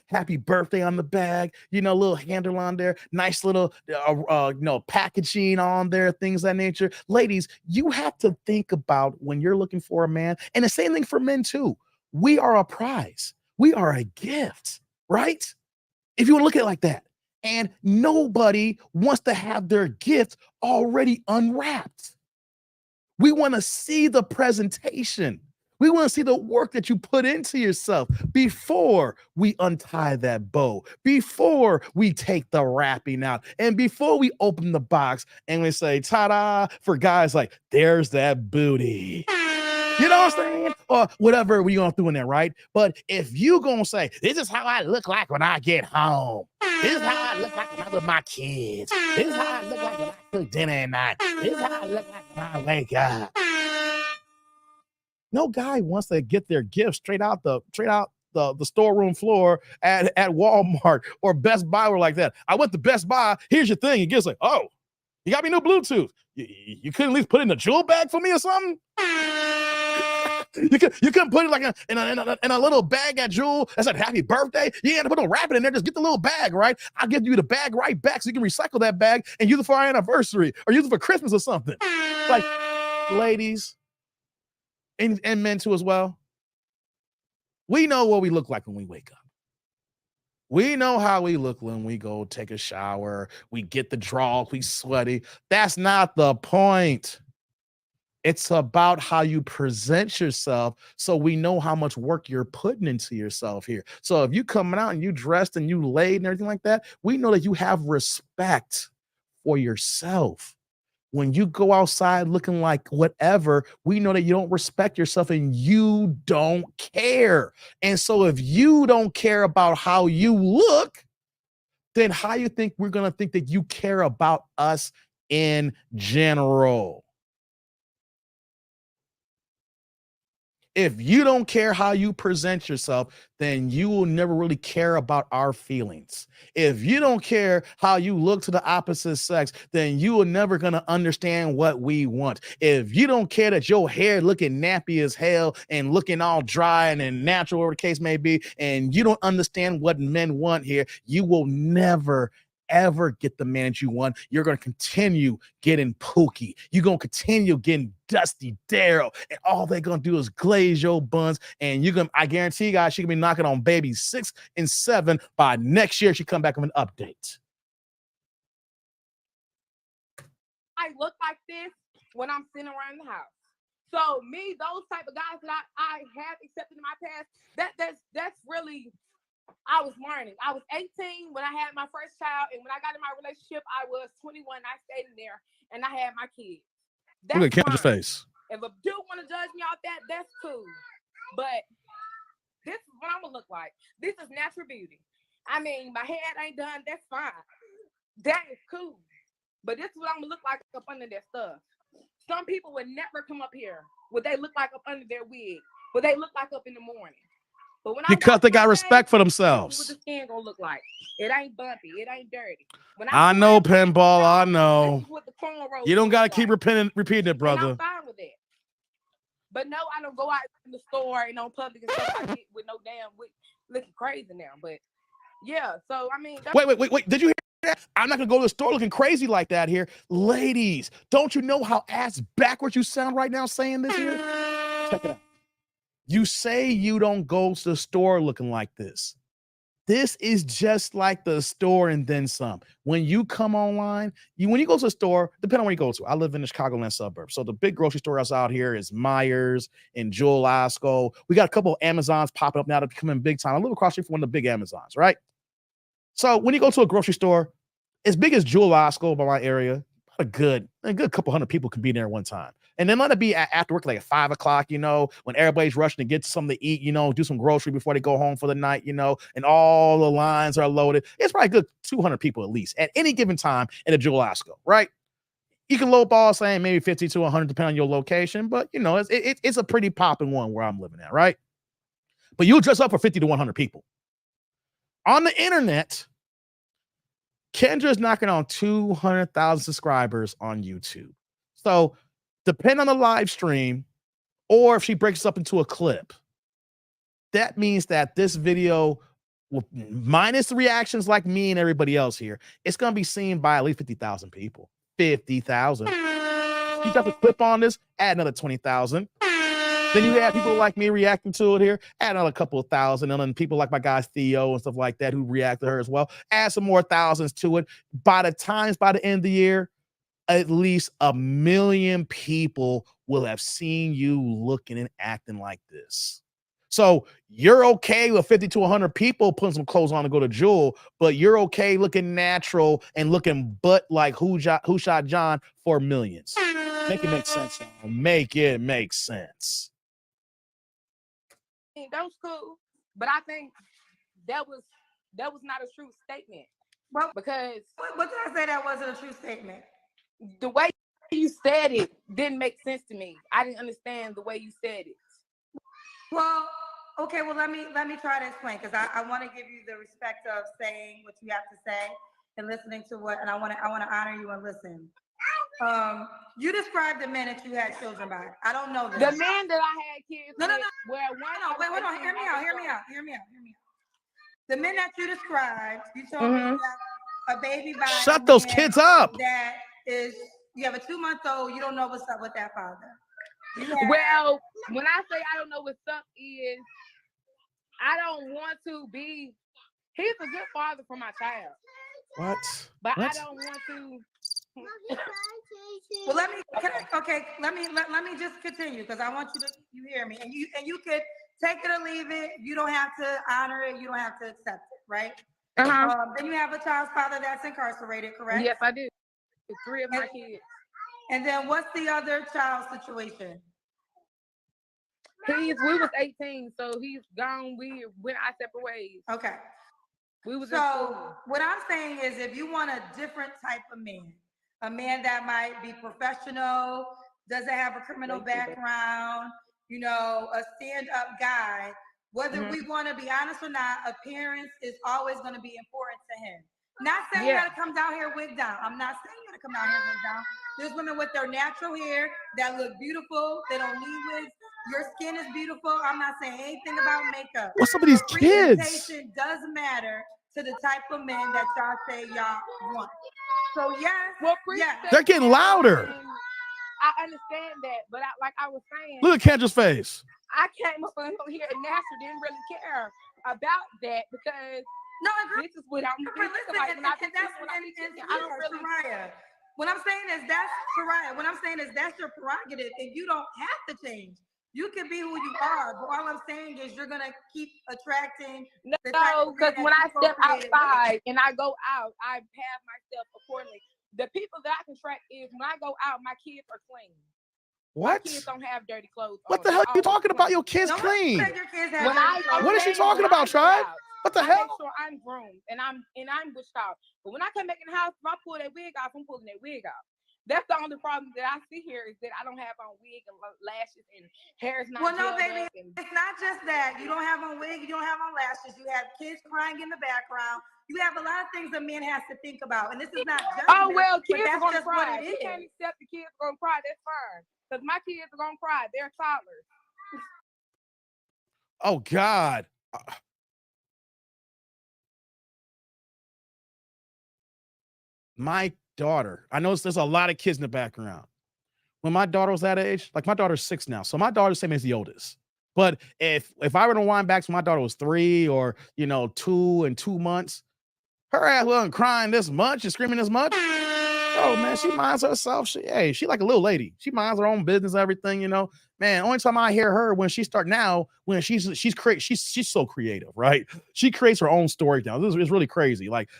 happy birthday on the bag, little handle on there, nice little, packaging on there, things of that nature. Ladies, you have to think about when you're looking for a man, and the same thing for men too. We are a prize. We are a gift, right? If you want to look at it like that. And nobody wants to have their gift already unwrapped. We want to see the presentation. We want to see the work that you put into yourself before we untie that bow, before we take the wrapping out, and before we open the box and we say, ta-da, for guys like, there's that booty. You know what I'm saying? Or whatever we going through in there, right? But if you gonna say, this is how I look like when I get home. This is how I look like when I'm with my kids. This is how I look like when I cook dinner at night. This is how I look like when I wake up. No guy wants to get their gift straight out the storeroom floor at Walmart or Best Buy or like that. I went to Best Buy. Here's your thing. It gets like, oh, you got me new Bluetooth. You couldn't at least put it in a jewel bag for me or something? You couldn't put it like in a little bag at Jewel that said happy birthday. You ain't had to put no wrapping in there. Just get the little bag, right? I'll give you the bag right back so you can recycle that bag and use it for our anniversary or use it for Christmas or something. Like, ladies and men too as well. We know what we look like when we wake up. We know how we look when we go take a shower. We get the draw, we sweaty. That's not the point. It's about how you present yourself so we know how much work you're putting into yourself here. So if you coming out and you dressed and you laid and everything like that, we know that you have respect for yourself. When you go outside looking like whatever, we know that you don't respect yourself and you don't care. And so if you don't care about how you look, then how you think we're going to think that you care about us in general? If you don't care how you present yourself, then you will never really care about our feelings. If you don't care how you look to the opposite sex, then you are never going to understand what we want. If you don't care that your hair looking nappy as hell and looking all dry and natural, whatever the case may be, and you don't understand what men want here, you will never ever get the man that you want. You're going to continue getting Pookie. You're going to continue getting Dusty Daryl, and all they're going to do is glaze your buns. And I guarantee you guys, she can be knocking on baby 6 and 7 by next year. She come back with an update. I look like this when I'm sitting around the house. So me, those type of guys that I have accepted in my past, that's really, I was learning. I was 18 when I had my first child, and when I got in my relationship, I was 21. I stayed in there, and I had my kids. Look at Kendra's face. If a dude want to judge me off that, that's cool. But this is what I'm gonna look like. This is natural beauty. I mean, my head ain't done. That's fine. That is cool. But this is what I'm gonna look like up under their stuff. Some people would never come up here. What they look like up under their wig. What they look like up in the morning. But when because they got respect for themselves. What the skin gonna look like? It ain't bumpy. It ain't dirty. When I know, Pinball. I know. You don't gotta keep repeating it, brother. And I'm fine with that. But no, I don't go out in the store and on public and stuff like that with no damn wig, looking crazy now. But yeah, so I mean. Wait. Did you hear that? I'm not gonna go to the store looking crazy like that here. Ladies, don't you know how ass backwards you sound right now saying this here? Check it out. You say you don't go to the store looking like this. This is just like the store and then some. When you come online, when you go to the store, depending on where you go to. I live in the Chicagoland suburb. So the big grocery stores out here is Myers and Jewel Osco. We got a couple of Amazons popping up now that are becoming big time. I live across the street from one of the big Amazons, right? So when you go to a grocery store, as big as Jewel Osco by my area, a good couple hundred people can be there at one time. And then let it be after work, like at 5 o'clock, when everybody's rushing to get something to eat, do some grocery before they go home for the night, and all the lines are loaded. It's probably a good 200 people at least at any given time in a Jewel Osco, right? You can lowball saying maybe 50 to 100, depending on your location, but it's a pretty popping one where I'm living at, right? But you'll dress up for 50 to 100 people. On the internet, Kendra's knocking on 200,000 subscribers on YouTube. So depending on the live stream, or if she breaks up into a clip, that means that this video, minus the reactions like me and everybody else here, it's going to be seen by at least 50,000 people. 50,000. You got the clip on this, add another 20,000. Then you have people like me reacting to it here, add another couple of thousand, and then people like my guy Theo and stuff like that who react to her as well, add some more thousands to it. By the end of the year, at least 1 million people will have seen you looking and acting like this. So you're okay with 50 to 100 people putting some clothes on to go to Jewel, but you're okay looking natural and looking butt like Who Shot John for millions. Make it make sense. Make it make sense. That was cool, but I think that was not a true statement. Well, because what did I say that wasn't a true statement? The way you said it didn't make sense to me. I didn't understand the way you said it. Well, okay. Well, let me try to explain, because I want to give you the respect of saying what you have to say and listening to what, and I want to honor you and listen. You described the men that you had children by. I don't know them. The men that I had kids with. Wait, hold on. Hear me out. The men that you described, you told me you have a baby by. Shut those kids up. That is, you have a 2-month-old. You don't know what's up with that father. Well, when I say I don't know what's up is, I don't want to be. He's a good father for my child. What? But I don't want to. Well, let me just continue, because I want you hear me, and you could take it or leave it. You don't have to honor it. You don't have to accept it, right? Then you have a child's father that's incarcerated, correct? Yes, I do. 3 of my kids. And then what's the other child's situation? We was 18, so he's gone. We went our separate ways. Okay. We was so what I'm saying is, if you want a different type of man, a man that might be professional, doesn't have a criminal background, a stand-up guy, whether we want to be honest or not, appearance is always going to be important to him. Not saying you got to come down here wig down. I'm not saying you got to come down here wig down. There's women with their natural hair that look beautiful. They don't need wigs. Your skin is beautiful. I'm not saying anything about makeup. What's some of these kids? Presentation does matter to the type of men that y'all say y'all want. So they're getting louder. I understand that, but like I was saying, look at Kendra's face. I came up here and Nasser didn't really care about that, because this is what I'm. Listen, I don't really. What I'm saying is that's correct. What I'm saying is that's your prerogative, and you don't have to change. You can be who you are, but all I'm saying is you're gonna keep attracting. No, the type of because man when I that you step procreated with. outside and I go out, I have myself accordingly. The people that I can track is when I go out, my kids are clean. My What? kids don't have dirty clothes What on. the hell They're are you always talking about? clean. Your kids No one clean. said your kids have When dirty I clothes. What is she okay, talking when about, I go Tribe? out, What the I make hell? sure I'm groomed and I'm bushed out. But when I come back in the house, if I pull that wig off, I'm pulling that wig off. That's the only problem that I see here is that I don't have on wig and lashes and hair is not Well, no, gelled baby, up and it's not just that. You don't have on wig, you don't have on lashes, you have kids crying in the background. You have a lot of things a man has to think about. And this is not judgment, oh well, but kids are that's gonna just what cry. it If you can't is. accept the kids are gonna cry, that's fine. Because my kids are gonna cry. They're toddlers. Oh God. My daughter. I noticed there's a lot of kids in the background. When my daughter was that age, like my daughter's 6 now, so my daughter's same as the oldest. But if I were to wind back to my daughter was 3 or 2 and 2 months, her ass wasn't crying this much and screaming this much. Oh man, she minds herself. She like a little lady. She minds her own business, everything. Man, only time I hear her when she's so creative, right? She creates her own story now. This is really crazy. Like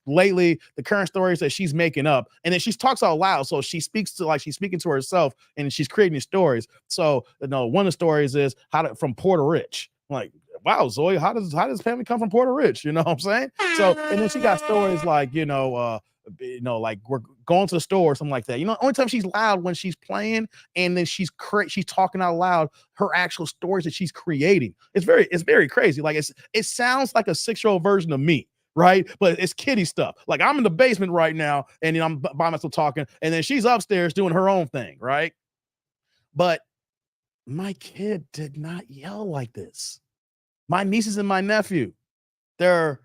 lately, the current stories that she's making up, and then she talks out loud. So she speaks to like she's speaking to herself and she's creating these stories. So one of the stories is from Puerto Rich. Like, wow, Zoe, how does family come from Puerto Rich? You know what I'm saying? So, and then she got stories like, like we're going to the store or something like that. Only time she's loud when she's playing, and then she's talking out loud her actual stories that she's creating. It's very crazy. Like it sounds like a 6-year-old version of me, right? But it's kiddie stuff. Like I'm in the basement right now, and I'm by myself talking, and then she's upstairs doing her own thing, right? But my kid did not yell like this. My nieces and my nephew, I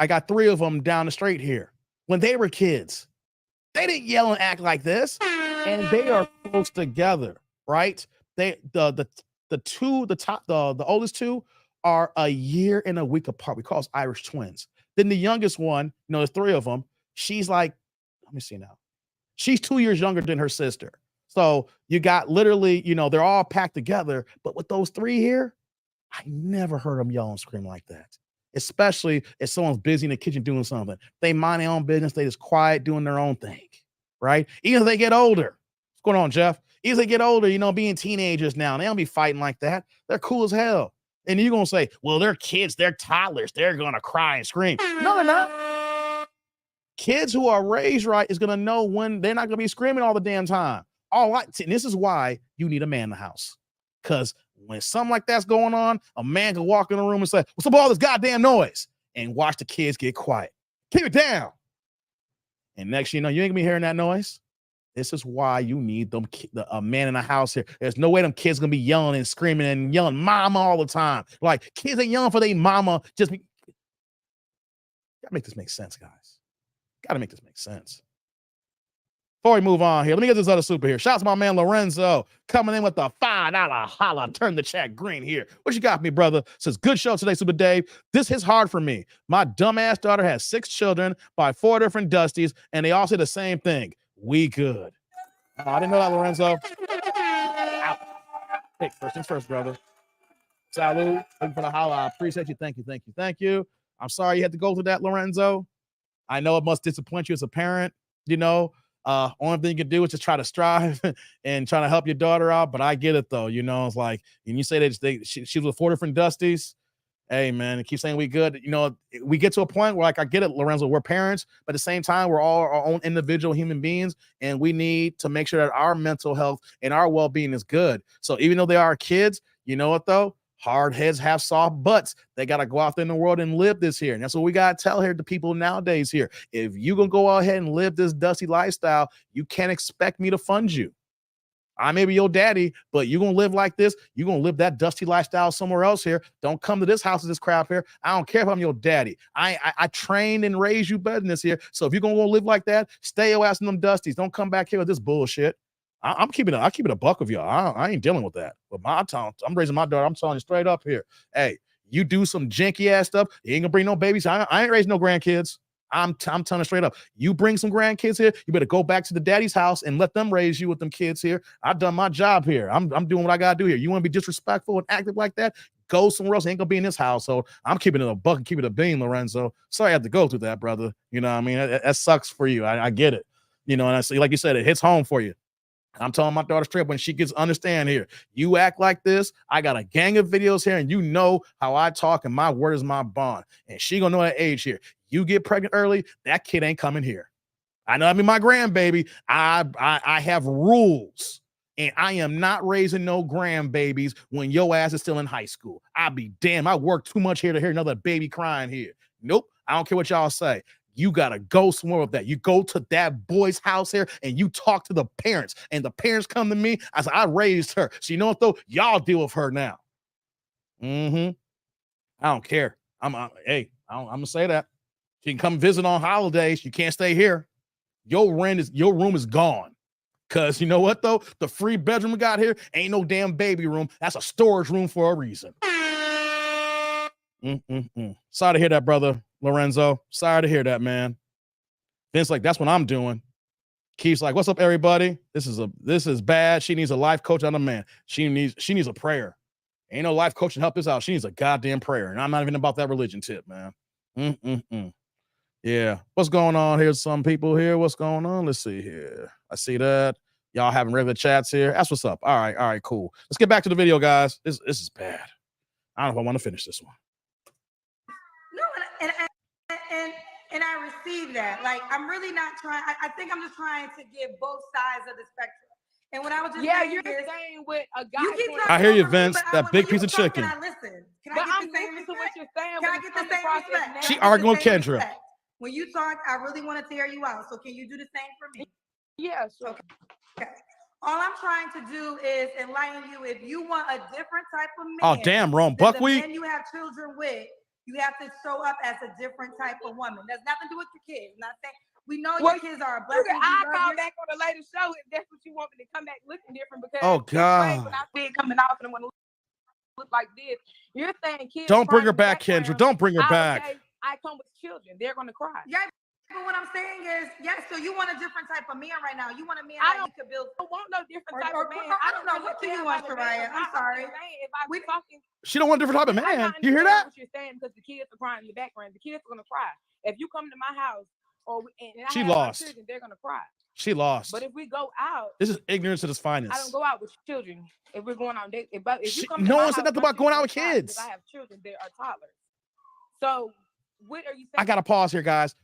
got 3 of them down the street here. When they were kids, they didn't yell and act like this, and they are close together, right? The oldest 2 are a year and a week apart. We call us Irish twins. Then the youngest one, there's 3 of them. She's like, let me see now. She's 2 years younger than her sister. So you got literally, they're all packed together. But with those 3 here, I never heard them yell and scream like that. Especially if someone's busy in the kitchen doing something. They mind their own business. They just quiet doing their own thing, right? Even if they get older. What's going on, Jeff? Even if they get older, being teenagers now, they don't be fighting like that. They're cool as hell. And you're going to say, well, they're kids. They're toddlers. They're going to cry and scream. No, they're not. Kids who are raised right is going to know when they're not going to be screaming all the damn time. And this is why you need a man in the house. Because when something like that's going on, a man can walk in the room and say, what's up with all this goddamn noise? And watch the kids get quiet. Keep it down. And next you ain't gonna be hearing that noise. This is why you need a man in the house here. There's no way them kids gonna be yelling and screaming and yelling mama all the time. Like kids ain't yelling for their mama. Gotta make this make sense, guys. Gotta make this make sense. Before we move on here, let me get this other super here. Shout out to my man Lorenzo coming in with the $5 holla. Turn the chat green here. What you got for me, brother? Says, good show today, Super Dave. This hits hard for me. My dumbass daughter has 6 children by 4 different Dusties, and they all say the same thing. We good. Oh, I didn't know that, Lorenzo. Hey, first things first, brother. Salud. Thank you for the holla. I appreciate you. Thank you. I'm sorry you had to go through that, Lorenzo. I know it must disappoint you as a parent, only thing you can do is just try to strive and trying to help your daughter out. But I get it though. It's like, and you say that she was with 4 different Dusties. Hey man, keep saying we good. We get to a point where like, I get it, Lorenzo, we're parents, but at the same time, we're all our own individual human beings. And we need to make sure that our mental health and our well-being is good. So even though they are kids, you know what though? Hard heads have soft butts. They got to go out there in the world and live this here. And that's what we got to tell here to people nowadays here. If you going to go ahead and live this dusty lifestyle, you can't expect me to fund you. I may be your daddy, but you're going to live like this. You're going to live that dusty lifestyle somewhere else here. Don't come to this house with this crap here. I don't care if I'm your daddy. I trained and raised you better than this here. So if you're going to live like that, stay your ass in them dusties. Don't come back here with this bullshit. I'm keeping a buck of y'all. I ain't dealing with that. But I'm raising my daughter. I'm telling you straight up here. Hey, you do some janky ass stuff. You ain't gonna bring no babies. I ain't raising no grandkids. I'm telling it straight up. You bring some grandkids here, you better go back to the daddy's house and let them raise you with them kids here. I've done my job here. I'm doing what I gotta do here. You want to be disrespectful and active like that? Go somewhere else. Ain't gonna be in this household. I'm keeping it a buck and keeping it a bean, Lorenzo. Sorry I have to go through that, brother. You know what I mean? That sucks for you. I get it. You know, and I say, like you said, it hits home for you. I'm telling my daughter straight when she gets understand here. You act like this, I got a gang of videos here, and you know how I talk, and my word is my bond. And she gonna know that age here. You get pregnant early, that kid ain't coming here. I know. I mean, my grandbaby. I have rules, and I am not raising no grandbabies when your ass is still in high school. I be damn. I work too much here to hear another baby crying here. Nope. I don't care what y'all say. You gotta go somewhere with that. You go to that boy's house here and you talk to the parents, and the parents come to me. I said, I raised her. So you know what though? Y'all deal with her now. I don't care. I'm gonna say that. She can come visit on holidays. You can't stay here. Your room is gone. Cause you know what though? The free bedroom we got here ain't no damn baby room. That's a storage room for a reason. Sorry to hear that, brother Lorenzo. Sorry to hear that, man. Vince like, that's what I'm doing. Keith's like, what's up, everybody? This is bad. She needs a life coach on a man. She needs a prayer. Ain't no life coach to help this out. She needs a goddamn prayer. And I'm not even about that religion tip, man. Yeah. What's going on here? Some people here. What's going on? Let's see here. I see that. Y'all having regular chats here. That's what's up. All right, cool. Let's get back to the video, guys. This is bad. I don't know if I want to finish this one. No, and I receive that. Like, I'm really not trying. I think I'm just trying to give both sides of the spectrum. And when I was just you're saying with a guy. I hear you, Vince. That big piece of chicken. Can I listen? But I'm listening to what you're saying. Can I get the same respect? She arguing with Kendra. When you talk, I really want to tear you out. So can you do the same for me? Yeah, sure. Okay. All I'm trying to do is enlighten you. If you want a different type of man, oh damn, wrong buckwheat. And you have children with, you have to show up as a different type of woman. There's nothing to do with your kids. Not saying we know your kids are a blessing. I call back on the later show if that's what you want me to come back looking different, because oh god, when I see it coming off and want to look like this, you're saying kids. Don't bring her back, Kendra. Don't bring her back. I come with children. They're gonna cry. Yeah. But what I'm saying is, yes, so you want a different type of man right now. You want a man that you could build. I don't want no different type of man. I don't know. What do you want, Soraya? I'm sorry. She don't want a different type of man. You hear that? What you're saying, because the kids are crying in the background. The kids are going to cry. If you come to my house and she lost. Children, they're going to cry. She lost. But if we go out. This is ignorance at its finest. I don't go out with children. If we're going out, if you come to no my one said nothing about going out with kids. I have children. They are toddlers. So what are you saying? I got to pause here, guys.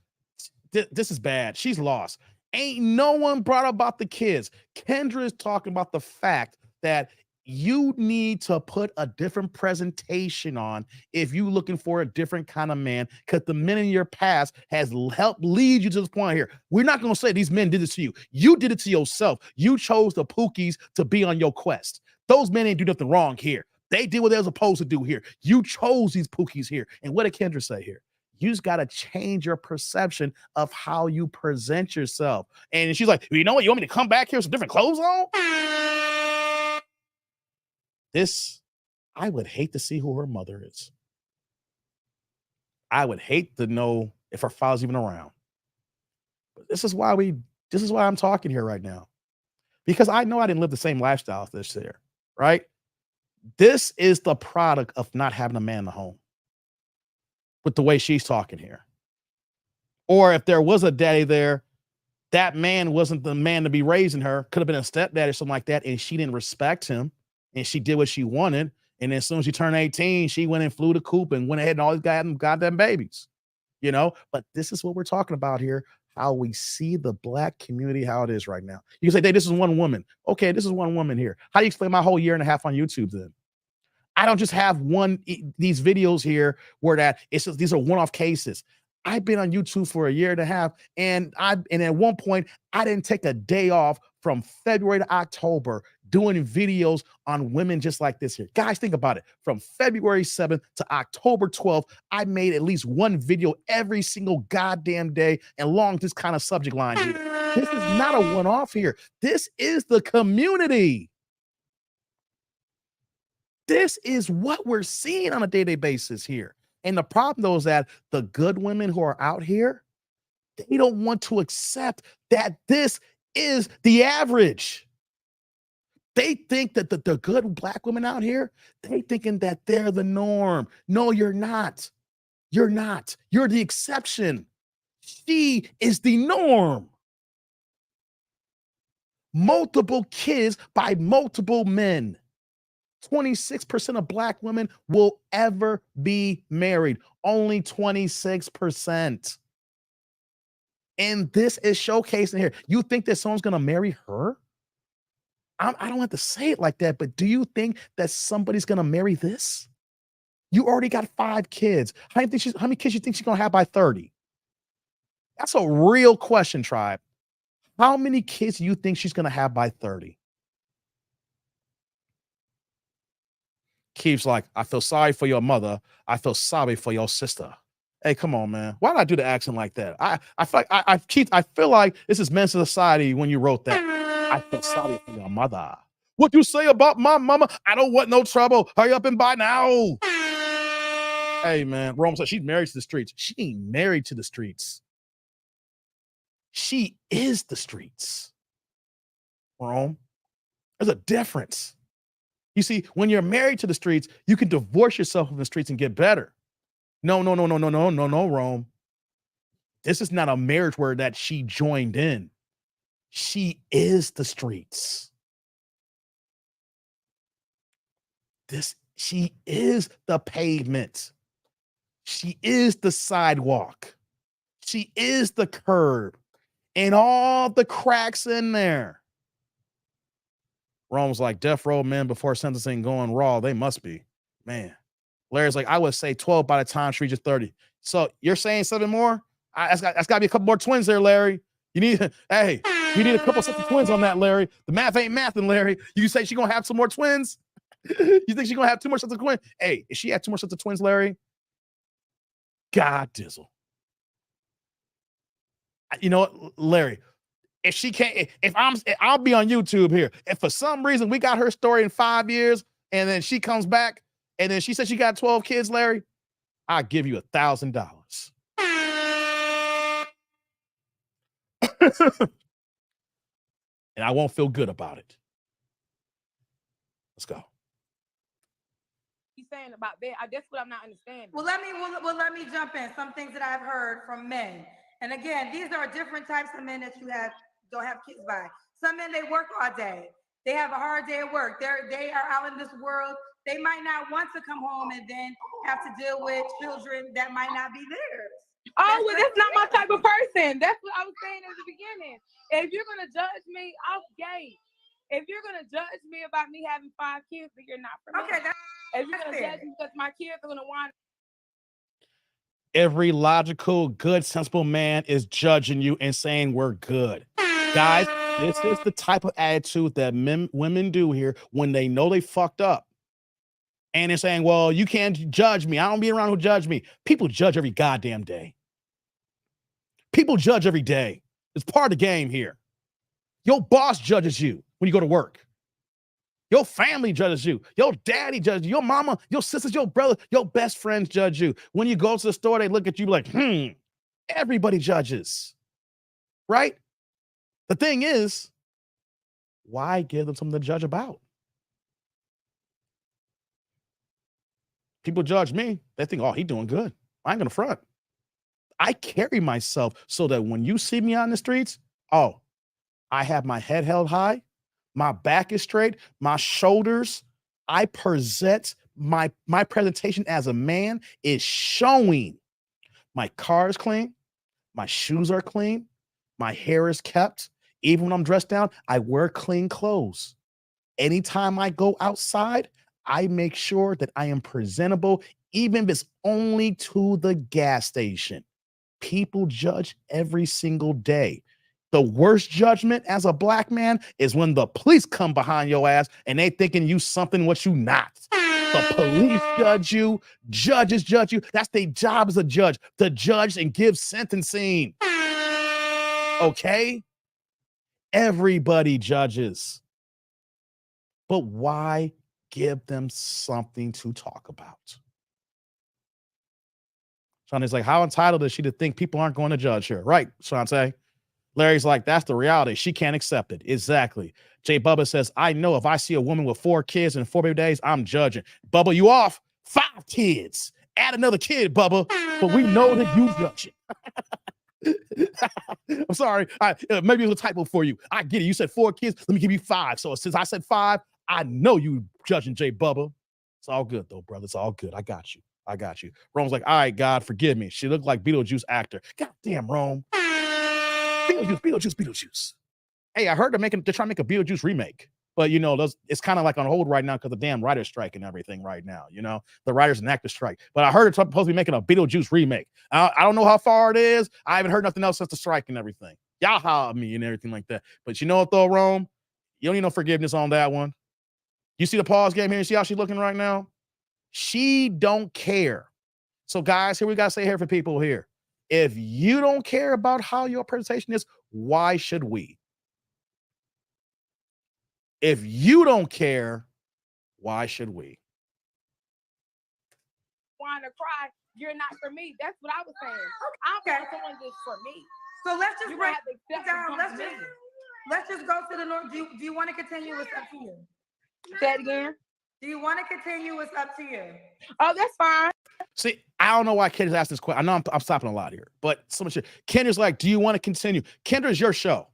This is bad. She's lost. Ain't no one brought up about the kids. Kendra is talking about the fact that you need to put a different presentation on if you looking for a different kind of man, because the men in your past has helped lead you to this point here. We're not going to say these men did it to you. You did it to yourself. You chose the Pookies to be on your quest. Those men ain't do nothing wrong here. They did what they were supposed to do here. You chose these Pookies here. And what did Kendra say here? You just got to change your perception of how you present yourself. And she's like, you know what? You want me to come back here with some different clothes on? I would hate to see who her mother is. I would hate to know if her father's even around. But this is why I'm talking here right now. Because I know I didn't live the same lifestyle as this here, right? This is the product of not having a man in the home. With the way she's talking here. Or if there was a daddy there, that man wasn't the man to be raising her. Could have been a stepdad or something like that, and she didn't respect him, and she did what she wanted. And as soon as she turned 18, she went and flew the coop and went ahead and always got them goddamn babies. You know, but this is what we're talking about here. How we see the black community, how it is right now. You can say, hey, this is one woman. Okay, this is one woman here. How do you explain my whole year and a half on YouTube then? I don't just have these videos here where these are one-off cases. I've been on YouTube for a year and a half, and at one point I didn't take a day off from February to October doing videos on women just like this here. Guys, think about it. From February 7th to October 12th, I made at least one video every single goddamn day along this kind of subject line here. This is not a one-off here. This is the community. This is what we're seeing on a day-to-day basis here. And the problem, though, is that the good women who are out here, They don't want to accept that this is the average. They think that the good black women out here, they thinking that they're the norm. No, you're not. You're not. You're the exception. She is the norm. Multiple kids by multiple men. 26% of black women will ever be married. Only 26%. And this is showcasing here. You think that someone's going to marry her? I don't have to say it like that, but do you think that somebody's going to marry this? You already got 5 kids. How many kids you think she's going to have by 30? That's a real question, tribe. How many kids do you think she's going to have by 30? Keeps like, I feel sorry for your mother. I feel sorry for your sister. Hey, come on, man. Why did I do the accent like that? I feel like I feel like this is men's society when you wrote that. I feel sorry for your mother. What you say about my mama? I don't want no trouble. Hurry up and buy now. Hey, man. Rome said she's married to the streets. She ain't married to the streets. She is the streets. Rome. There's a difference. You see, when you're married to the streets, you can divorce yourself from the streets and get better. No, Rome. This is not a marriage where that she joined in. She is the streets. She is the pavement. She is the sidewalk. She is the curb and all the cracks in there. Rome's like, death row men before sentencing going raw. They must be. Man. Larry's like, I would say 12 by the time she reaches 30. So you're saying 7 more? That's got to be a couple more twins there, Larry. You need a couple sets of twins on that, Larry. The math ain't mathing, Larry. You say she's going to have some more twins? You think she's going to have 2 more sets of twins? Hey, if she had 2 more sets of twins, Larry, God dizzle. You know what, Larry, if she can't, I'll be on YouTube here. If for some reason we got her story in 5 years and then she comes back and then she said she got 12 kids, Larry, I'll give you $1,000. And I won't feel good about it. Let's go. He's saying about that. That's what I'm not understanding. Well, let me jump in. Some things that I've heard from men. And again, these are different types of men that you don't have kids by. Some men, they work all day. They have a hard day at work. They are out in this world. They might not want to come home and then have to deal with children that might not be theirs. Oh, well, that's not my type of person. That's what I was saying at the beginning. If you're going to judge me, off gate. If you're going to judge me about me having 5 kids, then you're not for me. Okay, if you're going to judge me because my kids are going to want. Every logical, good, sensible man is judging you and saying we're good. Guys, this is the type of attitude that women do here when they know they fucked up. And they're saying, well, you can't judge me. I don't be around who judge me. People judge every goddamn day. People judge every day. It's part of the game here. Your boss judges you when you go to work. Your family judges you. Your daddy judges you. Your mama, your sisters, your brother, your best friends judge you. When you go to the store, they look at you like, everybody judges. Right? The thing is, why give them something to judge about? People judge me. They think, oh, he's doing good. I ain't gonna front. I carry myself so that when you see me on the streets, oh, I have my head held high, my back is straight, my shoulders, I present my presentation as a man is showing. My car is clean, my shoes are clean, my hair is kept. Even when I'm dressed down, I wear clean clothes. Anytime I go outside, I make sure that I am presentable, even if it's only to the gas station. People judge every single day. The worst judgment as a black man is when the police come behind your ass and they thinking you something what you not. The police judge you, judges judge you. That's their job as a judge, to judge and give sentencing. Okay? Everybody judges. But why give them something to talk about? Shantae's like, how entitled is she to think people aren't going to judge her? Right, Shantae. Larry's like, that's the reality. She can't accept it. Exactly. Jay Bubba says, I know if I see a woman with 4 kids and 4 baby days, I'm judging. Bubba, you off? 5 kids. Add another kid, Bubba. But we know that you judge it. I'm sorry. Maybe it was a typo for you. I get it. You said 4 kids. Let me give you 5. So since I said 5, I know you judging Jay Bubba. It's all good, though, brother. It's all good. I got you. I got you. Rome's like, all right, God, forgive me. She looked like Beetlejuice actor. Goddamn, Rome. Beetlejuice. Hey, I heard they're trying to make a Beetlejuice remake. But, you know, it's kind of like on hold right now because the damn writer's strike and everything right now. You know, the writers and actors strike. But I heard it's supposed to be making a Beetlejuice remake. I don't know how far it is. I haven't heard nothing else since the strike and everything. Y'all holler at me and everything like that. But you know what, though, Rome? You don't need no forgiveness on that one. You see the pause game here? You see how she's looking right now? She don't care. So, guys, here we got to say here for people here. If you don't care about how your presentation is, why should we? If you don't care, why should we? Want to cry? You're not for me. That's what I was saying. I'm Okay. someone that's for me. So let's just You break have to accept it down. it from me. Let's just go to the north. Do you want to continue? It's up to you. Say it again. Do you want to continue? It's up to you. Oh, that's fine. See, I don't know why Kendra's asking this question. I know I'm stopping a lot here, but so much. Kendra's like, do you want to continue? Kendra's your show.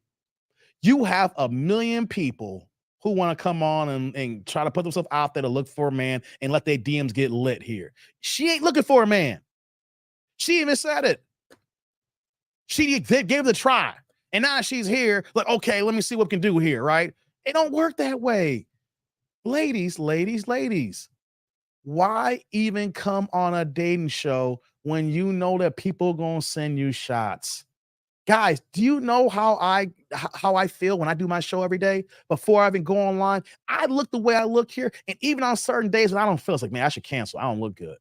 You have 1 million people who want to come on and try to put themselves out there to look for a man and let their DMs get lit here. She ain't looking for a man. She even said it. She gave it a try. And now she's here, like, okay, let me see what we can do here, right? It don't work that way. Ladies. Why even come on a dating show when you know that people gonna send you shots? Guys, do you know how I feel when I do my show every day? Before I even go online, I look the way I look here. And even on certain days when I don't feel, it's like, man, I should cancel. I don't look good.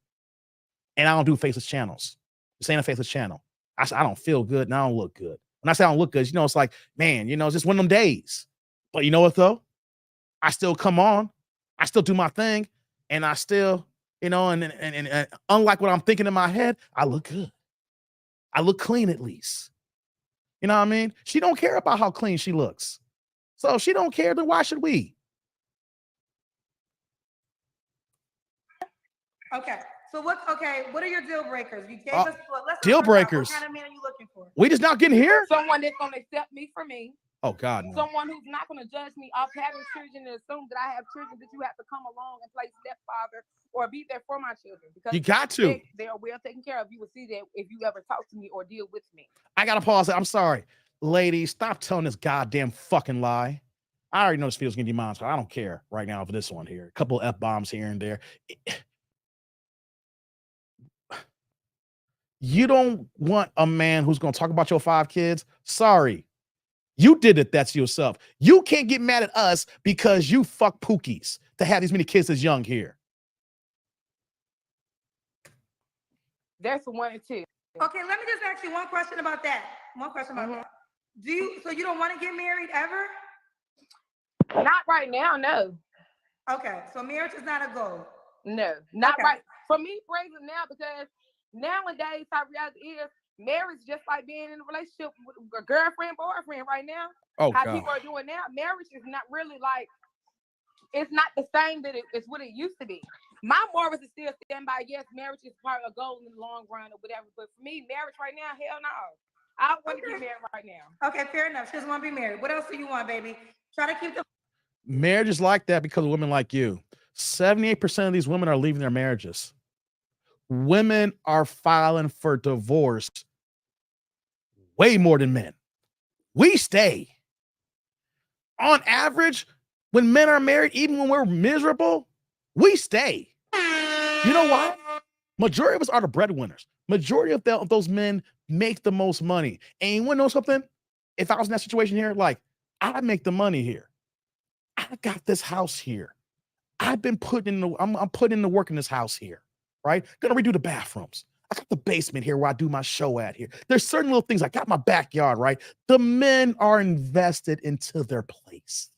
And I don't do faceless channels. This ain't a faceless channel. I don't feel good and I don't look good. When I say I don't look good, you know, it's like, man, you know, it's just one of them days. But you know what, though? I still come on. I still do my thing. And I still, you know, and unlike what I'm thinking in my head, I look good. I look clean at least. You know what I mean? She don't care about how clean she looks. So if she don't care, then why should we? Okay. So what are your deal breakers? You gave us let's deal breakers. What kind of man are you looking for? We just not getting here? Someone that's going to accept me for me. Oh, God, no. Someone who's not going to judge me off having children and assume that I have children, that you have to come along and play stepfather or be there for my children. Because you got to. They are well taken care of. You will see that if you ever talk to me or deal with me. I got to pause. I'm sorry. Ladies, stop telling this goddamn fucking lie. I already know this video's going to be mine, so I don't care right now for this one here. A couple of F-bombs here and there. You don't want a man who's going to talk about your 5 kids? Sorry. You did it. That's yourself. You can't get mad at us because you fuck pookies to have these many kids as young here. There's 1 and 2. Okay, let me just ask you one question about that. That. So you don't want to get married ever? Not right now, no. Okay, so marriage is not a goal. No, not right. For me, crazy now, because nowadays, how reality is, marriage just like being in a relationship with a girlfriend, boyfriend right now. Oh, how God. People are doing now. Marriage is not really like, it's not the same that it's what it used to be. My morals is still stand by. Yes, marriage is part of a goal in the long run or whatever. But for me, marriage right now, hell no. I don't want to get married right now. Okay, fair enough. She doesn't want to be married. What else do you want, baby? Try to keep the marriage is like that because of women like you. 78% of these women are leaving their marriages. Women are filing for divorce way more than men. We stay. On average, when men are married, even when we're miserable, we stay. You know why? Majority of us are the breadwinners. Majority of those men make the most money. And you want to know something? If I was in that situation here, like, I make the money here. I got this house here. I've been putting in I'm putting in the work in this house here, right? Gonna redo the bathrooms. I got the basement here where I do my show at here. There's certain little things. I got my backyard, right? The men are invested into their place.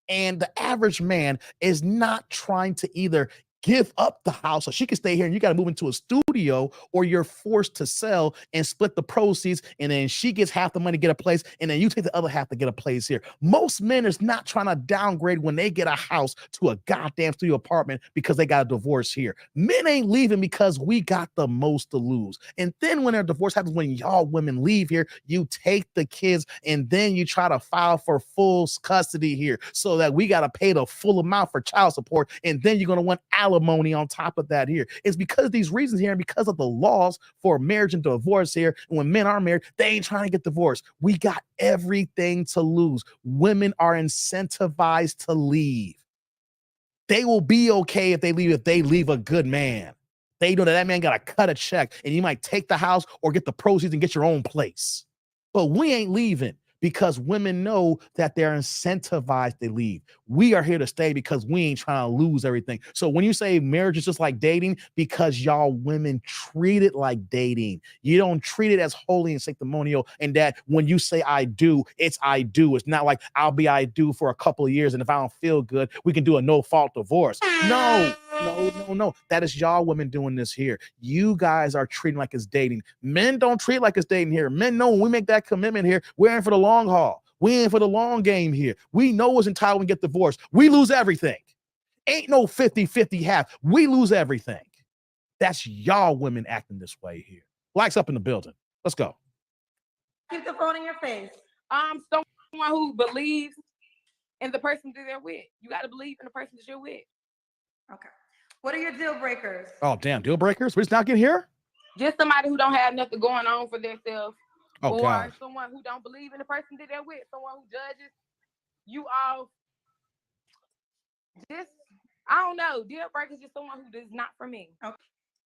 And the average man is not trying to either give up the house so she can stay here and you got to move into a studio, or you're forced to sell and split the proceeds, and then she gets half the money to get a place, and then you take the other half to get a place here. Most men is not trying to downgrade when they get a house to a goddamn studio apartment because they got a divorce here. Men ain't leaving because we got the most to lose. And then when their divorce happens, when y'all women leave here, you take the kids and then you try to file for full custody here so that we got to pay the full amount for child support, and then you're going to want alimony on top of that here. It's because of these reasons here and because of the laws for marriage and divorce here. And when men are married, they ain't trying to get divorced. We got everything to lose. Women are incentivized to leave. They will be okay if they leave a good man. They know that man got to cut a check and you might take the house or get the proceeds and get your own place. But we ain't leaving because women know that they're incentivized to leave. We are here to stay because we ain't trying to lose everything. So when you say marriage is just like dating, because y'all women treat it like dating. You don't treat it as holy and sanctimonial, and that when you say I do, it's I do. It's not like I'll be I do for a couple of years, and if I don't feel good, we can do a no-fault divorce. No. That is y'all women doing this here. You guys are treating like it's dating. Men don't treat like it's dating here. Men know when we make that commitment here, we're in for the long haul. We in for the long game here. We know it's entitled to get divorced. We lose everything. Ain't no 50-50 half. We lose everything. That's y'all women acting this way here. Blacks up in the building. Let's go. Keep the phone in your face. Someone who believes in the person that they're with. You got to believe in the person that you're with. Okay. What are your deal breakers? Oh, damn. Deal breakers? We just not get here? Just somebody who don't have nothing going on for themselves. Oh, or God. Someone who don't believe in the person that they're with. Someone who judges you all. Just, I don't know. Deal breakers is someone who is not for me. Okay.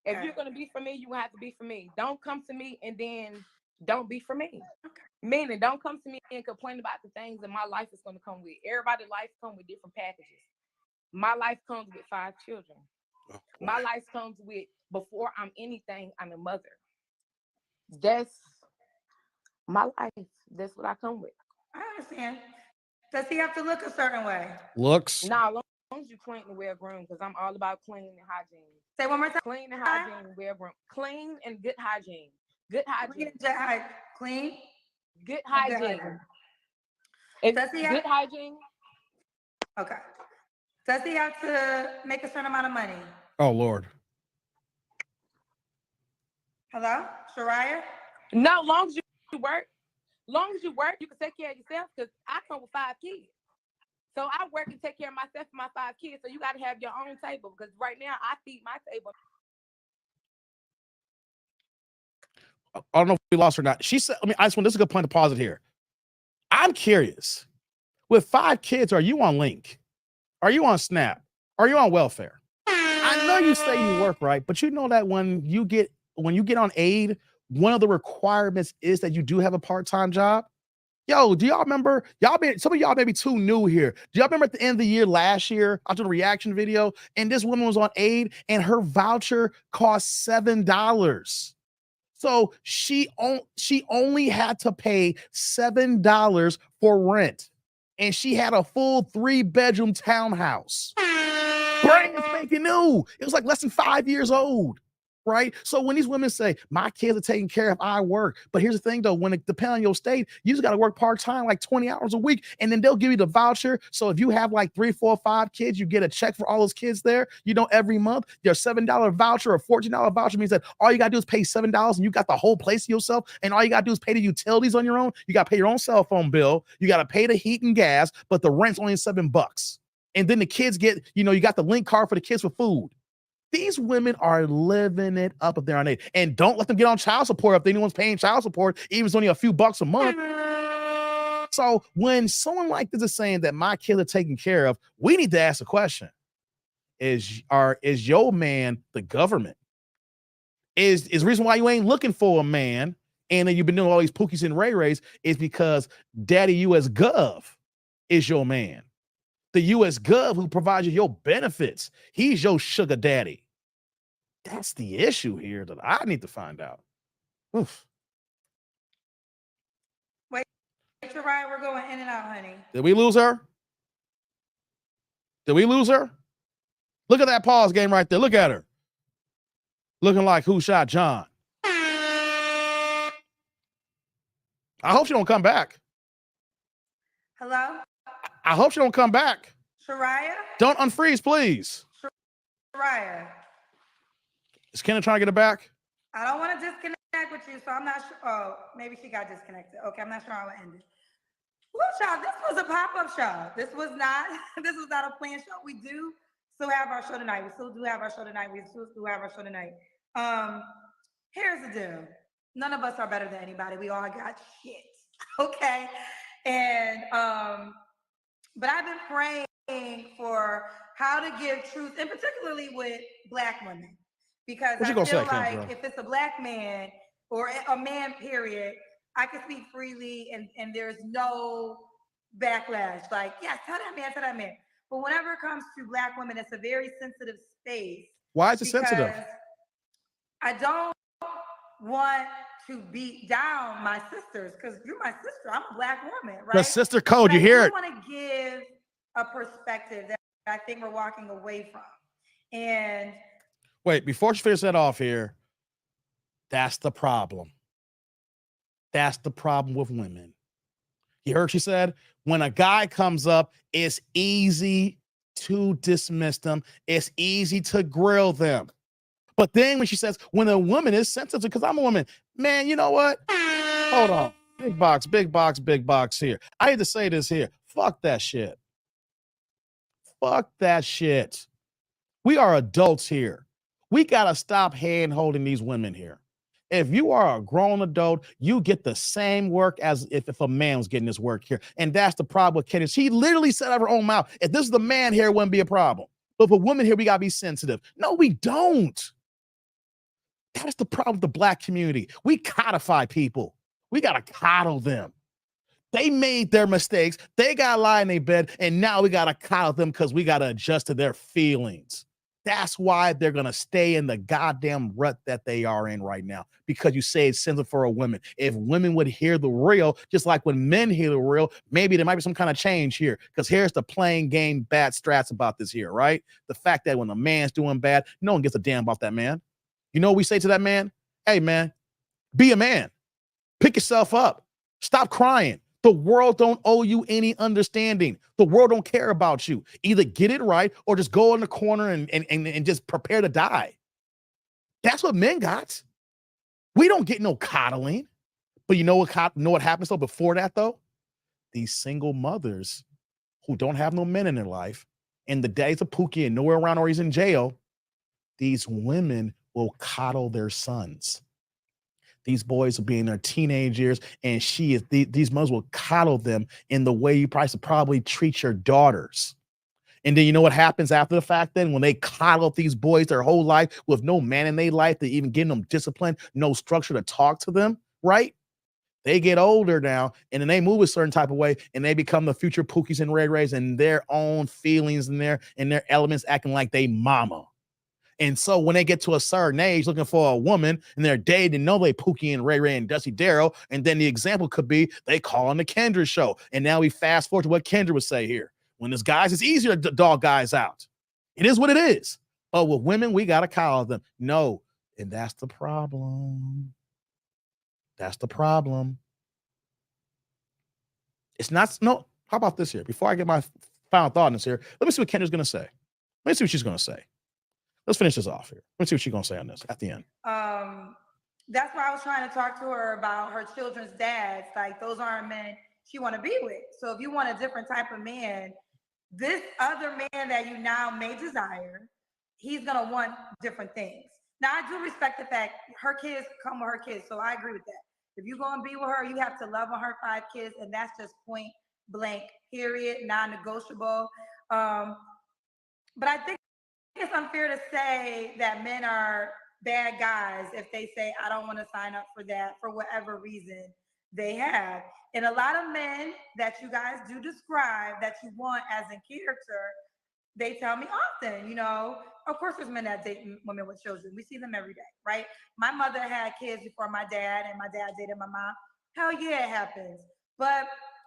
If you're going to be for me, you have to be for me. Don't come to me and then don't be for me. Okay. Meaning, don't come to me and complain about the things that my life is going to come with. Everybody's life comes with different packages. My life comes with 5 children. Oh, my life comes with, before I'm anything, I'm a mother. That's my life. That's what I come with. I understand. Does he have to look a certain way? Looks. Nah, as long as you clean and well groomed, because I'm all about clean and hygiene. Say one more time. Clean and hygiene and well groomed. Clean and good hygiene. Good hygiene. Clean. Good hygiene. Does he have good hygiene? Okay. Does he have to make a certain amount of money? Oh, Lord. Hello? Shariah? No, long as you work. Long as you work, you can take care of yourself, because I come with 5 kids. So I work and take care of myself and my 5 kids. So you got to have your own table, because right now I feed my table. I don't know if we lost or not. She said, this is a good point to pause it here. I'm curious. With 5 kids, are you on Link? Are you on Snap? Are you on welfare? I know you say you work, right? But you know that when you get on aid, one of the requirements is that you do have a part-time job. Yo, do y'all remember? Some of y'all may be too new here. Do y'all remember at the end of the year last year, I did a reaction video, and this woman was on aid, and her voucher cost $7. So she only had to pay $7 for rent, and she had a full 3-bedroom townhouse. Brand spanking new. It was like less than 5 years old. Right? So when these women say, my kids are taken care of, I work. But here's the thing, though, when it depends on your state, you just got to work part-time, like 20 hours a week, and then they'll give you the voucher. So if you have like 3, 4, 5 kids, you get a check for all those kids there, every month. Your $7 voucher or $14 voucher means that all you got to do is pay $7 and you got the whole place to yourself. And all you got to do is pay the utilities on your own. You got to pay your own cell phone bill. You got to pay the heat and gas, but the rent's only $7. And then the kids get, you got the link card for the kids for food. These women are living it up if they're on aid. And don't let them get on child support if anyone's paying child support, even if it's only a few bucks a month. So when someone like this is saying that my kids are taken care of, we need to ask a question. Is your man the government? Is the reason why you ain't looking for a man and then you've been doing all these Pookies and Ray Rays is because Daddy US Gov is your man. The U.S. Gov who provides you your benefits. He's your sugar daddy. That's the issue here that I need to find out. Oof. Wait, Shariah, we're going in and out, honey. Did we lose her? Look at that pause game right there. Look at her. Looking like Who Shot John. I hope she don't come back. Hello? I hope she don't come back. Shariah? Don't unfreeze, please. Shariah. Is Kendra trying to get it back? I don't want to disconnect with you, so I'm not sure. Oh, maybe she got disconnected. Okay, I'm not sure how it ended. Well, y'all, this was a pop-up show. This was not a planned show. We do still have our show tonight. We still do have our show tonight. We still do have our show tonight. Here's the deal. None of us are better than anybody. We all got shit. Okay. And but I've been praying for how to give truth, and particularly with Black women. Because I feel like if it's a Black man or a man, period, I can speak freely and there's no backlash. Like, yeah, tell that man. But whenever it comes to Black women, it's a very sensitive space. Why is it sensitive? I don't want to beat down my sisters because you're my sister. I'm a Black woman, right? The sister code, you hear it. I want to give a perspective that I think we're walking away from. And wait, before she finishes that off here, that's the problem. That's the problem with women. You heard she said, when a guy comes up, it's easy to dismiss them. It's easy to grill them. But then when she says, when a woman is sensitive, because I'm a woman, man, you know what? Hold on. Big box here. I hate to say this here. Fuck that shit. Fuck that shit. We are adults here. We got to stop hand-holding these women here. If you are a grown adult, you get the same work as if a man was getting this work here. And that's the problem with Kenny. She literally said out of her own mouth, if this is the man here, it wouldn't be a problem. But for women here, we got to be sensitive. No, we don't. That's the problem with the Black community. We codify people. We got to coddle them. They made their mistakes. They got to lie in their bed. And now we got to coddle them because we got to adjust to their feelings. That's why they're going to stay in the goddamn rut that they are in right now, because you say it's sensitive for a woman. If women would hear the real, just like when men hear the real, maybe there might be some kind of change here, because here's the playing game bad strats about this here, right? The fact that when a man's doing bad, no one gives a damn about that man. You know what we say to that man? Hey, man, be a man. Pick yourself up. Stop crying. The world don't owe you any understanding. The world don't care about you. Either get it right or just go in the corner and just prepare to die. That's what men got. We don't get no coddling. But you know what happens though before that though? These single mothers who don't have no men in their life, in the days of Pookie and nowhere around or he's in jail, these women will coddle their sons. These boys will be in their teenage years, and these mothers will coddle them in the way you probably treat your daughters. And then you know what happens after the fact then? When they coddle these boys their whole life with no man in their life to even give them discipline, no structure to talk to them, right? They get older now, and then they move a certain type of way, and they become the future Pookies and Ray Rays and their own feelings and their elements acting like they mama. And so when they get to a certain age looking for a woman and they're dating, know they Pookie and Ray Ray and Dusty Darrell. And then the example could be they call on the Kendra show. And now we fast forward to what Kendra would say here. When there's guys, it's easier to dog guys out. It is what it is. But with women, we got to call them. No. And that's the problem. That's the problem. It's not, no. How about this here? Before I get my final thought on this here, let me see what Kendra's going to say. Let me see what she's going to say. Let's finish this off here. Let's see what she's going to say on this at the end. That's why I was trying to talk to her about her children's dads. Like, those aren't men she want to be with. So if you want a different type of man, this other man that you now may desire, he's going to want different things. Now, I do respect the fact her kids come with her kids. So I agree with that. If you're going to be with her, you have to love on her 5 kids. And that's just point blank, period, non-negotiable. But I think it's unfair to say that men are bad guys if they say, I don't want to sign up for that for whatever reason they have. And a lot of men that you guys do describe that you want as in character, they tell me often, you know, of course there's men that date women with children. We see them every day, right? My mother had kids before my dad, and my dad dated my mom. Hell yeah, it happens. But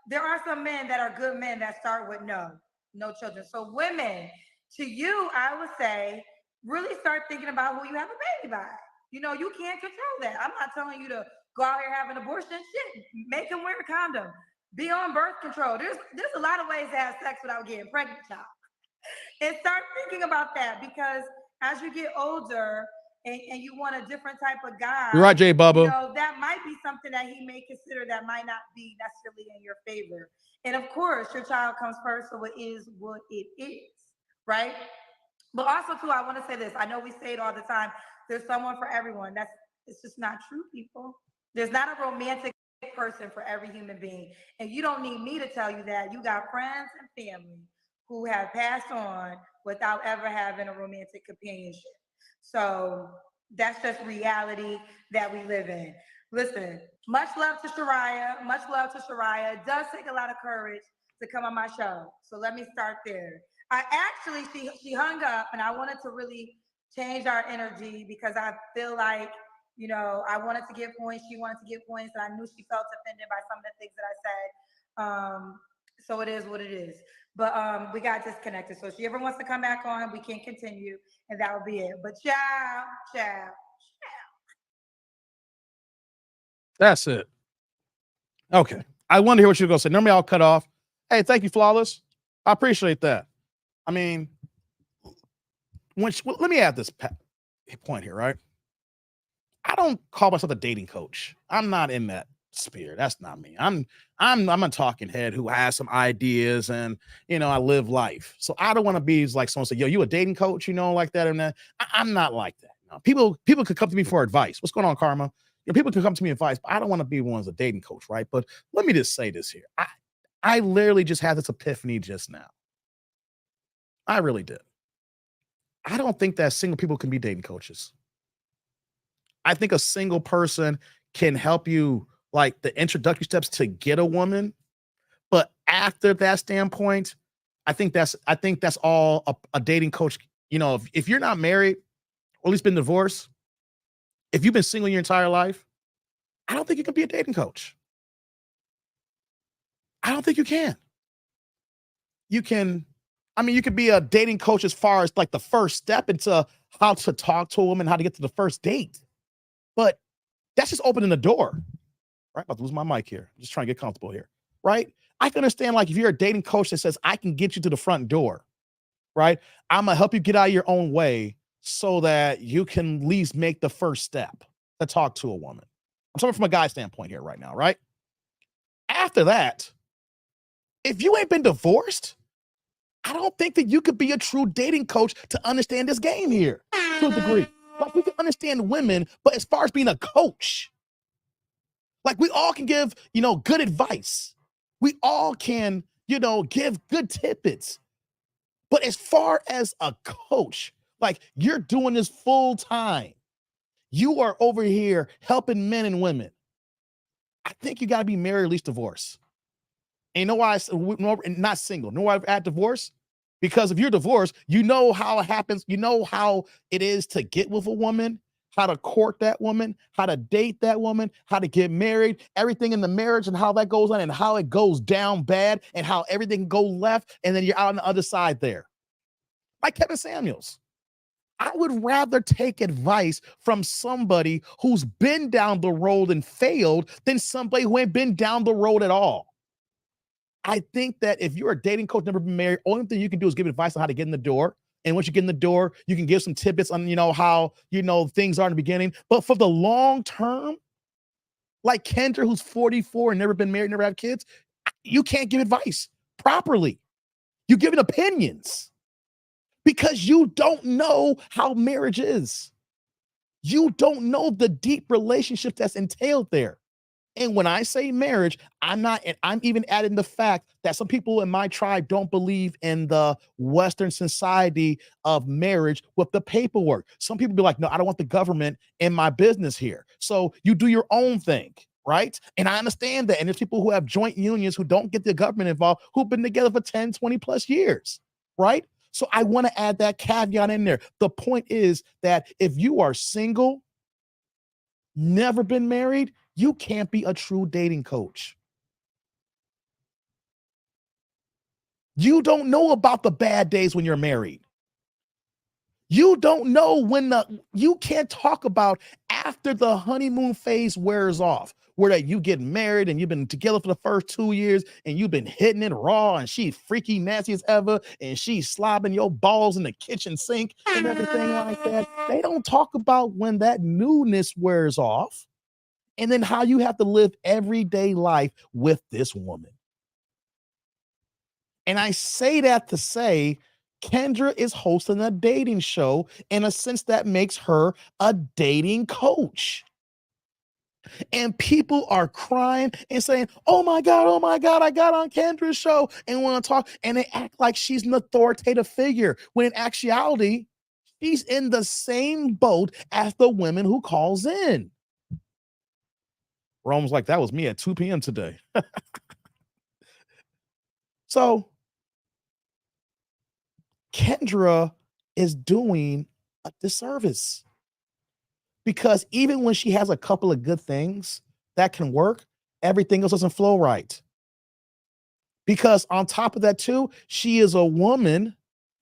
there are some men that are good men that start with no children. So women, To you, I would say, really start thinking about who you have a baby by. You know, you can't control that. I'm not telling you to go out here having an abortion. Shit, make him wear a condom. Be on birth control. There's a lot of ways to have sex without getting pregnant, child. And start thinking about that, because as you get older and you want a different type of guy, You're right, Jay you Bubba. know, that might be something that he may consider that might not be necessarily in your favor. And of course, your child comes first, so it is what it is, right? But also, too, I want to say this. I know we say it all the time. There's someone for everyone. It's just not true, people. There's not a romantic person for every human being. And you don't need me to tell you that. You got friends and family who have passed on without ever having a romantic companionship. So that's just reality that we live in. Listen, much love to Shariah. Much love to Shariah. It does take a lot of courage to come on my show. So let me start there. She hung up, and I wanted to really change our energy, because I feel like, you know, I wanted to give points. She wanted to give points, and I knew she felt offended by some of the things that I said. So it is what it is. But we got disconnected. So if she ever wants to come back on, we can continue, and that will be it. But ciao. That's it. Okay. I want to hear what you're going to say. Normally I'll cut off. Hey, thank you, Flawless. I appreciate that. I mean, let me add this point here, right? I don't call myself a dating coach. I'm not in that sphere. That's not me. I'm a talking head who has some ideas, and you know, I live life. So I don't want to be like someone say, "Yo, you a dating coach?" You know, like that and that. I'm not like that. No. People could come to me for advice. What's going on, Karma? You know, people can come to me for advice, but I don't want to be one as a dating coach, right? But let me just say this here. I literally just had this epiphany just now. I really did. I don't think that single people can be dating coaches. I think a single person can help you, like, the introductory steps to get a woman. But after that standpoint, I think that's all a dating coach. You know, if you're not married, or at least been divorced, if you've been single your entire life, I don't think you can be a dating coach. I don't think you can. You can be a dating coach as far as like the first step into how to talk to a woman, how to get to the first date. But that's just opening the door. Right? About to lose my mic here. I'm just trying to get comfortable here. Right? I can understand, like, if you're a dating coach that says, I can get you to the front door, right? I'm gonna help you get out of your own way so that you can at least make the first step to talk to a woman. I'm talking from a guy standpoint here right now, right? After that, if you ain't been divorced, I don't think that you could be a true dating coach to understand this game here to a degree. Like, we can understand women, but as far as being a coach, like, we all can give, you know, good advice. We all can, you know, give good tidbits. But as far as a coach, like, you're doing this full time. You are over here helping men and women. I think you got to be married, at least divorced. And you know why not single? You know why I've had divorce? Because if you're divorced, you know how it happens. You know how it is to get with a woman, how to court that woman, how to date that woman, how to get married, everything in the marriage and how that goes on and how it goes down bad and how everything can go left. And then you're out on the other side there. Like Kevin Samuels. I would rather take advice from somebody who's been down the road and failed than somebody who ain't been down the road at all. I think that if you're a dating coach, never been married, only thing you can do is give advice on how to get in the door. And once you get in the door, you can give some tidbits on, you know, how, you know, things are in the beginning. But for the long term, like Kendra, who's 44 and never been married, never had kids, you can't give advice properly. You're giving opinions because you don't know how marriage is. You don't know the deep relationship that's entailed there. And when I say marriage, I'm even adding the fact that some people in my tribe don't believe in the Western society of marriage with the paperwork. Some people be like, no, I don't want the government in my business here. So you do your own thing, right? And I understand that. And there's people who have joint unions who don't get the government involved, who've been together for 10, 20 plus years, right? So I want to add that caveat in there. The point is that if you are single, never been married, you can't be a true dating coach. You don't know about the bad days when you're married. You don't know when you can't talk about after the honeymoon phase wears off, where that you get married and you've been together for the first 2 years and you've been hitting it raw and she's freaky nasty as ever and she's slobbing your balls in the kitchen sink and everything like that. They don't talk about when that newness wears off and then how you have to live everyday life with this woman. And I say that to say Kendra is hosting a dating show in a sense that makes her a dating coach. And people are crying and saying, oh my God, I got on Kendra's show and want to talk. And they act like she's an authoritative figure when in actuality, she's in the same boat as the women who calls in. Rome's like, that was me at 2 p.m. today. So Kendra is doing a disservice because even when she has a couple of good things that can work, everything else doesn't flow right. Because on top of that too, she is a woman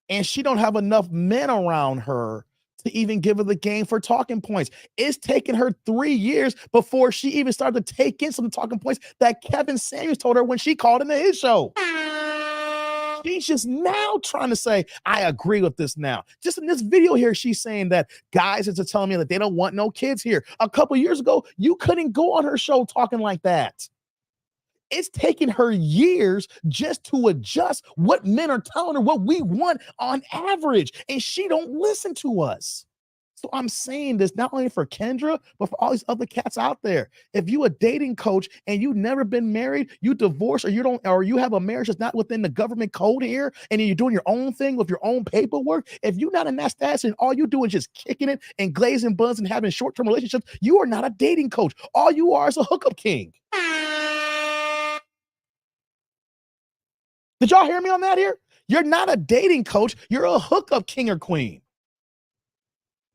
and she don't have enough men around her to even give her the game for talking points. It's taken her 3 years before she even started to take in some talking points that Kevin Samuels told her when she called into his show. She's just now trying to say, I agree with this now. Just in this video here, she's saying that guys are telling me that they don't want no kids here. A couple years ago, you couldn't go on her show talking like that. It's taken her years just to adjust what men are telling her what we want on average, and she don't listen to us. So I'm saying this not only for Kendra, but for all these other cats out there. If you a dating coach and you've never been married, you divorced, or you have a marriage that's not within the government code here, and you're doing your own thing with your own paperwork. If you're not in that status and all you do is just kicking it and glazing buns and having short-term relationships, you are not a dating coach. All you are is a hookup king. Did y'all hear me on that here? You're not a dating coach. You're a hookup king or queen.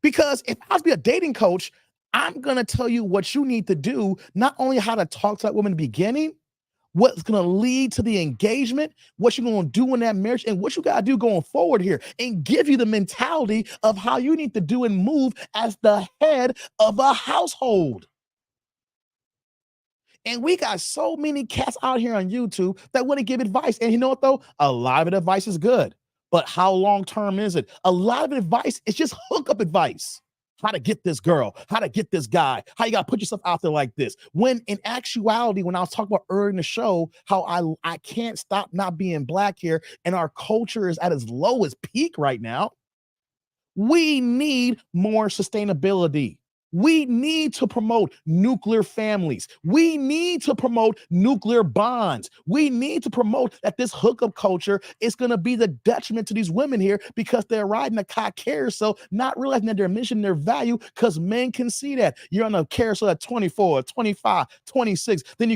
Because if I was to be a dating coach, I'm going to tell you what you need to do, not only how to talk to that woman in the beginning, what's going to lead to the engagement, what you're going to do in that marriage, and what you got to do going forward here, and give you the mentality of how you need to do and move as the head of a household. And we got so many cats out here on YouTube that want to give advice. And you know what, though? A lot of advice is good. But how long-term is it? A lot of advice is just hookup advice. How to get this girl, how to get this guy, how you got to put yourself out there like this. When in actuality, when I was talking about earlier in the show, how I can't stop not being black here, and our culture is at its lowest peak right now. We need more sustainability. We need to promote nuclear families. We need to promote nuclear bonds. We need to promote that this hookup culture is going to be the detriment to these women here because they're riding a cock carousel, not realizing that they're missing their value because men can see that. You're on a carousel at 24, 25, 26. Then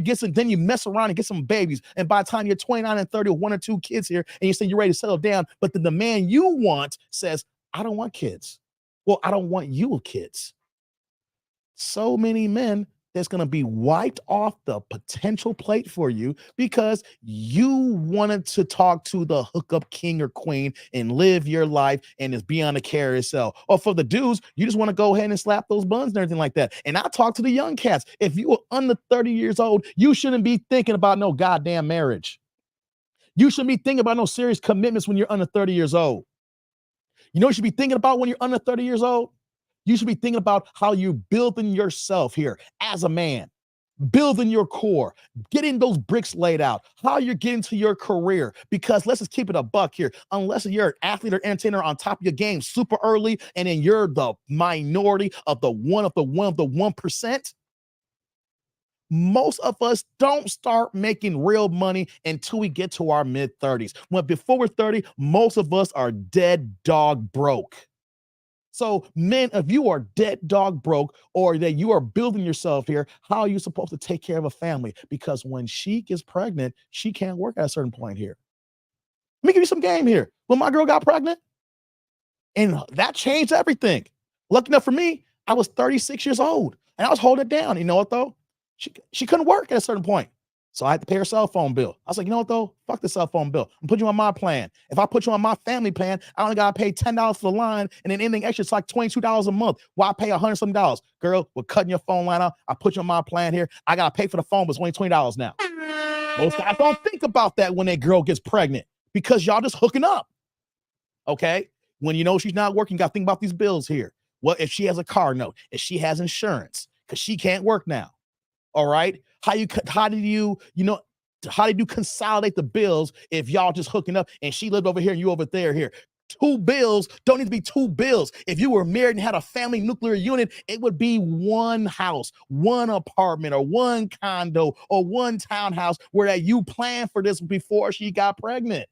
you mess around and get some babies. And by the time you're 29 and 30 with 1 or 2 kids here, and you say you're ready to settle down, but then the man you want says, I don't want kids. Well, I don't want you with kids. So many men that's going to be wiped off the potential plate for you because you wanted to talk to the hookup king or queen and live your life and just be on a carousel. Or for the dudes, you just want to go ahead and slap those buns and everything like that. And I talk to the young cats. If you are under 30 years old, you shouldn't be thinking about no goddamn marriage. You shouldn't be thinking about no serious commitments when you're under 30 years old. You know what you should be thinking about when you're under 30 years old? You should be thinking about how you're building yourself here as a man, building your core, getting those bricks laid out, how you're getting to your career. Because let's just keep it a buck here. Unless you're an athlete or entertainer on top of your game super early, and then you're the minority of the 1%. Most of us don't start making real money until we get to our mid-30s. When before we're 30, most of us are dead dog broke. So men, if you are dead dog broke or that you are building yourself here, how are you supposed to take care of a family? Because when she gets pregnant, she can't work at a certain point here. Let me give you some game here. When my girl got pregnant, and that changed everything. Lucky enough for me, I was 36 years old and I was holding it down. You know what though? She couldn't work at a certain point. So I had to pay her cell phone bill. I was like, you know what though? Fuck the cell phone bill. I'm putting you on my plan. If I put you on my family plan, I only gotta pay $10 for the line, and then anything extra, it's like $22 a month. Why pay $100 something? Girl, we're cutting your phone line out. I put you on my plan here. I gotta pay for the phone, but it's only $20 now. Most guys don't think about that when their girl gets pregnant because y'all just hooking up. Okay? When you know she's not working, you gotta think about these bills here. What if she has a car note? If she has insurance, because she can't work now. All right. How did you consolidate the bills if y'all just hooking up and she lived over here and you over there here? Two bills don't need to be two bills. If you were married and had a family nuclear unit, it would be one house, one apartment, or one condo, or one townhouse where that you planned for this before she got pregnant.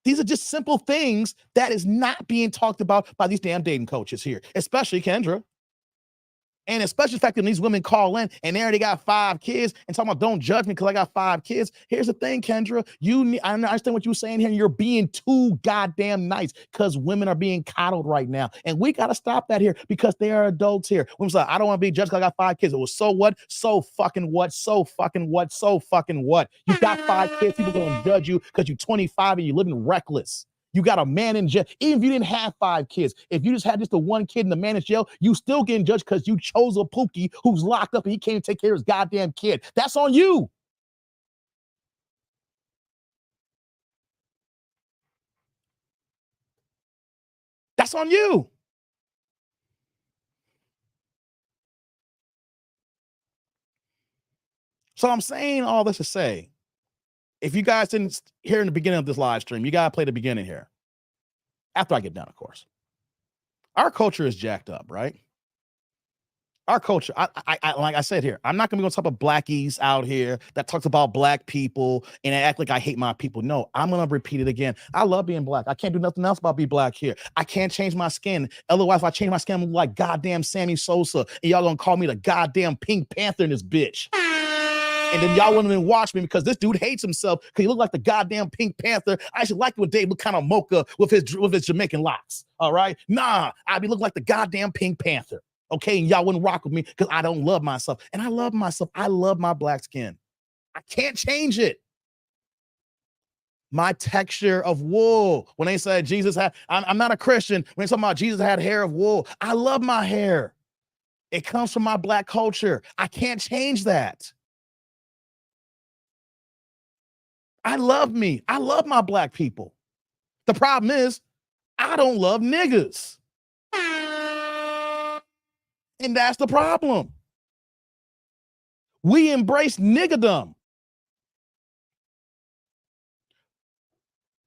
These are just simple things that is not being talked about by these damn dating coaches here, especially Kendra. And especially the fact that these women call in and they already got 5 kids and talking about don't judge me because I got 5 kids. Here's the thing, Kendra. I understand what you're saying here. And you're being too goddamn nice because women are being coddled right now. And we got to stop that here because they are adults here. Women's like, I don't want to be judged because I got 5 kids. It was so what? So fucking what? So fucking what? So fucking what? You got 5 kids. People going to judge you because you're 25 and you're living reckless. You got a man in jail. Even if you didn't have 5 kids, if you just had just the one kid and the man in jail, you still getting judged because you chose a pookie who's locked up and he can't take care of his goddamn kid. That's on you. That's on you. So I'm saying all this to say, if you guys didn't hear in the beginning of this live stream, you got to play the beginning here. After I get done, of course. Our culture is jacked up, right? Our culture, I like I said here, I'm not gonna be on top of blackies out here that talks about black people and act like I hate my people. No, I'm gonna repeat it again. I love being black. I can't do nothing else about being black here. I can't change my skin. Otherwise, if I change my skin, I'm gonna look like goddamn Sammy Sosa, and y'all gonna call me the goddamn Pink Panther in this bitch. And then y'all wouldn't even watch me because this dude hates himself because he looked like the goddamn Pink Panther. I should like it with Dave look kind of mocha with his Jamaican locks. All right, nah, I'd be looking like the goddamn Pink Panther. Okay, and y'all wouldn't rock with me because I don't love myself. And I love myself. I love my black skin. I can't change it. My texture of wool. When they said Jesus had, I'm not a Christian. When they talking about Jesus had hair of wool, I love my hair. It comes from my black culture. I can't change that. I love me. I love my black people. The problem is, I don't love niggas. And that's the problem. We embrace niggerdom.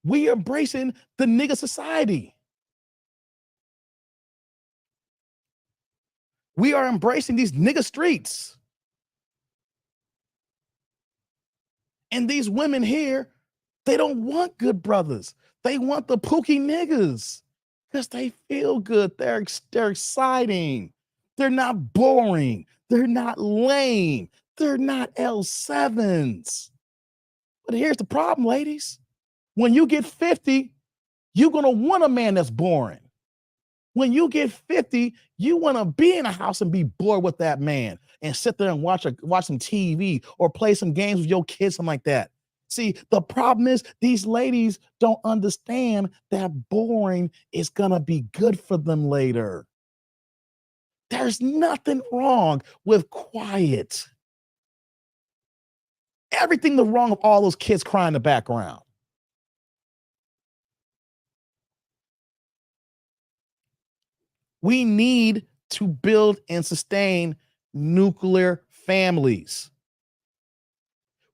We are embracing the nigger society. We are embracing these nigger streets. And these women here, they don't want good brothers. They want the pookie niggas because they feel good. They're exciting. They're not boring. They're not lame. They're not L7s. But here's the problem, ladies. When you get 50, you're going to want a man that's boring. When you get 50, you want to be in a house and be bored with that man and sit there and watch some TV or play some games with your kids, something like that. See, the problem is these ladies don't understand that boring is going to be good for them later. There's nothing wrong with quiet. Everything the wrong with all those kids crying in the background. We need to build and sustain nuclear families.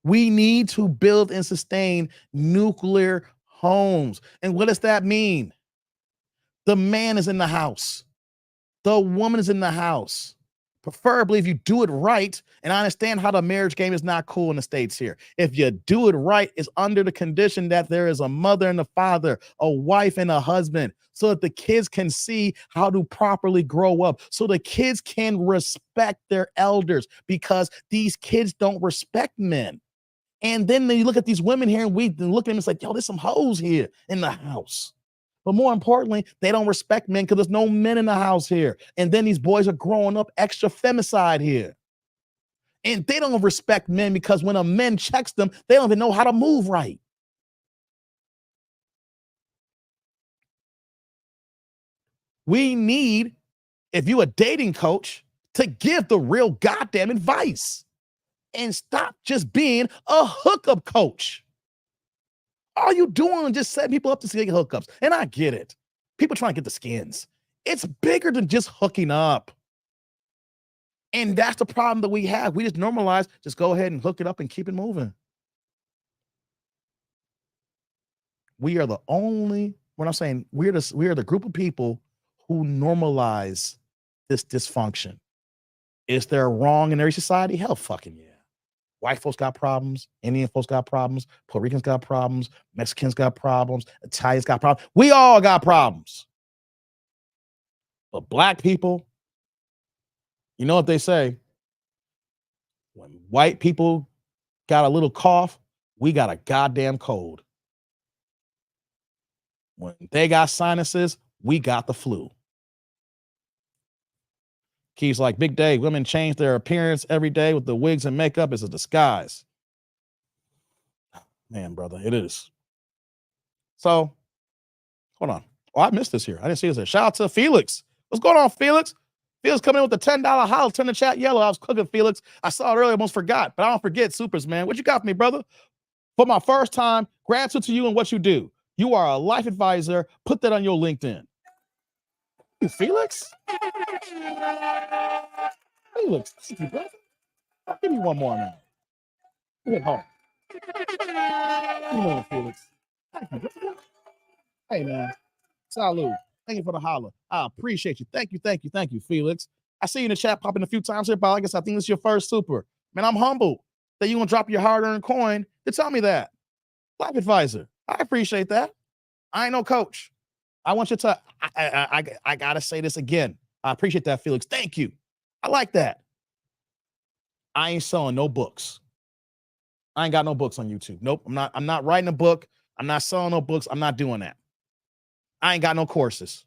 We need to build and sustain nuclear homes. And what does that mean? The man is in the house. The woman is in the house. Preferably if you do it right, and I understand how the marriage game is not cool in the States here. If you do it right, it's under the condition that there is a mother and a father, a wife and a husband, so that the kids can see how to properly grow up, so the kids can respect their elders, because these kids don't respect men. And then you look at these women here and we look at them and it's like, yo, there's some hoes here in the house. But more importantly, they don't respect men because there's no men in the house here. And then these boys are growing up extra femicide here. And they don't respect men because when a man checks them, they don't even know how to move right. We need, if you a dating coach, to give the real goddamn advice and stop just being a hookup coach. All you doing is just setting people up to see hookups. And I get it. People trying to get the skins. It's bigger than just hooking up. And that's the problem that we have. We just normalize, just go ahead and hook it up and keep it moving. We are the only, what I'm saying, we are the group of people who normalize this dysfunction. Is there wrong in every society? Hell fucking yeah. White folks got problems. Indian folks got problems. Puerto Ricans got problems. Mexicans got problems. Italians got problems. We all got problems. But black people, you know what they say? When white people got a little cough, we got a goddamn cold. When they got sinuses, we got the flu. Keith's like, Big Day, women change their appearance every day with the wigs and makeup. It's a disguise. Man, brother, it is. So, hold on. Oh, I missed this here. I didn't see this here. Shout out to Felix. What's going on, Felix? Felix coming in with the $10 house. Turn the chat yellow. I was cooking, Felix. I saw it earlier, almost forgot, but I don't forget, Supers, man. What you got for me, brother? For my first time, gratitude to you and what you do. You are a life advisor. Put that on your LinkedIn. Hey, Felix? Felix, thank you, brother. Give me one more now. Get home. Come on, Felix. Thank you, brother. Hey, man. Salute. Thank you for the holler. I appreciate you. Thank you, Felix. I see you in the chat popping a few times here, but I guess I think this is your first super. Man, I'm humbled that you're going to drop your hard-earned coin to tell me that. Life advisor. I appreciate that. I ain't no coach. I want you to, I got to say this again. I appreciate that, Felix. Thank you. I like that. I ain't selling no books. I ain't got no books on YouTube. Nope. I'm not writing a book. I'm not selling no books. I'm not doing that. I ain't got no courses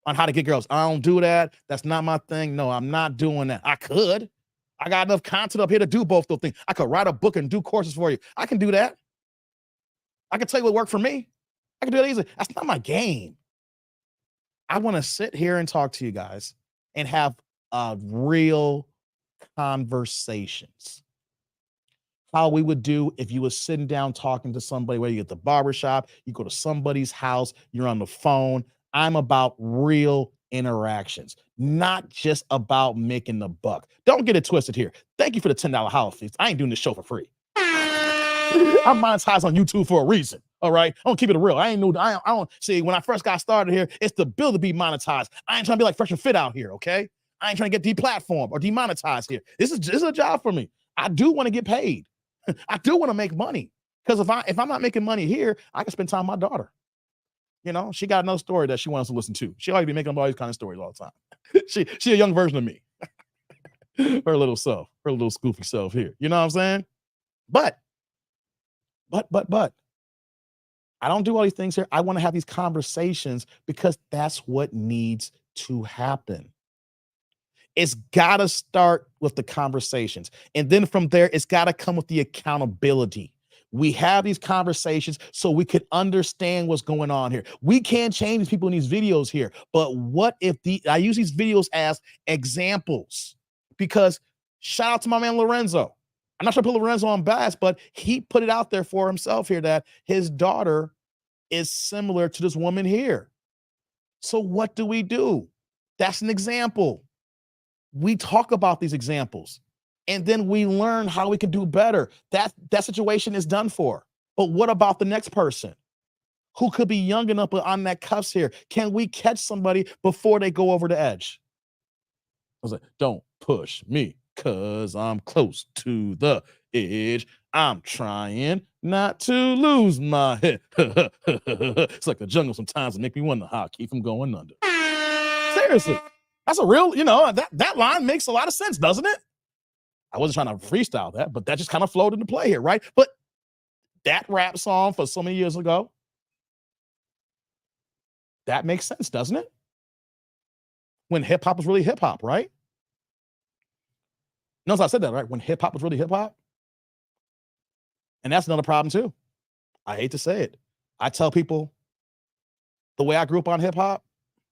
on how to get girls. I don't do that. That's not my thing. No, I'm not doing that. I could. I got enough content up here to do both those things. I could write a book and do courses for you. I can do that. I can tell you what worked for me. I can do that easily. That's not my game. I want to sit here and talk to you guys and have real conversations. How we would do if you were sitting down talking to somebody, whether you're at the barbershop, you go to somebody's house, you're on the phone. I'm about real interactions, not just about making the buck. Don't get it twisted here. Thank you for the $10 house fees. I ain't doing this show for free. I'm monetized on YouTube for a reason. All right. I don't keep it real. I don't see when I first got started here, it's the bill to be monetized. I ain't trying to be like Fresh and Fit out here. Okay. I ain't trying to get deplatformed or demonetized here. This is a job for me. I do want to get paid. I do want to make money. Because if I'm not making money here, I can spend time with my daughter. You know, she got another story that she wants to listen to. She always be making up all these kind of stories all the time. She a young version of me. Her little self, her little goofy self here. You know what I'm saying? But I don't do all these things here. I want to have these conversations because that's what needs to happen. It's got to start with the conversations. And then from there, it's got to come with the accountability. We have these conversations so we could understand what's going on here. We can't change these people in these videos here. But what if I use these videos as examples? Because shout out to my man Lorenzo. I'm not sure to put Lorenzo on blast, but he put it out there for himself here that his daughter is similar to this woman here. So what do? That's an example. We talk about these examples and then we learn how we can do better. That situation is done for. But what about the next person who could be young enough on that cuffs here? Can we catch somebody before they go over the edge? I was like, don't push me because I'm close to the edge. I'm trying not to lose my head. It's like the jungle sometimes it make me wonder how I keep from going under. Seriously. That's a real, that line makes a lot of sense, doesn't it? I wasn't trying to freestyle that, but that just kind of flowed into play here, right? But that rap song for so many years ago, that makes sense, doesn't it? When hip hop was really hip hop, right? Notice I said that, right? When hip hop was really hip hop. And that's another problem too. I hate to say it. I tell people the way I grew up on hip hop,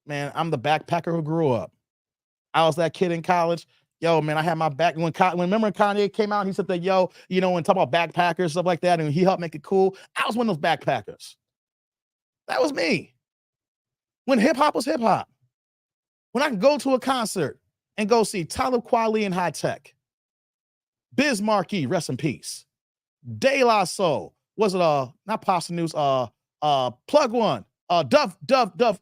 man, I'm the backpacker who grew up. I was that kid in college. Yo, man, I had my back remember when Kanye came out and he said that, yo, you know, and talk about backpackers, stuff like that, and he helped make it cool. I was one of those backpackers. That was me. When hip hop was hip hop. When I could go to a concert and go see Talib Kweli and High Tech, Biz Markie, rest in peace, De La Soul, was it not Pasta News, Plug One, Dove,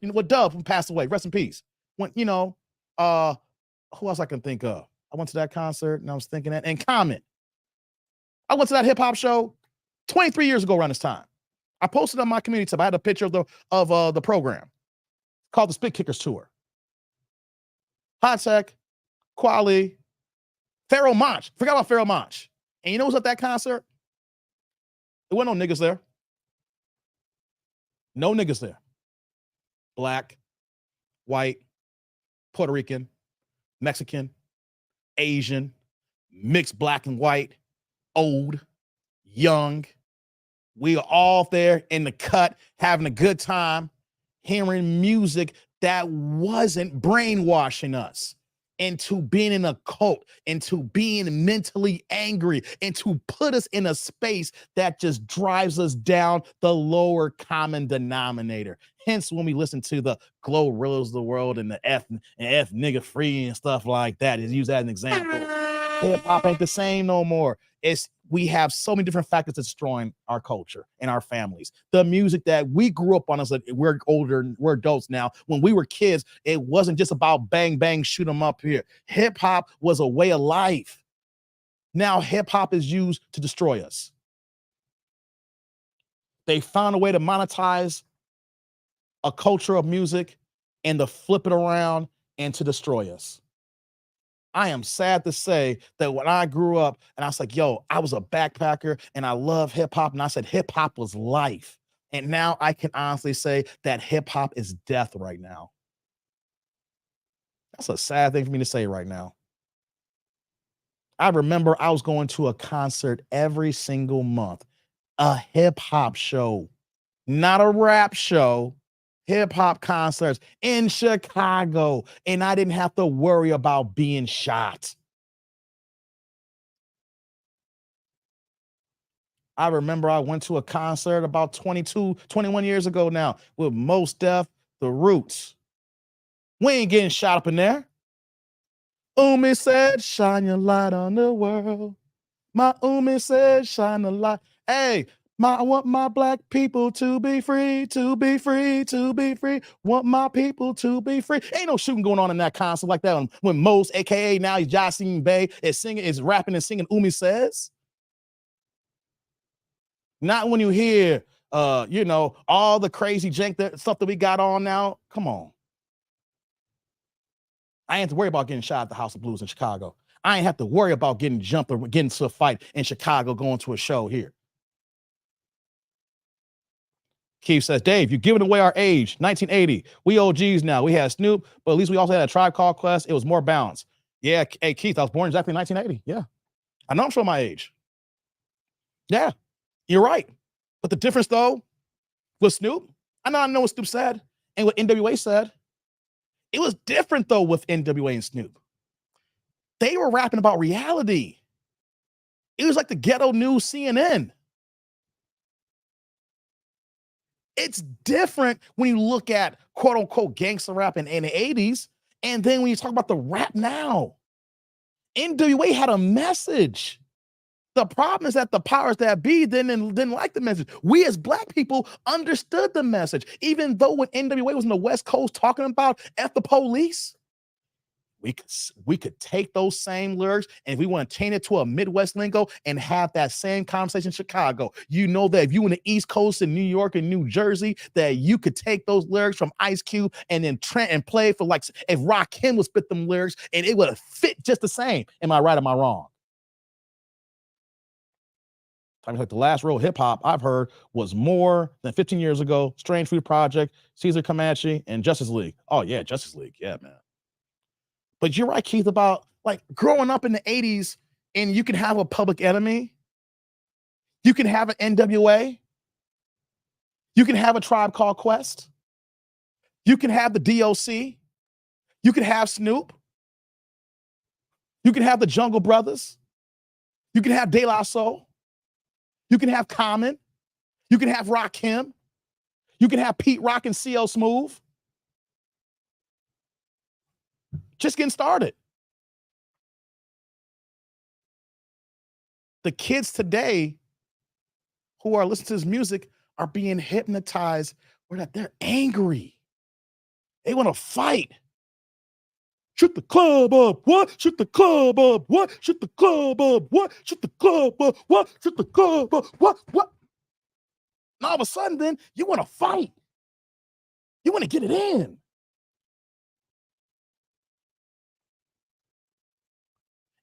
you know what, Dove passed away, rest in peace. When, you know, who else I can think of? I went to that concert and I was thinking that, and Common. I went to that hip hop show 23 years ago around this time. I posted on my community tab. I had a picture of the program called the Spit Kickers Tour. High Tech, Kweli, Pharoah Monch. Forgot about Pharoah Monch. And you know who's at that concert? There weren't no niggas there. No niggas there. Black, white, Puerto Rican, Mexican, Asian, mixed black and white, old, young. We are all there in the cut, having a good time, hearing music that wasn't brainwashing us into being in a cult, into being mentally angry, and to put us in a space that just drives us down the lower common denominator. Hence, when we listen to the Glorrillas of the world and the F nigga free and stuff like that, is use that as an example. Hip hop ain't the same no more. We have so many different factors destroying our culture and our families. The music that we grew up on as we're older, we're adults now. When we were kids, it wasn't just about bang, bang, shoot 'em up here. Hip hop was a way of life. Now hip hop is used to destroy us. They found a way to monetize a culture of music and to flip it around and to destroy us. I am sad to say that when I grew up and I was like, yo, I was a backpacker and I love hip hop. And I said hip hop was life. And now I can honestly say that hip hop is death right now. That's a sad thing for me to say right now. I remember I was going to a concert every single month, a hip hop show, not a rap show. Hip hop concerts in Chicago, and I didn't have to worry about being shot. I remember I went to a concert about 21 years ago now with Mos Def, The Roots. We ain't getting shot up in there. Umi said, shine your light on the world. My Umi said, shine the light. Hey, I want my black people to be free, to be free, to be free. Want my people to be free. Ain't no shooting going on in that concert like that when Mos, aka now he's Yasin Bey, is rapping and singing Umi Says. Not when you hear you know, all the crazy jank stuff that we got on now. Come on. I ain't have to worry about getting shot at the House of Blues in Chicago. I ain't have to worry about getting jumped or getting into a fight in Chicago going to a show here. Keith says, Dave, you're giving away our age. 1980. We OGs now. We had Snoop, but at least we also had a Tribe Called Quest. It was more balanced. Yeah. Hey, Keith, I was born exactly in 1980. Yeah. I know I'm showing my age. Yeah, you're right. But the difference, though, with Snoop, I know what Snoop said and what NWA said. It was different, though, with NWA and Snoop. They were rapping about reality. It was like the ghetto news CNN. It's different when you look at quote unquote gangster rap in the 80s. And then when you talk about the rap now, NWA had a message. The problem is that the powers that be didn't like the message. We as black people understood the message, even though when NWA was in the West Coast talking about F the police, we could take those same lyrics and if we want to change it to a Midwest lingo and have that same conversation in Chicago. You know that if you in the East Coast in New York and New Jersey, that you could take those lyrics from Ice Cube and then Trent and play for like if Rakim would spit them lyrics and it would have fit just the same. Am I right? Am I wrong? I mean, like the last real hip hop I've heard was more than 15 years ago. Strange Fruit Project, Caesar Comanche, and Justice League. Oh yeah, Justice League. Yeah, man. But you're right, Keith, about like growing up in the 80s, And you can have a Public Enemy. You can have an NWA. You can have a Tribe Called Quest. You can have the DOC. You can have Snoop. You can have the Jungle Brothers. You can have De La Soul. You can have Common. You can have Rakim. You can have Pete Rock and CL Smooth. Just getting started. The kids today who are listening to this music are being hypnotized or that they're angry. They want to fight. Shoot the club up, what? Shoot the club up, what? Shoot the club up, what? Shoot the club up, what? Shoot the club up, what? And all of a sudden, then, you want to fight. You want to get it in.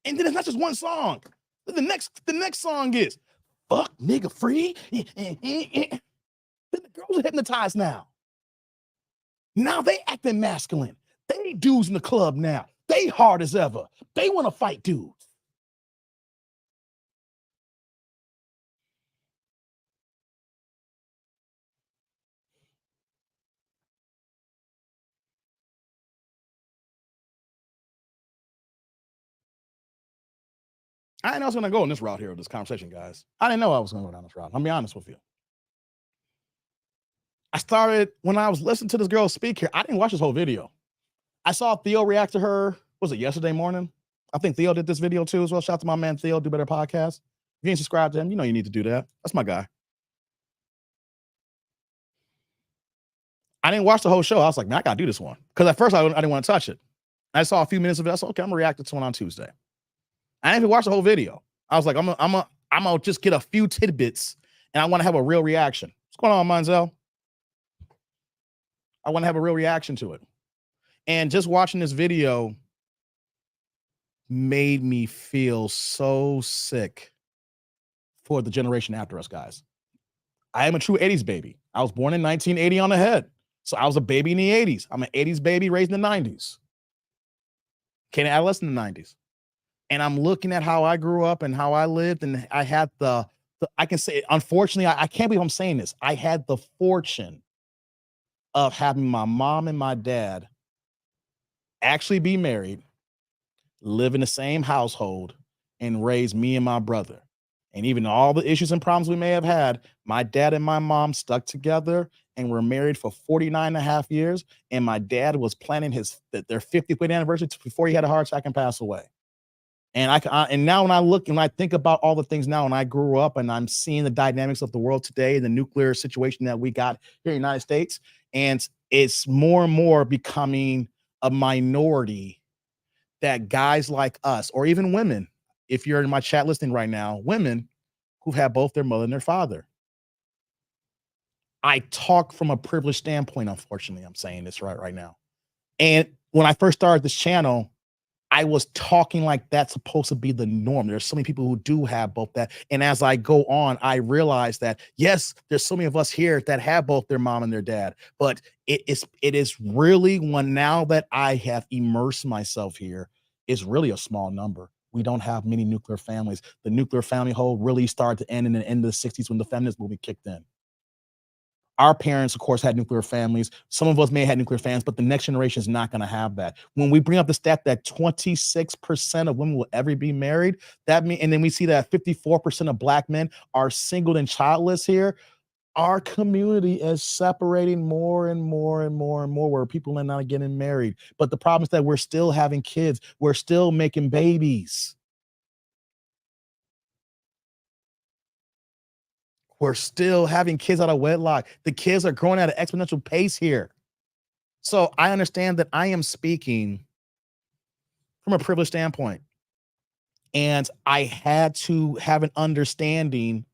And then it's not just one song. The next song is fuck nigga free. Then the girls are hypnotized now. Now they acting masculine. They dudes in the club now. They hard as ever. They want to fight dudes. I didn't know I was going to go in this route here with this conversation, guys. I didn't know I was going to go down this route. I'll be honest with you. I started, when I was listening to this girl speak here, I didn't watch this whole video. I saw Theo react to her, was it yesterday morning? I think Theo did this video too as well. Shout out to my man Theo, Do Better Podcast. If you ain't subscribed to him, you know you need to do that. That's my guy. I didn't watch the whole show. I was like, man, I got to do this one. Because at first I didn't want to touch it. I saw a few minutes of it. I said, okay, I'm going to react to this one on Tuesday. I didn't even watch the whole video. I was like, I'm gonna just get a few tidbits and I want to have a real reaction. What's going on, Monzel? I want to have a real reaction to it. And just watching this video made me feel so sick for the generation after us, guys. I am a true 80s baby. I was born in 1980 on the head. So I was a baby in the 80s. I'm an 80s baby raised in the 90s. Came to adolescent in the 90s. And I'm looking at how I grew up and how I lived. And I had I can say, unfortunately, I can't believe I'm saying this. I had the fortune of having my mom and my dad actually be married, live in the same household, and raise me and my brother. And even all the issues and problems we may have had, my dad and my mom stuck together and were married for 49 and a half years. And my dad was planning their 50th wedding anniversary before he had a heart attack and passed away. And and now when I look and I think about all the things now, and I grew up and I'm seeing the dynamics of the world today, the nuclear situation that we got here in the United States, and it's more and more becoming a minority that guys like us, or even women, if you're in my chat listening right now, women who have both their mother and their father. I talk from a privileged standpoint, unfortunately. I'm saying this right now. And when I first started this channel, I was talking like that's supposed to be the norm. There's so many people who do have both that. And as I go on, I realize that, yes, there's so many of us here that have both their mom and their dad, but it is really one, now that I have immersed myself here, is really a small number. We don't have many nuclear families. The nuclear family hole really started to end in the end of the 60s when the feminist movement kicked in. Our parents, of course, had nuclear families. Some of us may have had nuclear families, but the next generation is not going to have that. When we bring up the stat that 26% of women will ever be married, and then we see that 54% of Black men are single and childless here, our community is separating more and more and more and more, where people are not getting married. But the problem is that we're still having kids. We're still making babies. We're still having kids out of wedlock. The kids are growing at an exponential pace here. So I understand that I am speaking from a privileged standpoint. And I had to have an understanding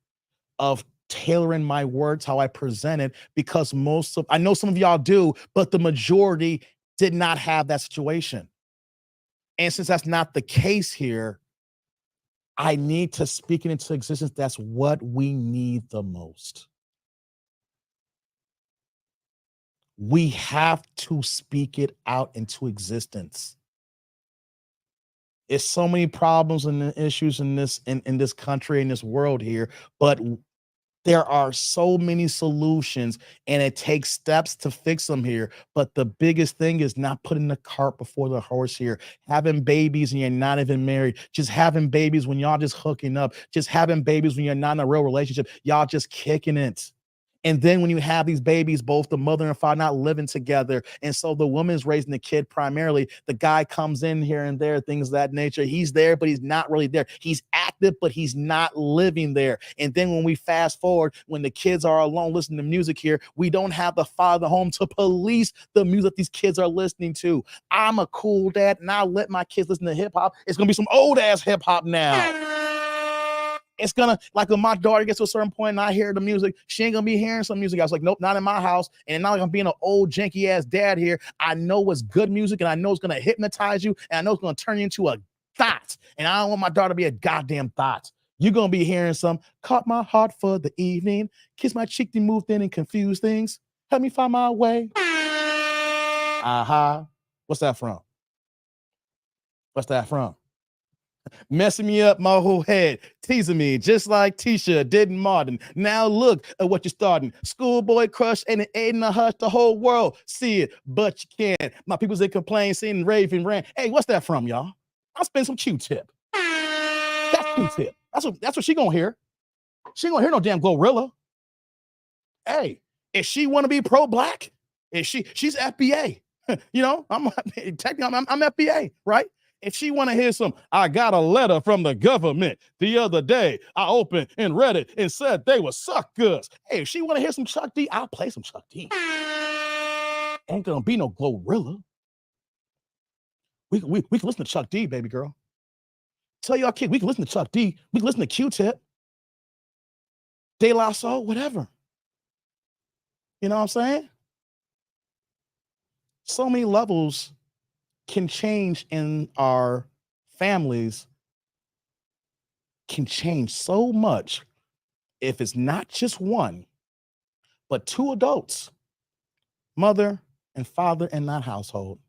of tailoring my words, how I present it, because I know some of y'all do, but the majority did not have that situation. And since that's not the case here, I need to speak it into existence. That's what we need the most. We have to speak it out into existence. It's so many problems and issues in this country, in this world here, but there are so many solutions and it takes steps to fix them here. But the biggest thing is not putting the cart before the horse here. Having babies and you're not even married, just having babies when y'all just hooking up, just having babies when you're not in a real relationship, y'all just kicking it. And then when you have these babies, both the mother and father not living together, and so the woman's raising the kid primarily, the guy comes in here and there, things of that nature. He's there, but he's not really there. He's active, but he's not living there. And then when we fast forward, when the kids are alone listening to music here, we don't have the father home to police the music these kids are listening to. I'm a cool dad, and I'll let my kids listen to hip hop. It's gonna be some old ass hip hop now. It's gonna, like, when my daughter gets to a certain point and I hear the music, she ain't gonna be hearing some music. I was like, nope, not in my house. And not like I'm being an old janky ass dad here. I know what's good music, and I know it's gonna hypnotize you, and I know it's gonna turn you into a thought. And I don't want my daughter to be a goddamn thought. You're gonna be hearing some caught my heart for the evening, kiss my cheek, then moved in and confused things. Help me find my way. Uh-huh. What's that from? What's that from? Messing me up my whole head, teasing me just like Tisha did in Martin. Now look at what you're starting. Schoolboy crush and it ain't a hush. The whole world see it, but you can't. My people's in complain, singing, raving, rant. Hey, what's that from, y'all? I'll spend some Q-tip. That's Q-tip. That's what she gonna hear. She ain't gonna hear no damn Glorilla. Hey, if she want to be pro-black, she's FBA. You know, I'm technically I'm FBA, right? If she want to hear some, I got a letter from the government the other day. I opened and read it and said they were suckers. Hey, if she want to hear some Chuck D, I'll play some Chuck D. Ain't gonna be no Glorilla. We can listen to Chuck D, baby girl. Tell y'all kid, we can listen to Chuck D. We can listen to Q-Tip, De La Soul, whatever. You know what I'm saying? So many levels can change in our families, can change so much if it's not just one, but two adults, mother and father in that household,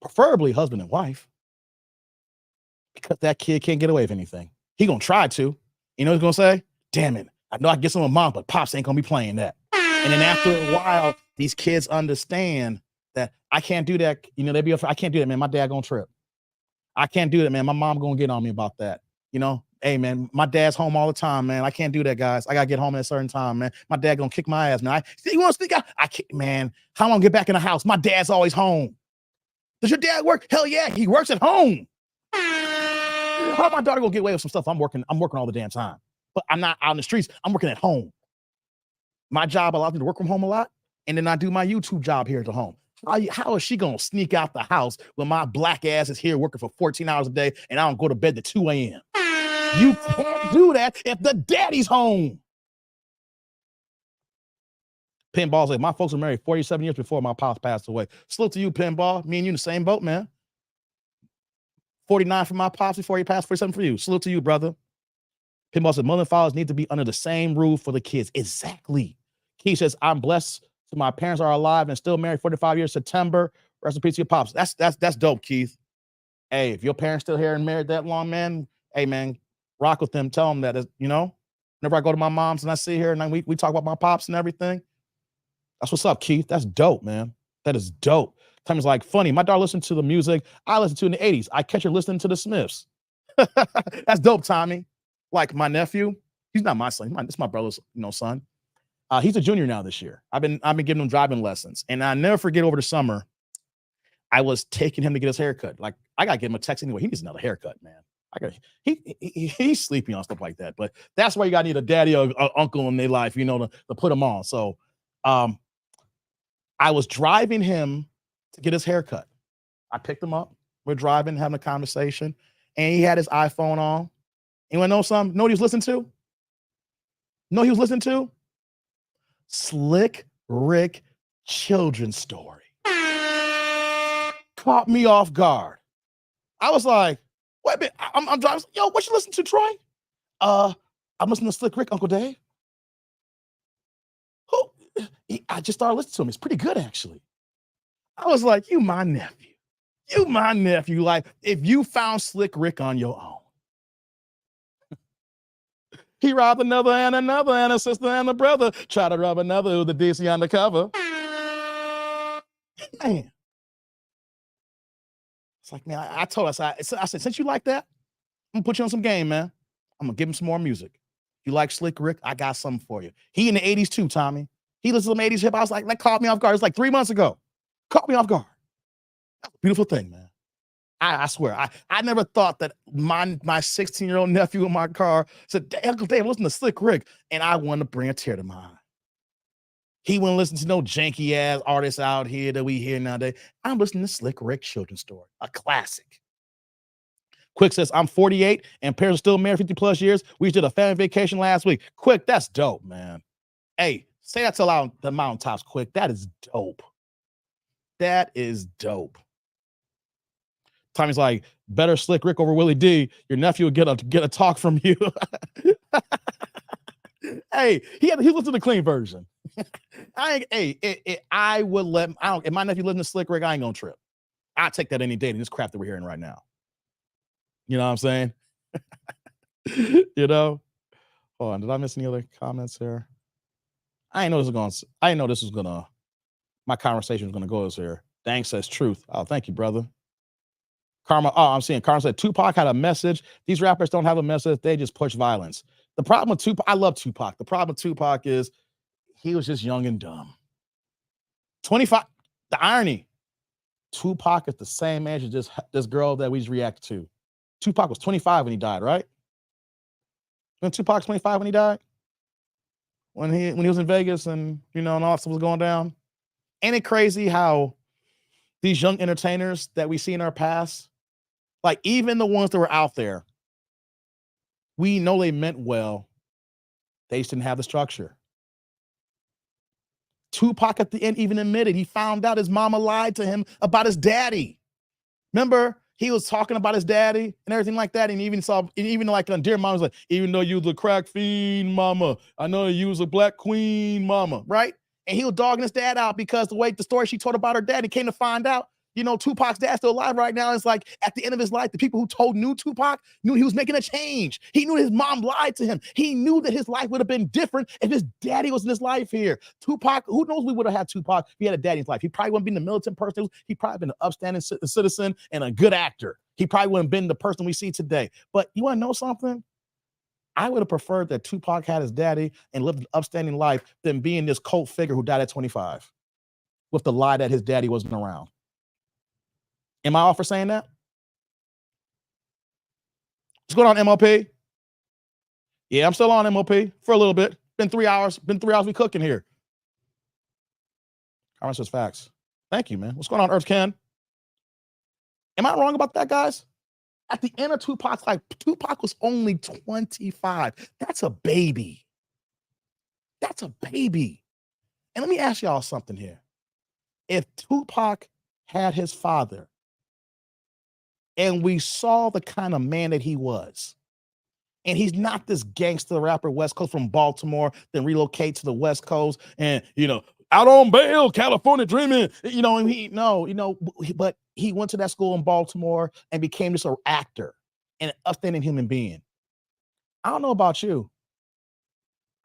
preferably husband and wife, because that kid can't get away with anything. He gonna try to. You know what he's gonna say? Damn it, I know I can get some of mom, but pops ain't gonna be playing that. And then after a while, these kids understand that I can't do that. You know, they be afraid, I can't do that, man. My dad gonna trip. I can't do that, man. My mom gonna get on me about that. You know, hey, man, my dad's home all the time, man. I can't do that, guys. I gotta get home at a certain time, man. My dad gonna kick my ass, man. You want to speak out? I can't, man. How am I gonna get back in the house? My dad's always home. Does your dad work? Hell yeah, he works at home. How my daughter gonna get away with some stuff? I'm working all the damn time, but I'm not out in the streets. I'm working at home. My job allows me to work from home a lot, and then I do my YouTube job here at the home. How is she gonna sneak out the house when my black ass is here working for 14 hours a day and I don't go to bed at 2 a.m.? You can't do that if the daddy's home. Pinball's like, my folks were married 47 years before my pops passed away. Salute to you, Pinball. Me and you in the same boat, man. 49 for my pops before he passed, 47 for you. Salute to you, brother. Pinball said, mother and fathers need to be under the same roof for the kids. Exactly. Keith says, I'm blessed. So my parents are alive and still married 45 years, September. Rest in peace to your pops. That's dope, Keith. Hey, if your parents still here and married that long, man, hey, man, rock with them. Tell them that, you know, whenever I go to my mom's and I sit here and we talk about my pops and everything. That's what's up, Keith. That's dope, man. That is dope. Time's like funny. My daughter listened to the music I listened to in the 80s. I catch her listening to the Smiths. That's dope, Tommy. Like my nephew, he's not my son. It's my brother's, son. He's a junior now this year. I've been giving him driving lessons, and I never forget over the summer, I was taking him to get his haircut. Like I gotta give him a text anyway. He needs another haircut, man. He's sleepy on stuff like that, but that's why you gotta need a daddy or uncle in their life, to put him on. So, I was driving him to get his haircut. I picked him up. We're driving, having a conversation, and he had his iPhone on. Anyone know something? Know what he was listening to? Know what he was listening to? Slick Rick children's story. Caught me off guard. I was like, wait a minute, I'm driving. Yo, what you listen to, Troy? I'm listening to Slick Rick, Uncle Dave. I just started listening to him. It's pretty good, actually. I was like, you my nephew. You my nephew. Like, if you found Slick Rick on your own. He robbed another and a sister and a brother. Try to rob another with the DC undercover. Man. It's like, man, I told us, I said, since you like that, I'm gonna put you on some game, man. I'm gonna give him some more music. You like Slick Rick? I got something for you. He in the 80s too, Tommy. He listened to some 80s hip. I was like, that caught me off guard. It's like 3 months ago. Caught me off guard. That's a beautiful thing, man. I swear, I never thought that my 16-year-old nephew in my car said, Uncle Dave, listen to Slick Rick. And I wanted to bring a tear to my eye. He wouldn't listen to no janky ass artists out here that we hear nowadays. I'm listening to Slick Rick Children's Story, a classic. Quick says, I'm 48 and parents are still married 50 plus years. We did a family vacation last week. Quick, that's dope, man. Hey, say that to the mountaintops, Quick. That is dope. That is dope. Tommy's like, better Slick Rick over Willie D. Your nephew will get a talk from you. Hey, he listened to the clean version. I would let him, if my nephew listened to Slick Rick, I ain't gonna trip. I'll take that any day than this crap that we're hearing right now. You know what I'm saying? You know? Hold on, did I miss any other comments here? I didn't know this was gonna my conversation was gonna go this here. Dang says truth. Oh, thank you, brother. Karma. Oh, I'm seeing Karma said Tupac had a message. These rappers don't have a message, they just push violence. The problem with Tupac, I love Tupac. The problem with Tupac is he was just young and dumb. 25. The irony. Tupac is the same age as this girl that we just reacted to. Tupac was 25 when he died, right? When Tupac's 25 when he died? When he was in Vegas and and all that stuff was going down. Ain't it crazy how these young entertainers that we see in our past, like even the ones that were out there, we know they meant well. They just didn't have the structure. Tupac at the end even admitted he found out his mama lied to him about his daddy. Remember, he was talking about his daddy and everything like that. And even like on Dear Mama was like, even though you was a crack fiend, mama, I know you was a black queen, mama, right? And he was dogging his dad out because the story she told about her dad, he came to find out, Tupac's dad's still alive right now. It's like at the end of his life, the people who knew Tupac knew he was making a change. He knew his mom lied to him. He knew that his life would have been different if his daddy was in his life here. Tupac, who knows, we would have had Tupac if he had a daddy in his life. He probably wouldn't been the militant person. He probably been an upstanding citizen and a good actor. He probably wouldn't been the person we see today. But you want to know something? I would have preferred that Tupac had his daddy and lived an upstanding life than being this cult figure who died at 25 with the lie that his daddy wasn't around. Am I off for saying that? What's going on, MLP? Yeah, I'm still on MLP for a little bit. Been 3 hours. We cooking here. Carmen says facts. Thank you, man. What's going on, Earth Ken? Am I wrong about that, guys? At the end of Tupac's life, Tupac was only 25. That's a baby. That's a baby. And let me ask y'all something here. If Tupac had his father, and we saw the kind of man that he was, and he's not this gangster rapper West Coast from Baltimore, then relocate to the West Coast and, out on bail, California dreaming, but he went to that school in Baltimore and became just an actor and an upstanding human being. I don't know about you.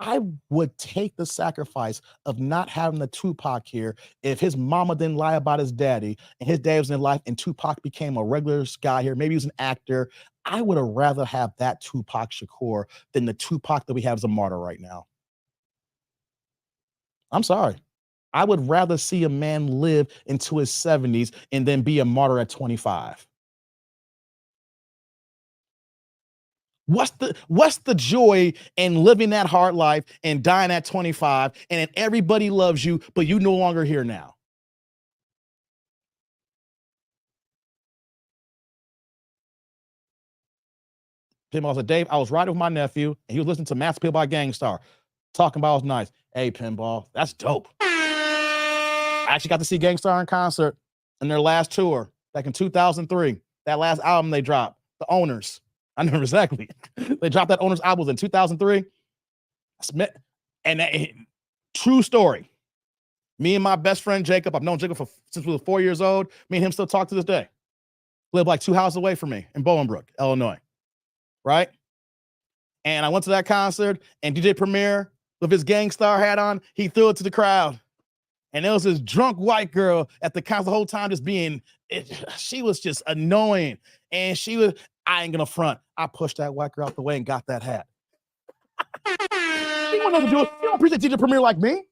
I would take the sacrifice of not having the Tupac here if his mama didn't lie about his daddy and his dad was in life and Tupac became a regular guy here. Maybe he was an actor. I would have rather have that Tupac Shakur than the Tupac that we have as a martyr right now. I'm sorry. I would rather see a man live into his 70s and then be a martyr at 25. What's the joy in living that hard life and dying at 25 and then everybody loves you, but you no longer here now? Pinball said, Dave, I was riding with my nephew and he was listening to Master Appeal by Gang Starr. Talking about it was nice. Hey, Pinball, that's dope. I actually got to see Gang Starr in concert in their last tour back in 2003. That last album they dropped, The Owners. I know exactly. They dropped that Owners album in 2003. And true story. Me and my best friend Jacob, I've known Jacob since we were 4 years old. Me and him still talk to this day. lived like 2 houses away from me in Bolingbrook, Illinois, right? And I went to that concert, and DJ Premier, with his Gang Starr hat on, he threw it to the crowd. And there was this drunk white girl at the concert the whole time just she was just annoying. And I ain't gonna front. I pushed that white girl out the way and got that hat. You don't appreciate DJ Premier like me.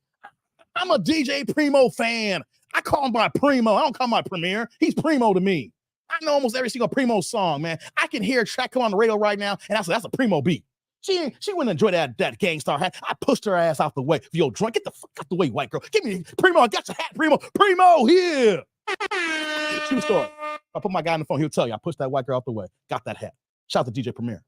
I'm a DJ Primo fan. I call him by Primo. I don't call him by Premier. He's Primo to me. I know almost every single Primo song, man. I can hear a track come on the radio right now, and that's a Primo beat. She wouldn't enjoy that Gang Starr hat. I pushed her ass out the way. Yo, drunk, get the fuck out the way, white girl. Give me Primo. I got your hat, Primo. Primo, here. True story. I put my guy on the phone. He'll tell you. I pushed that white girl out the way. Got that hat. Shout out to DJ Premier.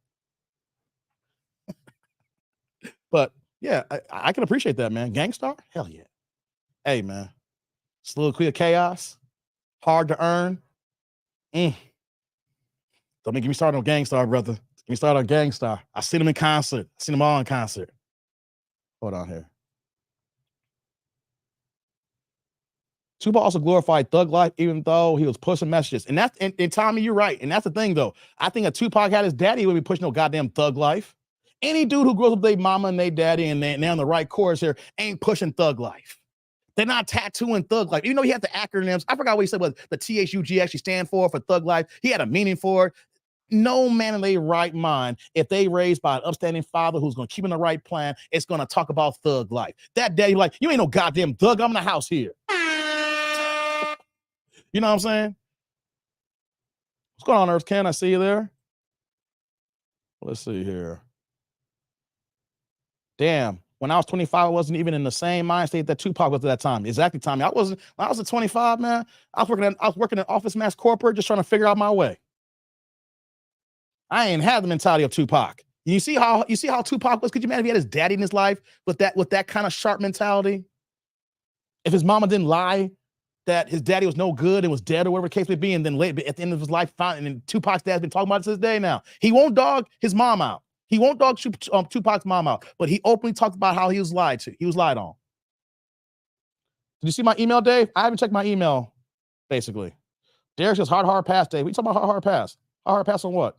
But yeah, I can appreciate that, man. Gang Starr? Hell yeah. Hey, man. Soliloquy of Chaos. Hard to earn. Don't get me started on Gang Starr, brother. Get me started on Gang Starr. I seen him in concert. I seen them all in concert. Hold on here. Tupac also glorified thug life, even though he was pushing messages. And Tommy, you're right. And that's the thing, though. I think if Tupac had his daddy, he would be pushing no goddamn thug life. Any dude who grows up with their mama and their daddy and they're on the right course here ain't pushing thug life. They're not tattooing thug life. Even though he had the acronyms, I forgot what he said what the THUG actually stand for thug life. He had a meaning for it. No man in their right mind, if they raised by an upstanding father who's going to keep in the right plan, it's going to talk about thug life. That daddy like, you ain't no goddamn thug. I'm in the house here. You know what I'm saying? What's going on, Earth Ken? I see you there. Let's see here. Damn. When I was 25, I wasn't even in the same mind state that Tupac was at that time. Exactly, Tommy. When I was at 25, man, I was working at Office Max Corporate, just trying to figure out my way. I ain't had the mentality of Tupac. You see how Tupac was? Could you imagine if he had his daddy in his life with that kind of sharp mentality? If his mama didn't lie that his daddy was no good and was dead or whatever the case may be, and then late at the end of his life, and Tupac's dad's been talking about it to this day now. He won't dog his mom out. He won't dog Tupac's mom out, but he openly talked about how he was lied to. He was lied on. Did you see my email, Dave? I haven't checked my email, basically. Derek says, hard pass, Dave. We talking about hard pass. Hard pass on what?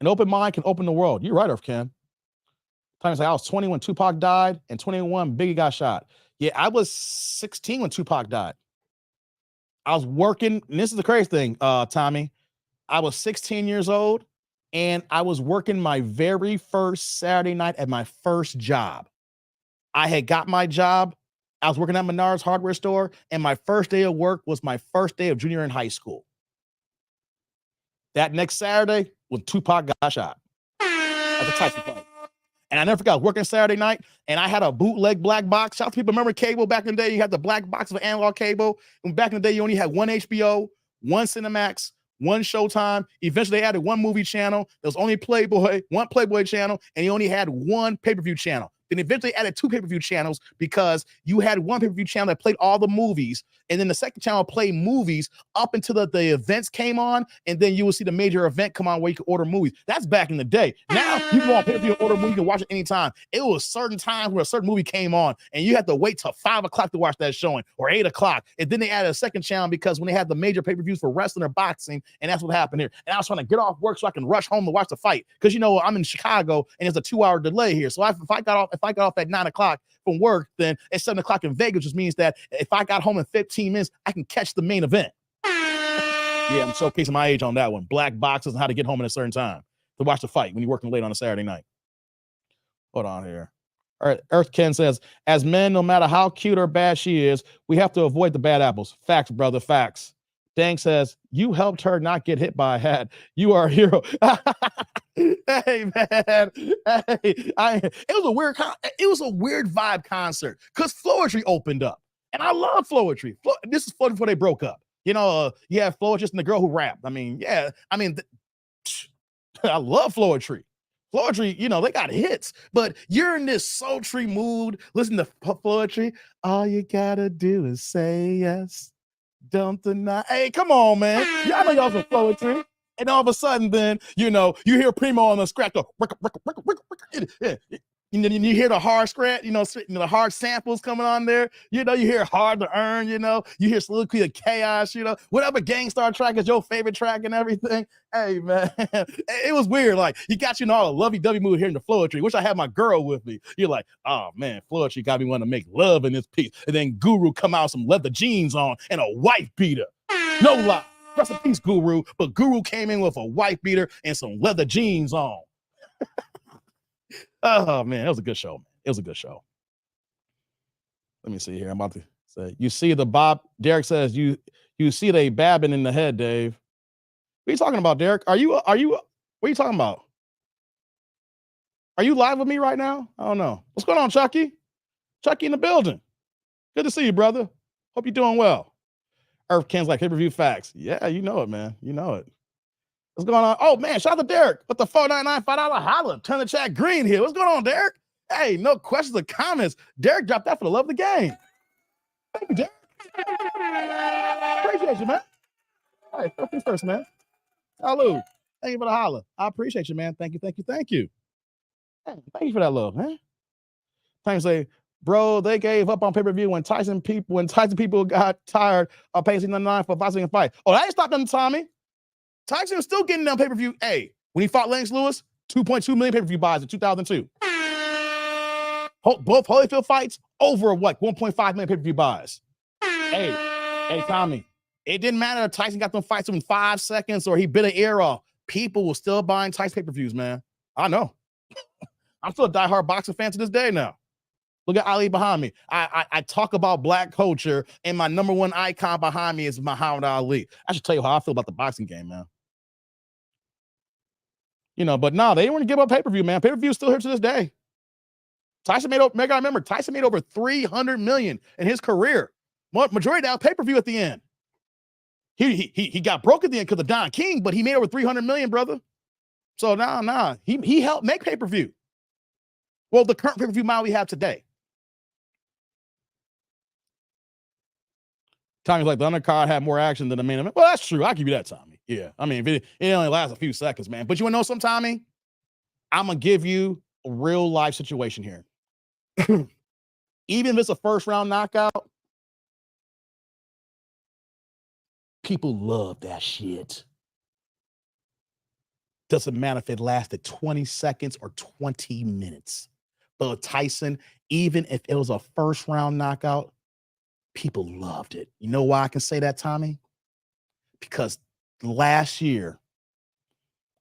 An open mind can open the world. You're right, Earth Ken. Times like I was 20 when Tupac died, and 21 Biggie got shot. Yeah, I was 16 when Tupac died. I was working, and this is the crazy thing, Tommy. I was 16 years old, and I was working my very first Saturday night at my first job. I had got my job. I was working at Menards hardware store, and my first day of work was my first day of junior in high school. That next Saturday, when Tupac got shot at the Tyson fight. And I never forgot, working Saturday night, and I had a bootleg black box. Shout out to people, remember cable back in the day? You had the black box of analog cable. And back in the day, you only had one HBO, one Cinemax, one Showtime. Eventually, they added one movie channel. There was only one Playboy channel, and you only had one pay-per-view channel. Then eventually added two pay-per-view channels because you had one pay-per-view channel that played all the movies, and then the second channel played movies up until the events came on, and then you will see the major event come on where you can order movies. That's back in the day. Now you can go on pay-per-view and order a movie, you can watch it anytime. It was certain times where a certain movie came on, and you had to wait till 5 o'clock to watch that showing, or 8 o'clock. And then they added a second channel because when they had the major pay-per-views for wrestling or boxing, and that's what happened here. And I was trying to get off work so I can rush home to watch the fight. Because you know I'm in Chicago and there's a 2-hour delay here. So if I got off at 9 o'clock from work, then it's 7 o'clock in Vegas, which means that if I got home in 15 minutes, I can catch the main event. Yeah, I'm showcasing my age on that one. Black boxes and how to get home at a certain time to watch the fight when you're working late on a Saturday night. Hold on here. All right, Earth Ken says, as men, no matter how cute or bad she is, we have to avoid the bad apples. Facts, brother, facts. Dang says, you helped her not get hit by a hat. You are a hero. Hey, man. Hey, it was a weird vibe concert because Floetry opened up. And I love Floetry. This is Floetry before they broke up. You know, you have Floetry and the girl who rapped. I mean, yeah. I mean, I love Floetry. Floetry, you know, they got hits, but you're in this sultry mood. Listen to Floetry. All you gotta do is say yes. Don't deny. Hey, come on, man. Y'all know y'all some Floetry. And all of a sudden, then, you know, you hear Primo on the scratch go, You hear the hard scratch, the hard samples coming on there. You hear Hard to Earn, you hear Soliloquy of Chaos, whatever Gangstar track is your favorite track and everything. Hey, man, it was weird. Like, he got you in all a lovey-dovey mood hearing the Floetry. Wish I had my girl with me. You're like, oh, man, Floetry got me wanting to make love in this piece. And then Guru come out with some leather jeans on and a wife beater. No lie. Rest in peace, Guru. But Guru came in with a wife beater and some leather jeans on. Oh, man, it was a good show. It was a good show. Let me see here. I'm about to say, you see the Bob, Derek says, you see they babbing in the head, Dave. What are you talking about, Derek? What are you talking about? Are you live with me right now? I don't know. What's going on, Chucky? Chucky in the building. Good to see you, brother. Hope you're doing well. Earth Ken's like pay-per-view facts. Yeah, you know it, man. You know it. What's going on? Oh, man, shout out to Derek with the $4.99 $5 holla. Turn the chat green here. What's going on, Derek? Hey, no questions or comments. Derek dropped that for the love of the game. Thank you, Derek. Appreciate you, man. Hey, first, man. Salud. Thank you for the holla. I appreciate you, man. Thank you. Hey, thank you for that love, man. Time to say, bro, they gave up on pay-per-view when Tyson people got tired of paying $9 for a boxing fight. Oh, that ain't stopped them, Tommy. Tyson was still getting down pay-per-view. Hey, when he fought Lennox Lewis, 2.2 million pay-per-view buys in 2002. Both Holyfield fights, over 1.5 million pay-per-view buys. Hey, Tommy, it didn't matter if Tyson got them fights in 5 seconds or he bit an ear off. People were still buying Tyson pay-per-views, man. I know. I'm still a diehard boxing fan to this day now. Look at Ali behind me. I talk about black culture, and my number one icon behind me is Muhammad Ali. I should tell you how I feel about the boxing game, man. But no, they didn't want to give up pay-per-view, man. Pay-per-view is still here to this day. Tyson made over $300 million in his career. Majority of that pay-per-view at the end. He got broke at the end because of Don King, but he made over $300 million, brother. So he helped make pay-per-view. Well, the current pay-per-view model we have today. Tommy's like, the undercard had more action than the main event. Well, that's true. I'll give you that, Tommy. Yeah. I mean, it only lasts a few seconds, man. But you want to know something, Tommy? I'm going to give you a real life situation here. Even if it's a first round knockout, people love that shit. Doesn't matter if it lasted 20 seconds or 20 minutes. But Tyson, even if it was a first round knockout, people loved it. You know why I can say that, Tommy? Because last year,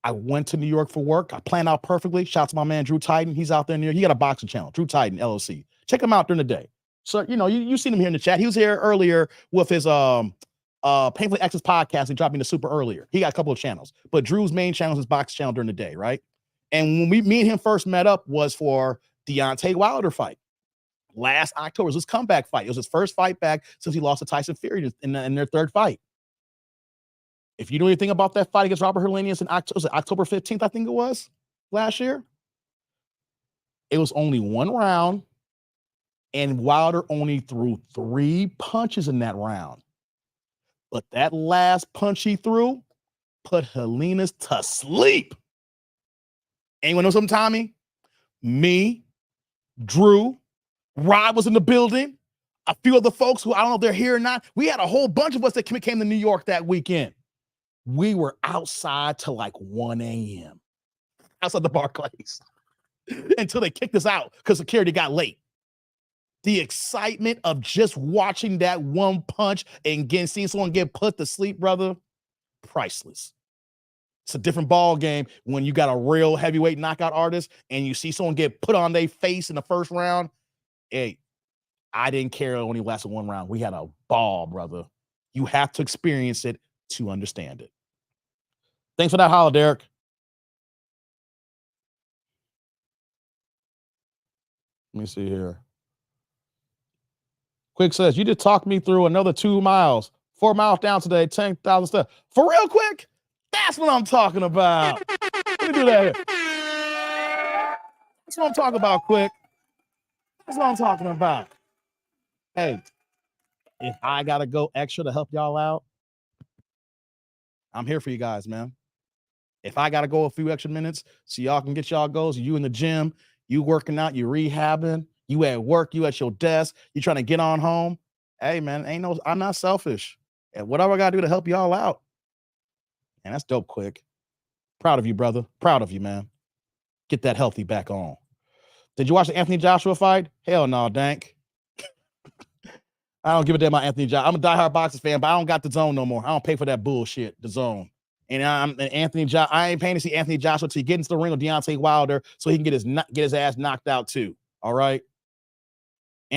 I went to New York for work. I planned out perfectly. Shout out to my man, Drew Titan. He's out there near. He got a boxing channel, Drew Titan, LLC. Check him out during the day. So, you seen him here in the chat. He was here earlier with his Painfully Exes podcast. He dropped me the super earlier. He got a couple of channels. But Drew's main channel is his box channel during the day, right? And when me and him first met up was for Deontay Wilder fight. Last October, it was his comeback fight. It was his first fight back since he lost to Tyson Fury in their third fight. If you know anything about that fight against Robert Helenius in October 15th, I think it was, last year, it was only one round, and Wilder only threw 3 punches in that round. But that last punch he threw put Helenius to sleep. Anyone know something, Tommy? Me, Drew, Rod was in the building. A few other folks who I don't know if they're here or not. We had a whole bunch of us that came to New York that weekend. We were outside till like 1 a.m. outside the Barclays until they kicked us out because security got late. The excitement of just watching that one punch and seeing someone get put to sleep, brother, priceless. It's a different ball game when you got a real heavyweight knockout artist and you see someone get put on their face in the first round. Hey, I didn't care. It only lasted 1 round. We had a ball, brother. You have to experience it to understand it. Thanks for that holla, Derek. Let me see here. Quick says, you just talked me through another 2 miles, 4 miles down today, 10,000 steps. For real quick? That's what I'm talking about. Let me do that here. That's what I'm talking about, quick. That's what I'm talking about. Hey, if I got to go extra to help y'all out, I'm here for you guys, man. If I got to go a few extra minutes so y'all can get y'all goals, you in the gym, You working out, you rehabbing, you at work, you at your desk, you trying to get on home. Hey man, I'm not selfish. And whatever I gotta do to help y'all out. And that's dope, Quick. Proud of you, brother. Proud of you, man. Get that healthy back on. Did you watch the Anthony Joshua fight? Hell no, Dank. I don't give a damn about Anthony Joshua. I'm a diehard boxing fan, but I don't got the zone no more. I don't pay for that bullshit, the zone. And I ain't paying to see Anthony Joshua till he get into the ring with Deontay Wilder so he can get his ass knocked out too. All right.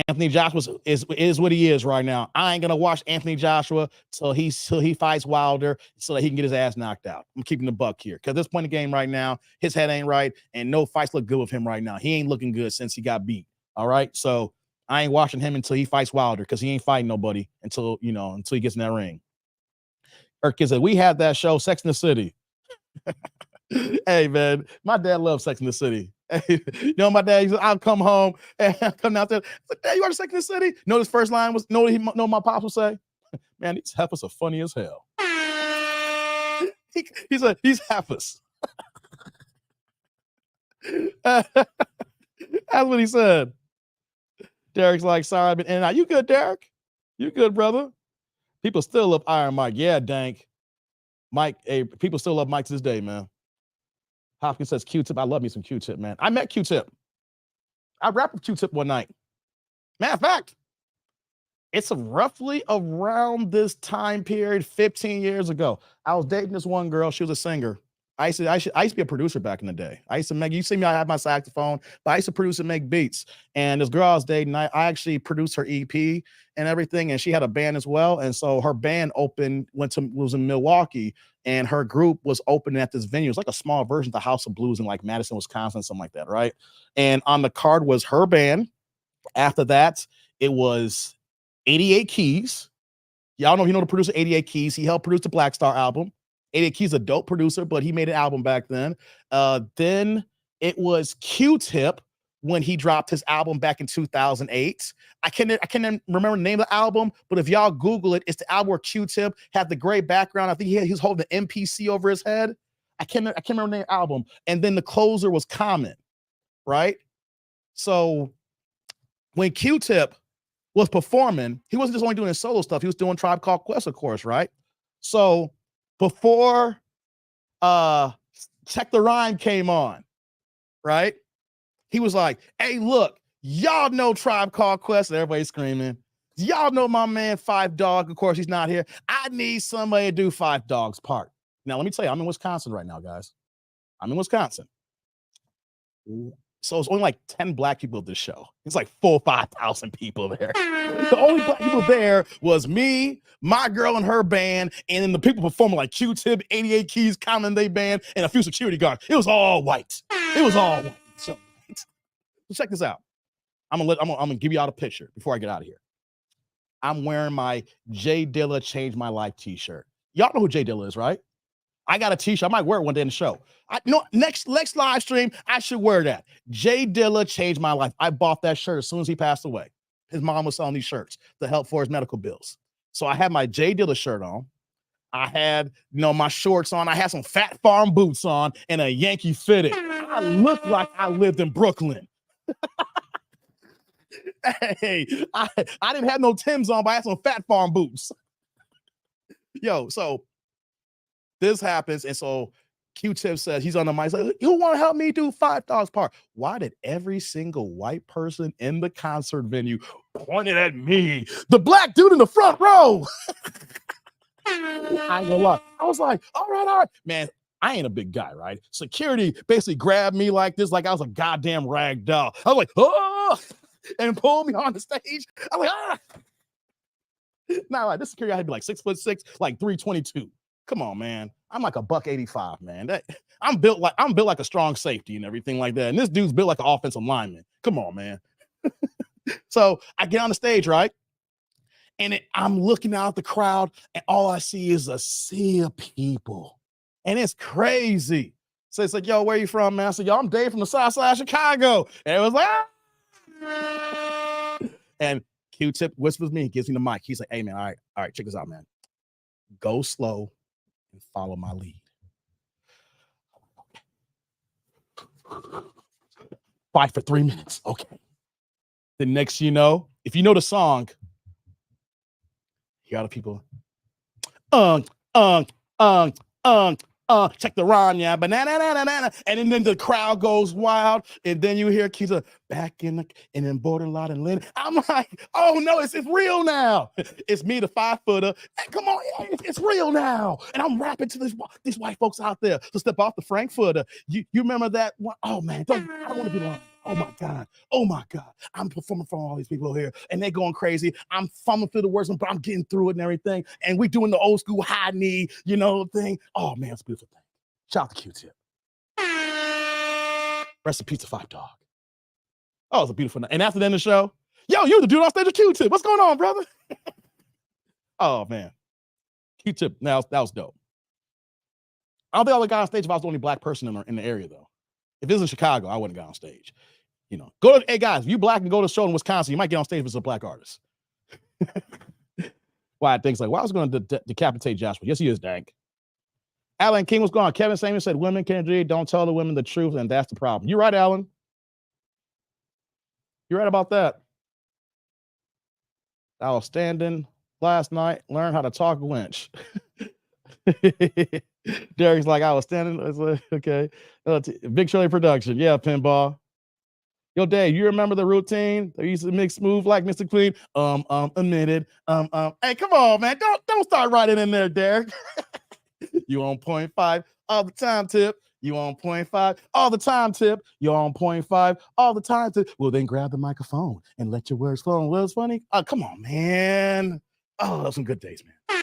Anthony Joshua is what he is right now. I ain't gonna watch Anthony Joshua till he fights Wilder so that he can get his ass knocked out. I'm keeping the buck here because at this point in the game right now, his head ain't right, and no fights look good with him right now. He ain't looking good since he got beat. All right, so I ain't watching him until he fights Wilder because he ain't fighting nobody until he gets in that ring. Erk said we had that show, Sex in the City. Hey man, my dad loves Sex in the City. Hey, my dad, I'll come home and I'll come out there. Like, Dad, you watch Sex in the City? His first line was, my pops would say, man, these heifers are funny as hell. He said, these heifers. That's what he said. Derek's like, sorry, I've been in and out. You good, Derek? You good, brother? People still love Iron Mike. Yeah, Dank. Mike, hey, people still love Mike to this day, man. Hopkins says Q-Tip. I love me some Q-Tip, man. I met Q-Tip. I rapped with Q-Tip one night. Matter of fact, it's roughly around this time period, 15 years ago. I was dating this one girl. She was a singer. I used to be a producer back in the day. I used to make, you see me, I had my saxophone, but I used to produce and make beats. And this girl I was dating, I actually produced her EP and everything. And she had a band as well. And so her band was in Milwaukee, and her group was opening at this venue. It was like a small version of the House of Blues in like Madison, Wisconsin, something like that, right? And on the card was her band. After that, it was 88 Keys. Y'all know, the producer 88 Keys. He helped produce the Black Star album. 88 Keys a dope producer, but he made an album back then. Then it was Q-Tip when he dropped his album back in 2008. I can't remember the name of the album, but if y'all Google it, it's the album where Q-Tip had the gray background. I think he was holding the MPC over his head. I can't remember the name of the album. And then the closer was Common, right? So when Q-Tip was performing, he wasn't just only doing his solo stuff. He was doing Tribe Called Quest, of course, right? So before Check the Rhyme came on, right? He was like, hey, look, y'all know Tribe Called Quest. Everybody's screaming. Y'all know my man 5 Dog. Of course, he's not here. I need somebody to do 5 Dog's part. Now, let me tell you, I'm in Wisconsin right now, guys. I'm in Wisconsin. So it's only like 10 black people at this show. It's like 4,000 or 5,000 people there. The only black people there was me, my girl and her band, and then the people performing like Q-Tip, 88 Keys, Common They Band, and a few security guards. It was all white. It was all white. So check this out. I'm gonna give you all a picture before I get out of here. I'm wearing my Jay Dilla Changed My Life t-shirt. Y'all know who Jay Dilla is, right? I got a t-shirt. I might wear it one day in the show. Next live stream, I should wear that. Jay Dilla Changed My Life. I bought that shirt as soon as he passed away. His mom was selling these shirts to help for his medical bills. So I had my Jay Dilla shirt on. I had, my shorts on. I had some Fat Farm boots on and a Yankee fitted. I looked like I lived in Brooklyn. Hey, I didn't have no Timbs on, but I had some Fat Farm boots. Yo, so this happens, and so Q-Tip says, he's on the mic, he's like, you want to help me do 5 Dogs part? Why did every single white person in the concert venue pointed at me? The black dude in the front row. I ain't gonna lie. I was like, all right. Man, I ain't a big guy, right? Security basically grabbed me like this, like I was a goddamn rag doll. I was like, oh, and pulled me on the stage. I'm like, ah. Not like this security, I had to be like 6'6", like 322. Come on, man. I'm like a $185, man. I'm built like a strong safety and everything like that. And this dude's built like an offensive lineman. Come on, man. So I get on the stage, right? And I'm looking out the crowd, and all I see is a sea of people. And it's crazy. So it's like, yo, where you from, man? I said, yo, I'm Dave from the South Side of Chicago. And it was like, ah! And Q-Tip whispers me, he gives me the mic. He's like, hey, man, all right, check this out, man. Go slow and follow my lead. Fight for 3 minutes. Okay. The next you know, if you know the song, you got the people. Check the rhyme, yeah, banana, and then the crowd goes wild, and then you hear kids back in the and then borderline and Lynn. I'm like, oh no, it's real now. It's me, the 5-footer. Hey, come on, yeah, it's real now. And I'm rapping to these white folks out there to step off the Frankfurter. You remember that one? Oh man, I don't want to be lying. Oh my God. I'm performing for all these people here and they're going crazy. I'm fumbling through the words, but I'm getting through it and everything. And we doing the old school high knee, thing. Oh man, it's a beautiful thing. Shout out to Q-Tip. Rest in peace to 5 Dog. Oh, it's a beautiful night. And after the end of the show, yo, you're the dude on stage with Q-Tip. What's going on, brother? Oh man. Q-Tip, now that was dope. I don't think I would have got on stage if I was the only black person in the area though. If it was in Chicago, I wouldn't got on stage. Hey guys, if you black and go to a show in Wisconsin, you might get on stage with a black artist. Why things like, why was going to decapitate Joshua? Yes, he is, dank. Alan King was gone. Kevin Samuel said, women can't do it. Don't tell the women the truth, and that's the problem. You're right, Alan. You're right about that. I was standing last night, learned how to talk winch. Derek's like, I was standing. I was like, okay. Big Shirley production. Yeah, pinball. Yo, Dave, you remember the routine? They used to mix smooth like Mr. Clean. Admitted. Hey, come on, man. Don't start writing in there, Derek. You on 0.5 all the time, Tip. You on 0.5 all the time, Tip. You on 0.5 all the time, Tip. Well, then grab the microphone and let your words flow. Well, it's funny. Oh, come on, man. Oh, those some good days, man.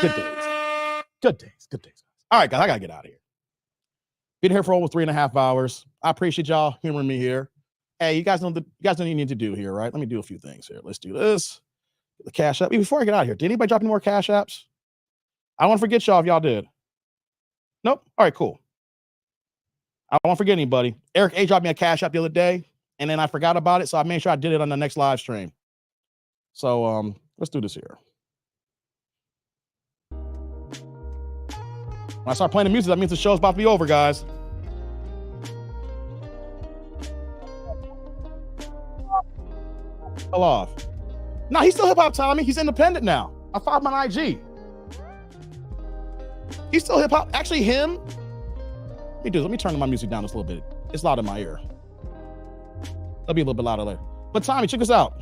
Good days. Good days. Good days. All right, guys, I gotta get out of here. Been here for over 3.5 hours. I appreciate y'all humoring me here. Hey, you guys know what you need to do here, right? Let me do a few things here. Let's do this. The Cash App. Before I get out of here, did anybody drop any more Cash Apps? I don't want to forget y'all if y'all did. Nope. All right, cool. I don't want to forget anybody. Eric A dropped me a Cash App the other day, and then I forgot about it, so I made sure I did it on the next live stream. So let's do this here. When I start playing the music, that means the show's about to be over, guys. Fell off. No, he's still hip hop, Tommy. He's independent now. I followed him on IG. He's still hip hop. Actually, him. Let me turn my music down just a little bit. It's loud in my ear. It'll be a little bit louder later. But Tommy, check this out.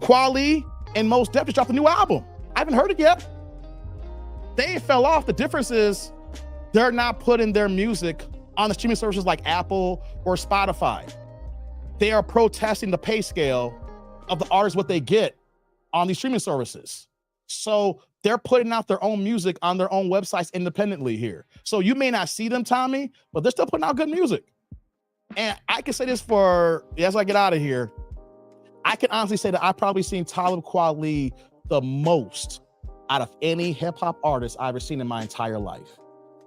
Kweli and Mos Def just dropped a new album. I haven't heard it yet. They fell off. The difference is they're not putting their music on the streaming services like Apple or Spotify. They are protesting the pay scale of the artists, what they get on these streaming services. So they're putting out their own music on their own websites independently here. So you may not see them, Tommy, but they're still putting out good music. And I can say this as I get out of here, I can honestly say that I've probably seen Talib Kweli the most out of any hip hop artist I've ever seen in my entire life.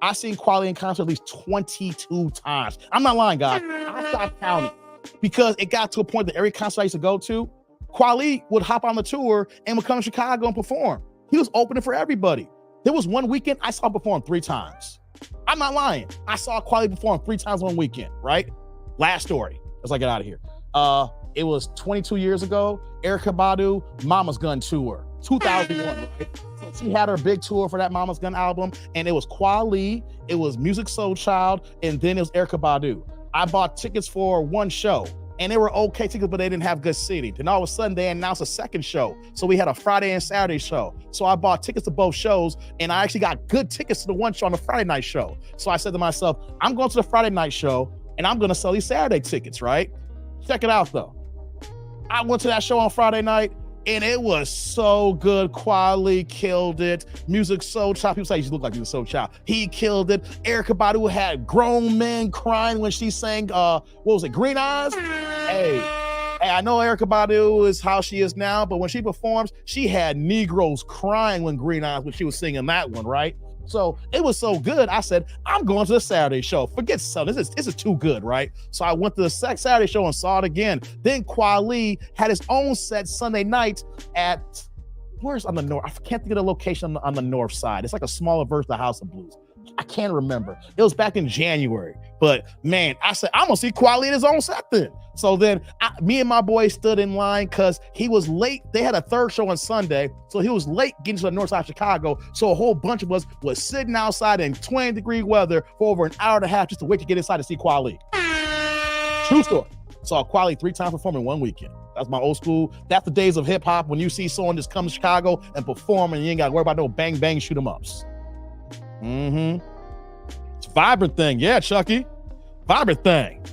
I've seen Kweli in concert at least 22 times. I'm not lying, guys. I stopped counting because it got to a point that every concert I used to go to, Kweli would hop on the tour and would come to Chicago and perform. He was opening for everybody. There was one weekend I saw him perform 3 times. I'm not lying. I saw Kweli perform 3 times one weekend, right? Last story, as I get out of here. It was 22 years ago, Erykah Badu, Mama's Gun tour, 2001, right? So she had her big tour for that Mama's Gun album, and it was Kweli, it was Musiq Soulchild, and then it was Erykah Badu. I bought tickets for one show, and they were okay tickets, but they didn't have good seating. Then all of a sudden, they announced a second show. So we had a Friday and Saturday show. So I bought tickets to both shows, and I actually got good tickets to the one show on the Friday night show. So I said to myself, I'm going to the Friday night show, and I'm going to sell these Saturday tickets, right? Check it out, though. I went to that show on Friday night, and it was so good. Kweli killed it. Musiq Soulchild. People say she looked like Musiq Soulchild. He killed it. Erykah Badu had grown men crying when she sang, what was it, Green Eyes? Hey, I know Erykah Badu is how she is now, but when she performs, she had Negroes crying when Green Eyes, when she was singing that one, right? So it was so good. I said, I'm going to the Saturday show. Forget Sunday. This is too good, right? So I went to the Saturday show and saw it again. Then Kweli had his own set Sunday night at where's on the north? I can't think of the location on the north side. It's like a smaller version of the House of Blues. I can't remember. It was back in January. But man, I said, I'm gonna see Quali at his own set then. So then me and my boy stood in line because he was late. They had a third show on Sunday. So he was late getting to the north side of Chicago. So a whole bunch of us was sitting outside in 20-degree weather for over an hour and a half just to wait to get inside to see Quali. True story. Saw Quali 3 times perform in one weekend. That's my old school. That's the days of hip hop when you see someone just come to Chicago and perform and you ain't got to worry about no bang bang shoot 'em ups. It's a vibrant thing. Yeah, Chucky. Vibrant thing.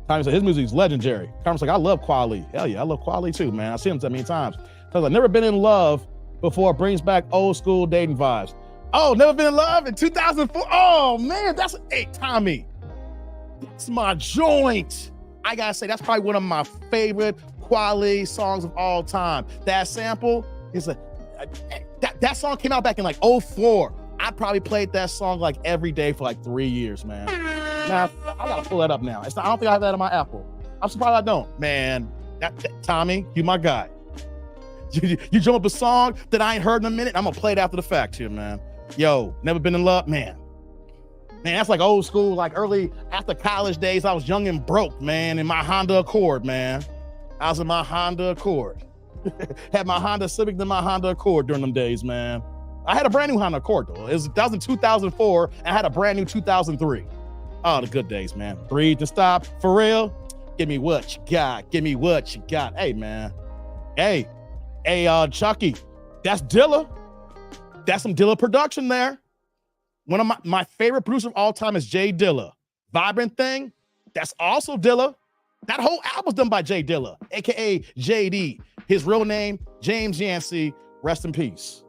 Tommy said his music's legendary. Carmen's like, I love Quali. Hell yeah, I love Quali too, man. I've seen him that many times. Because I've never been in love before it brings back old school dating vibes. Oh, never been in love in 2004. Oh man, hey, Tommy. That's my joint. I gotta say, that's probably one of my favorite Quali songs of all time. That sample is that song came out back in like 2004. I probably played that song like every day for like 3 years, man. Now I gotta pull that up now. I don't think I have that on my Apple. I'm surprised I don't. Man, Tommy, you my guy. You jump up a song that I ain't heard in a minute. I'm gonna play it after the fact here, man. Yo, never been in love, man. Man, that's like old school, like early after college days. I was young and broke, man, in my Honda Accord, man. I was in my Honda Accord. Had my Honda Civic than my Honda Accord during them days, man. I had a brand new Honda Accord though. That was in 2004, and I had a brand new 2003. Oh, the good days, man. Breathe and stop. For real, give me what you got. Give me what you got. Hey, man. Hey, Chucky, that's Dilla. That's some Dilla production there. One of my favorite producers of all time is Jay Dilla. Vibrant Thing, that's also Dilla. That whole album's done by Jay Dilla, aka JD. His real name, James Yancey. Rest in peace.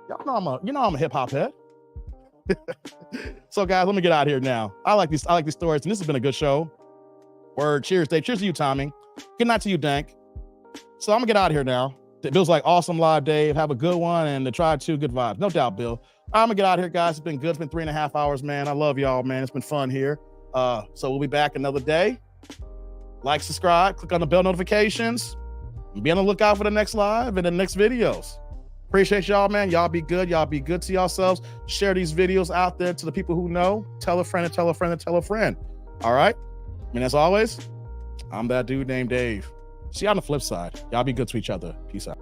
Y'all know I'm a hip hop head. So guys, let me get out of here now. I like these stories, and this has been a good show. Word, cheers, Dave. Cheers to you, Tommy. Good night to you, Dank. So I'm gonna get out of here now. Bill's like, awesome live, Dave. Have a good one, and the Tribe 2, good vibes. No doubt, Bill. I'm gonna get out of here, guys. It's been good. It's been 3.5 hours, man. I love y'all, man. It's been fun here. So we'll be back another day. Like, subscribe, click on the bell notifications, and be on the lookout for the next live and the next videos. Appreciate y'all, man. Y'all be good. Y'all be good to yourselves. Share these videos out there to the people who know. Tell a friend and tell a friend and tell a friend. All right? And as always, I'm that dude named Dave. See you on the flip side. Y'all be good to each other. Peace out.